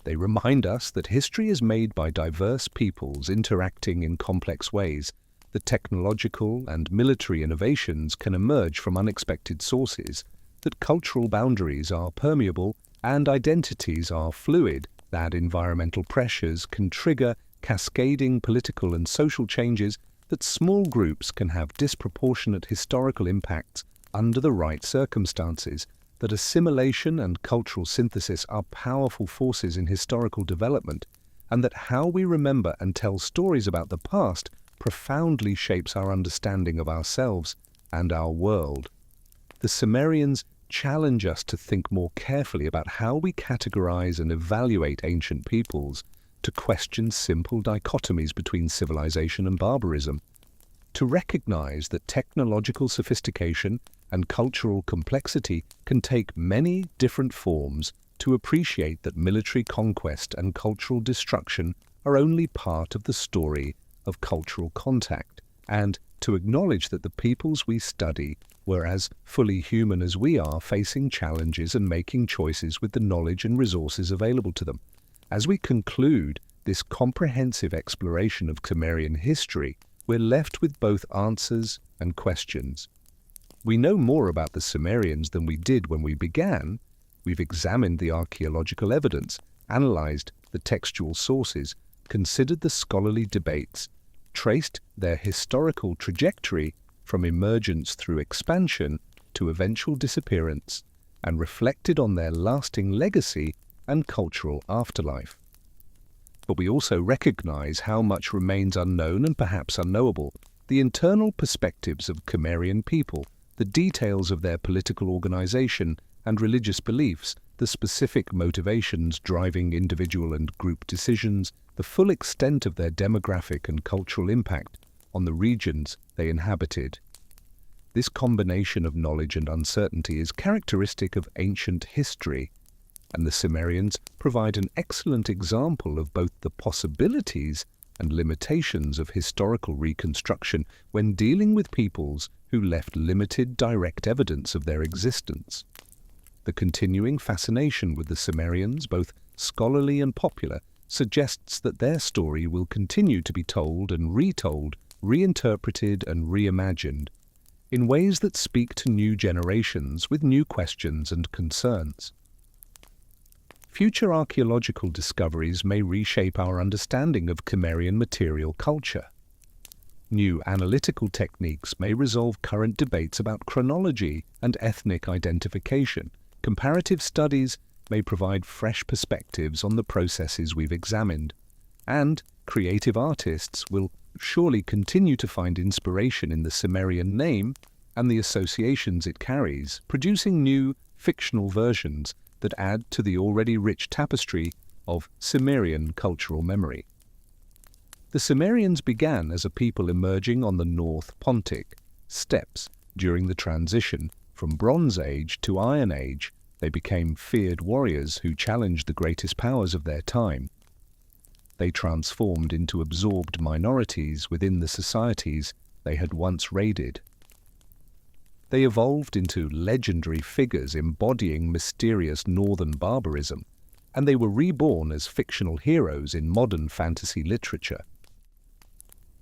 They remind us that history is made by diverse peoples interacting in complex ways, that technological and military innovations can emerge from unexpected sources, that cultural boundaries are permeable and identities are fluid, that environmental pressures can trigger cascading political and social changes, that small groups can have disproportionate historical impacts under the right circumstances, that assimilation and cultural synthesis are powerful forces in historical development, and that how we remember and tell stories about the past profoundly shapes our understanding of ourselves and our world. The Cimmerians challenge us to think more carefully about how we categorize and evaluate ancient peoples, to question simple dichotomies between civilization and barbarism, to recognize that technological sophistication and cultural complexity can take many different forms, to appreciate that military conquest and cultural destruction are only part of the story of cultural contact, and to acknowledge that the peoples we study were as fully human as we are, facing challenges and making choices with the knowledge and resources available to them. As we conclude this comprehensive exploration of Cimmerian history, we're left with both answers and questions. We know more about the Cimmerians than we did when we began. We've examined the archaeological evidence, analyzed the textual sources, considered the scholarly debates, traced their historical trajectory from emergence through expansion to eventual disappearance, and reflected on their lasting legacy and cultural afterlife. But we also recognize how much remains unknown and perhaps unknowable: the internal perspectives of Cimmerian people, the details of their political organization and religious beliefs, the specific motivations driving individual and group decisions, the full extent of their demographic and cultural impact on the regions they inhabited. This combination of knowledge and uncertainty is characteristic of ancient history, and the Cimmerians provide an excellent example of both the possibilities and limitations of historical reconstruction when dealing with peoples who left limited direct evidence of their existence. The continuing fascination with the Cimmerians, both scholarly and popular, suggests that their story will continue to be told and retold, reinterpreted and reimagined, in ways that speak to new generations with new questions and concerns. Future archaeological discoveries may reshape our understanding of Cimmerian material culture. New analytical techniques may resolve current debates about chronology and ethnic identification. Comparative studies may provide fresh perspectives on the processes we've examined, and creative artists will surely continue to find inspiration in the Cimmerian name and the associations it carries, producing new fictional versions that add to the already rich tapestry of Cimmerian cultural memory. The Cimmerians began as a people emerging on the North Pontic steppes during the transition from Bronze Age to Iron Age. They became feared warriors who challenged the greatest powers of their time. They transformed into absorbed minorities within the societies they had once raided. They evolved into legendary figures embodying mysterious northern barbarism, and they were reborn as fictional heroes in modern fantasy literature.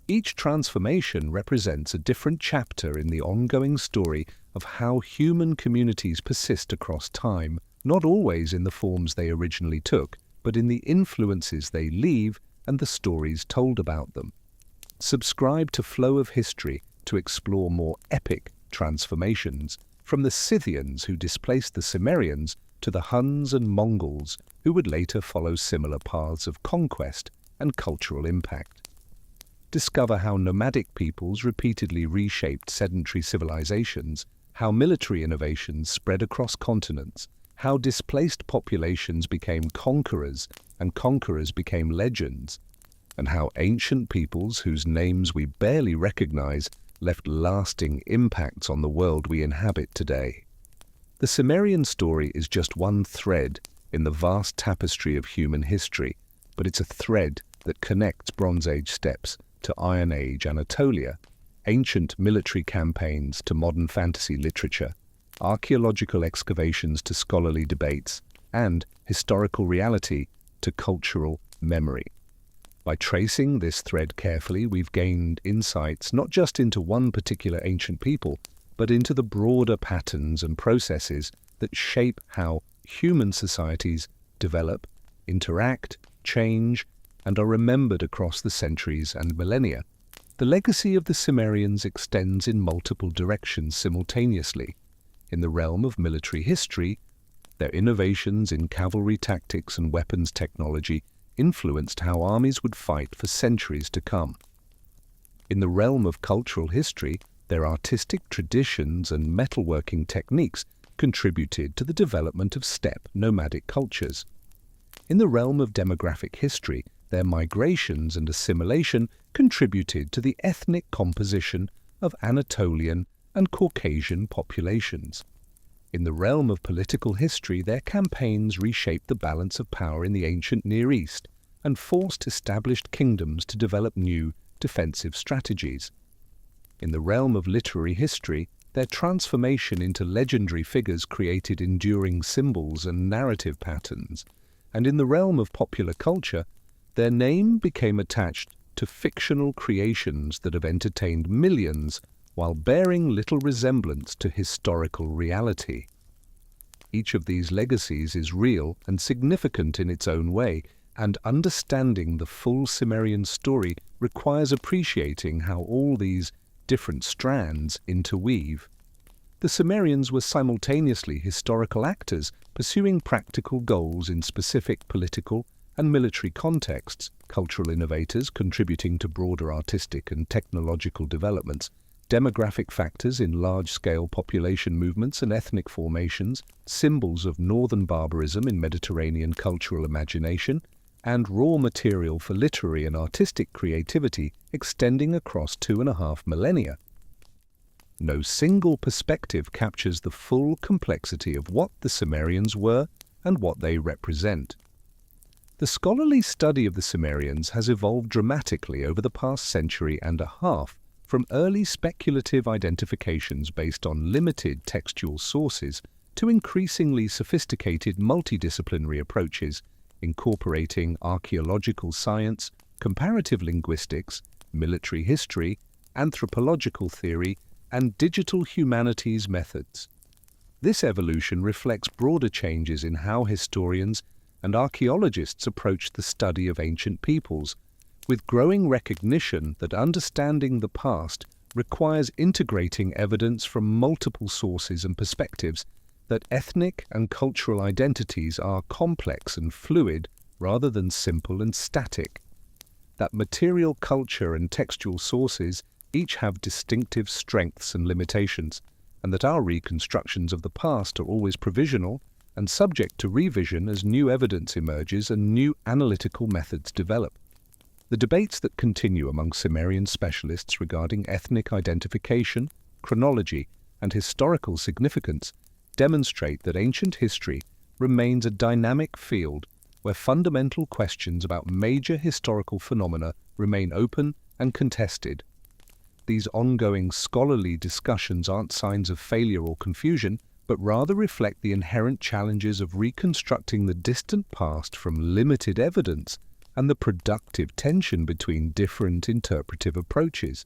Each transformation represents a different chapter in the ongoing story of how human communities persist across time, not always in the forms they originally took, but in the influences they leave and the stories told about them. Subscribe to Flow of History to explore more epic transformations, from the Scythians who displaced the Cimmerians to the Huns and Mongols who would later follow similar paths of conquest and cultural impact. Discover how nomadic peoples repeatedly reshaped sedentary civilizations, how military innovations spread across continents, how displaced populations became conquerors and conquerors became legends, and how ancient peoples whose names we barely recognize left lasting impacts on the world we inhabit today. The Cimmerian story is just one thread in the vast tapestry of human history, but it's a thread that connects Bronze Age steppes to Iron Age Anatolia, ancient military campaigns to modern fantasy literature, archaeological excavations to scholarly debates, and historical reality to cultural memory. By tracing this thread carefully, we've gained insights not just into one particular ancient people, but into the broader patterns and processes that shape how human societies develop, interact, change, and are remembered across the centuries and millennia. The legacy of the Cimmerians extends in multiple directions simultaneously. In the realm of military history, their innovations in cavalry tactics and weapons technology influenced how armies would fight for centuries to come. In the realm of cultural history, their artistic traditions and metalworking techniques contributed to the development of steppe nomadic cultures. In the realm of demographic history, their migrations and assimilation contributed to the ethnic composition of Anatolian and Caucasian populations. In the realm of political history, their campaigns reshaped the balance of power in the ancient Near East and forced established kingdoms to develop new defensive strategies. In the realm of literary history, their transformation into legendary figures created enduring symbols and narrative patterns. And in the realm of popular culture, their name became attached to fictional creations that have entertained millions while bearing little resemblance to historical reality. Each of these legacies is real and significant in its own way, and understanding the full Cimmerian story requires appreciating how all these different strands interweave. The Cimmerians were simultaneously historical actors pursuing practical goals in specific political and military contexts, cultural innovators contributing to broader artistic and technological developments, demographic factors in large-scale population movements and ethnic formations, symbols of northern barbarism in Mediterranean cultural imagination, and raw material for literary and artistic creativity extending across 2.5 millennia. No single perspective captures the full complexity of what the Cimmerians were and what they represent. The scholarly study of the Cimmerians has evolved dramatically over the past century and a half, from early speculative identifications based on limited textual sources to increasingly sophisticated multidisciplinary approaches incorporating archaeological science, comparative linguistics, military history, anthropological theory, and digital humanities methods. This evolution reflects broader changes in how historians and archaeologists approach the study of ancient peoples, with growing recognition that understanding the past requires integrating evidence from multiple sources and perspectives, that ethnic and cultural identities are complex and fluid rather than simple and static, that material culture and textual sources each have distinctive strengths and limitations, and that our reconstructions of the past are always provisional and subject to revision as new evidence emerges and new analytical methods develop. The debates that continue among Cimmerian specialists regarding ethnic identification, chronology, and historical significance demonstrate that ancient history remains a dynamic field where fundamental questions about major historical phenomena remain open and contested. These ongoing scholarly discussions aren't signs of failure or confusion, but rather reflect the inherent challenges of reconstructing the distant past from limited evidence and the productive tension between different interpretive approaches.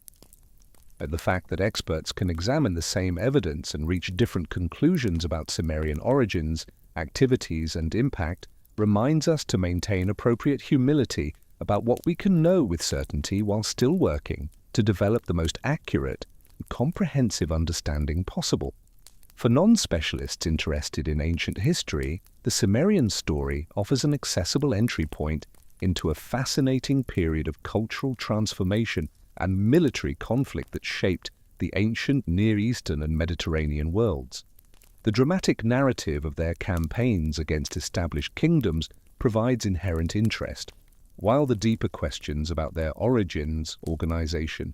The fact that experts can examine the same evidence and reach different conclusions about Cimmerian origins, activities, and impact reminds us to maintain appropriate humility about what we can know with certainty while still working to develop the most accurate and comprehensive understanding possible. For non-specialists interested in ancient history, the Cimmerian story offers an accessible entry point into a fascinating period of cultural transformation and military conflict that shaped the ancient Near Eastern and Mediterranean worlds. The dramatic narrative of their campaigns against established kingdoms provides inherent interest, while the deeper questions about their origins, organization,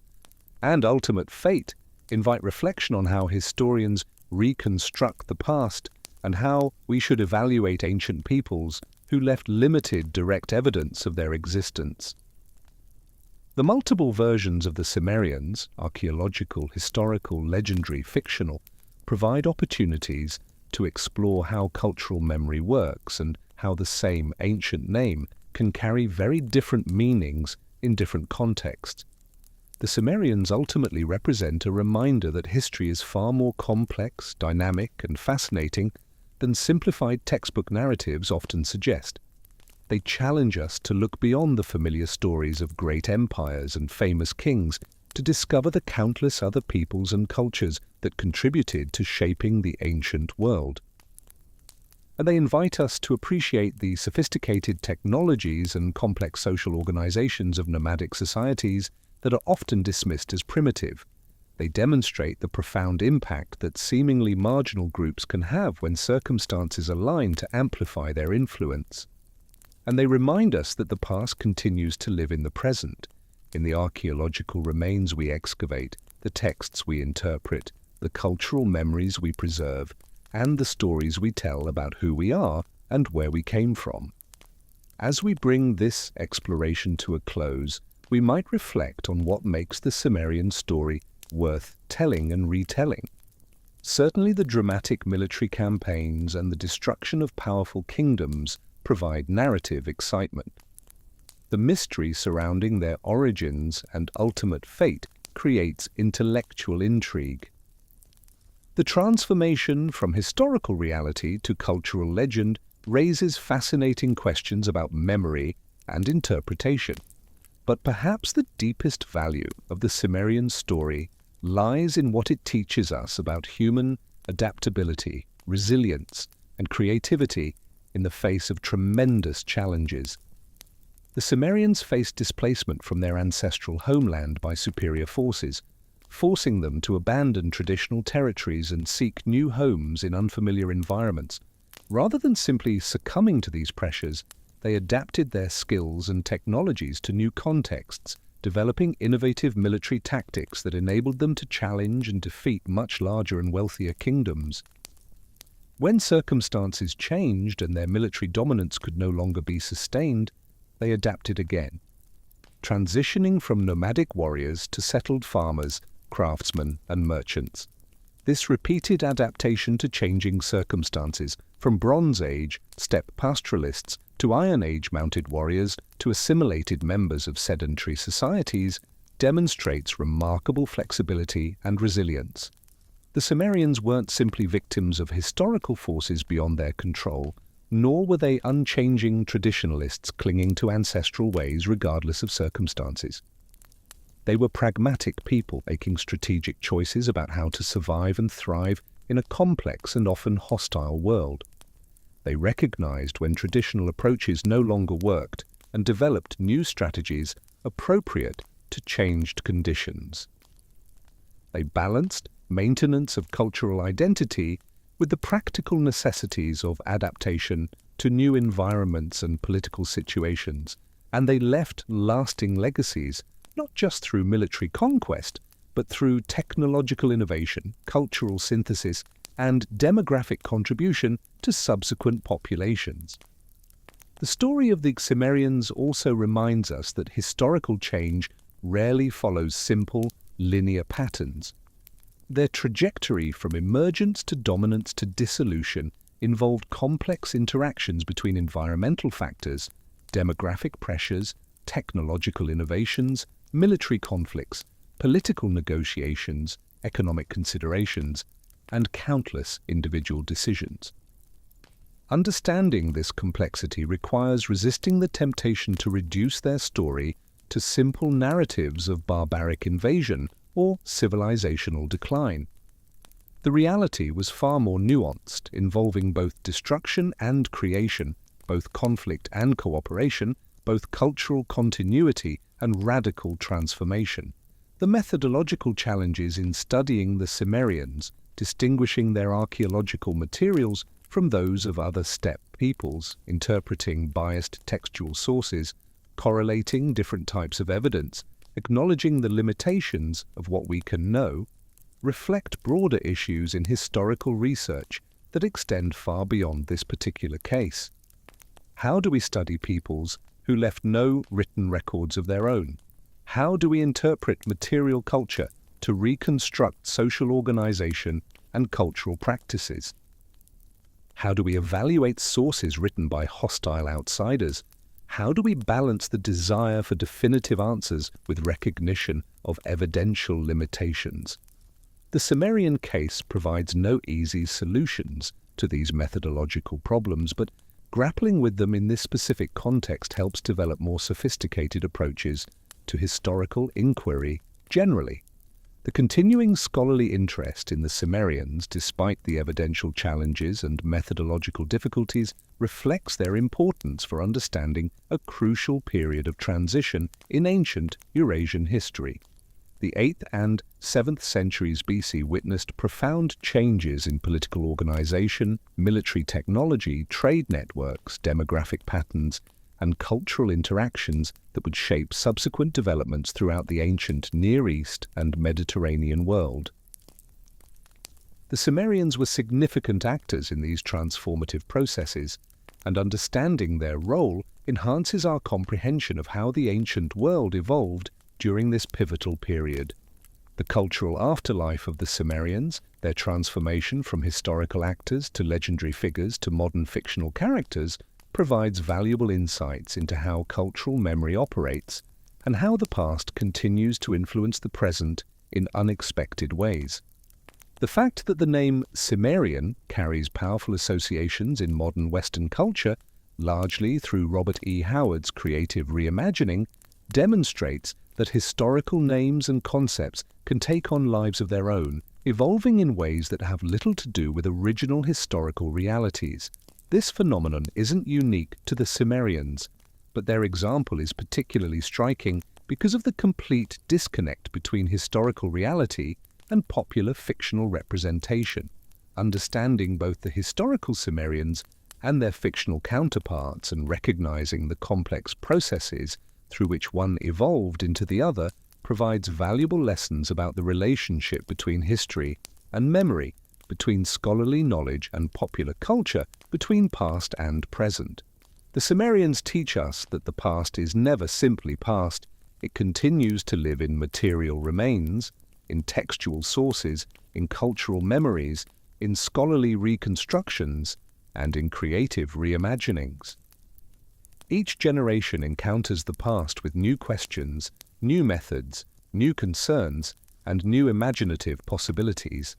and ultimate fate invite reflection on how historians reconstruct the past and how we should evaluate ancient peoples who left limited direct evidence of their existence. The multiple versions of the Cimmerians, archaeological, historical, legendary, fictional, provide opportunities to explore how cultural memory works and how the same ancient name can carry very different meanings in different contexts. The Cimmerians ultimately represent a reminder that history is far more complex, dynamic, and fascinating than simplified textbook narratives often suggest. They challenge us to look beyond the familiar stories of great empires and famous kings to discover the countless other peoples and cultures that contributed to shaping the ancient world. And they invite us to appreciate the sophisticated technologies and complex social organizations of nomadic societies that are often dismissed as primitive. They demonstrate the profound impact that seemingly marginal groups can have when circumstances align to amplify their influence. And they remind us that the past continues to live in the present, in the archaeological remains we excavate, the texts we interpret, the cultural memories we preserve, and the stories we tell about who we are and where we came from. As we bring this exploration to a close, we might reflect on what makes the Cimmerian story worth telling and retelling. Certainly the dramatic military campaigns and the destruction of powerful kingdoms provide narrative excitement. The mystery surrounding their origins and ultimate fate creates intellectual intrigue. The transformation from historical reality to cultural legend raises fascinating questions about memory and interpretation. But perhaps the deepest value of the Cimmerian story lies in what it teaches us about human adaptability, resilience, and creativity in the face of tremendous challenges. The Cimmerians faced displacement from their ancestral homeland by superior forces, forcing them to abandon traditional territories and seek new homes in unfamiliar environments. Rather than simply succumbing to these pressures, they adapted their skills and technologies to new contexts, developing innovative military tactics that enabled them to challenge and defeat much larger and wealthier kingdoms. When circumstances changed and their military dominance could no longer be sustained, they adapted again, transitioning from nomadic warriors to settled farmers, craftsmen, and merchants. This repeated adaptation to changing circumstances, from Bronze Age steppe pastoralists to Iron Age mounted warriors to assimilated members of sedentary societies, demonstrates remarkable flexibility and resilience. The Cimmerians weren't simply victims of historical forces beyond their control, nor were they unchanging traditionalists clinging to ancestral ways regardless of circumstances. They were pragmatic people making strategic choices about how to survive and thrive in a complex and often hostile world. They recognized when traditional approaches no longer worked and developed new strategies appropriate to changed conditions. They balanced maintenance of cultural identity with the practical necessities of adaptation to new environments and political situations, and they left lasting legacies not just through military conquest, but through technological innovation, cultural synthesis, and demographic contribution to subsequent populations. The story of the Cimmerians also reminds us that historical change rarely follows simple, linear patterns. Their trajectory from emergence to dominance to dissolution involved complex interactions between environmental factors, demographic pressures, technological innovations, military conflicts, political negotiations, economic considerations, and countless individual decisions. Understanding this complexity requires resisting the temptation to reduce their story to simple narratives of barbaric invasion or civilizational decline. The reality was far more nuanced, involving both destruction and creation, both conflict and cooperation, both cultural continuity and radical transformation. The methodological challenges in studying the Cimmerians, distinguishing their archaeological materials from those of other steppe peoples, interpreting biased textual sources, correlating different types of evidence, acknowledging the limitations of what we can know, reflect broader issues in historical research that extend far beyond this particular case. How do we study peoples who left no written records of their own? How do we interpret material culture to reconstruct social organization and cultural practices? How do we evaluate sources written by hostile outsiders? How do we balance the desire for definitive answers with recognition of evidential limitations? The Cimmerian case provides no easy solutions to these methodological problems, but grappling with them in this specific context helps develop more sophisticated approaches to historical inquiry generally. The continuing scholarly interest in the Cimmerians, despite the evidential challenges and methodological difficulties, reflects their importance for understanding a crucial period of transition in ancient Eurasian history. The 8th and 7th centuries BC witnessed profound changes in political organization, military technology, trade networks, demographic patterns, and cultural interactions that would shape subsequent developments throughout the ancient Near East and Mediterranean world. The Cimmerians were significant actors in these transformative processes, and understanding their role enhances our comprehension of how the ancient world evolved during this pivotal period. The cultural afterlife of the Cimmerians, their transformation from historical actors to legendary figures to modern fictional characters, provides valuable insights into how cultural memory operates and how the past continues to influence the present in unexpected ways. The fact that the name Cimmerian carries powerful associations in modern Western culture, largely through Robert E. Howard's creative reimagining, demonstrates that historical names and concepts can take on lives of their own, evolving in ways that have little to do with original historical realities. This phenomenon isn't unique to the Cimmerians, but their example is particularly striking because of the complete disconnect between historical reality and popular fictional representation. Understanding both the historical Cimmerians and their fictional counterparts and recognizing the complex processes through which one evolved into the other provides valuable lessons about the relationship between history and memory, between scholarly knowledge and popular culture, between past and present. The Cimmerians teach us that the past is never simply past. It continues to live in material remains, in textual sources, in cultural memories, in scholarly reconstructions, and in creative reimaginings. Each generation encounters the past with new questions, new methods, new concerns, and new imaginative possibilities.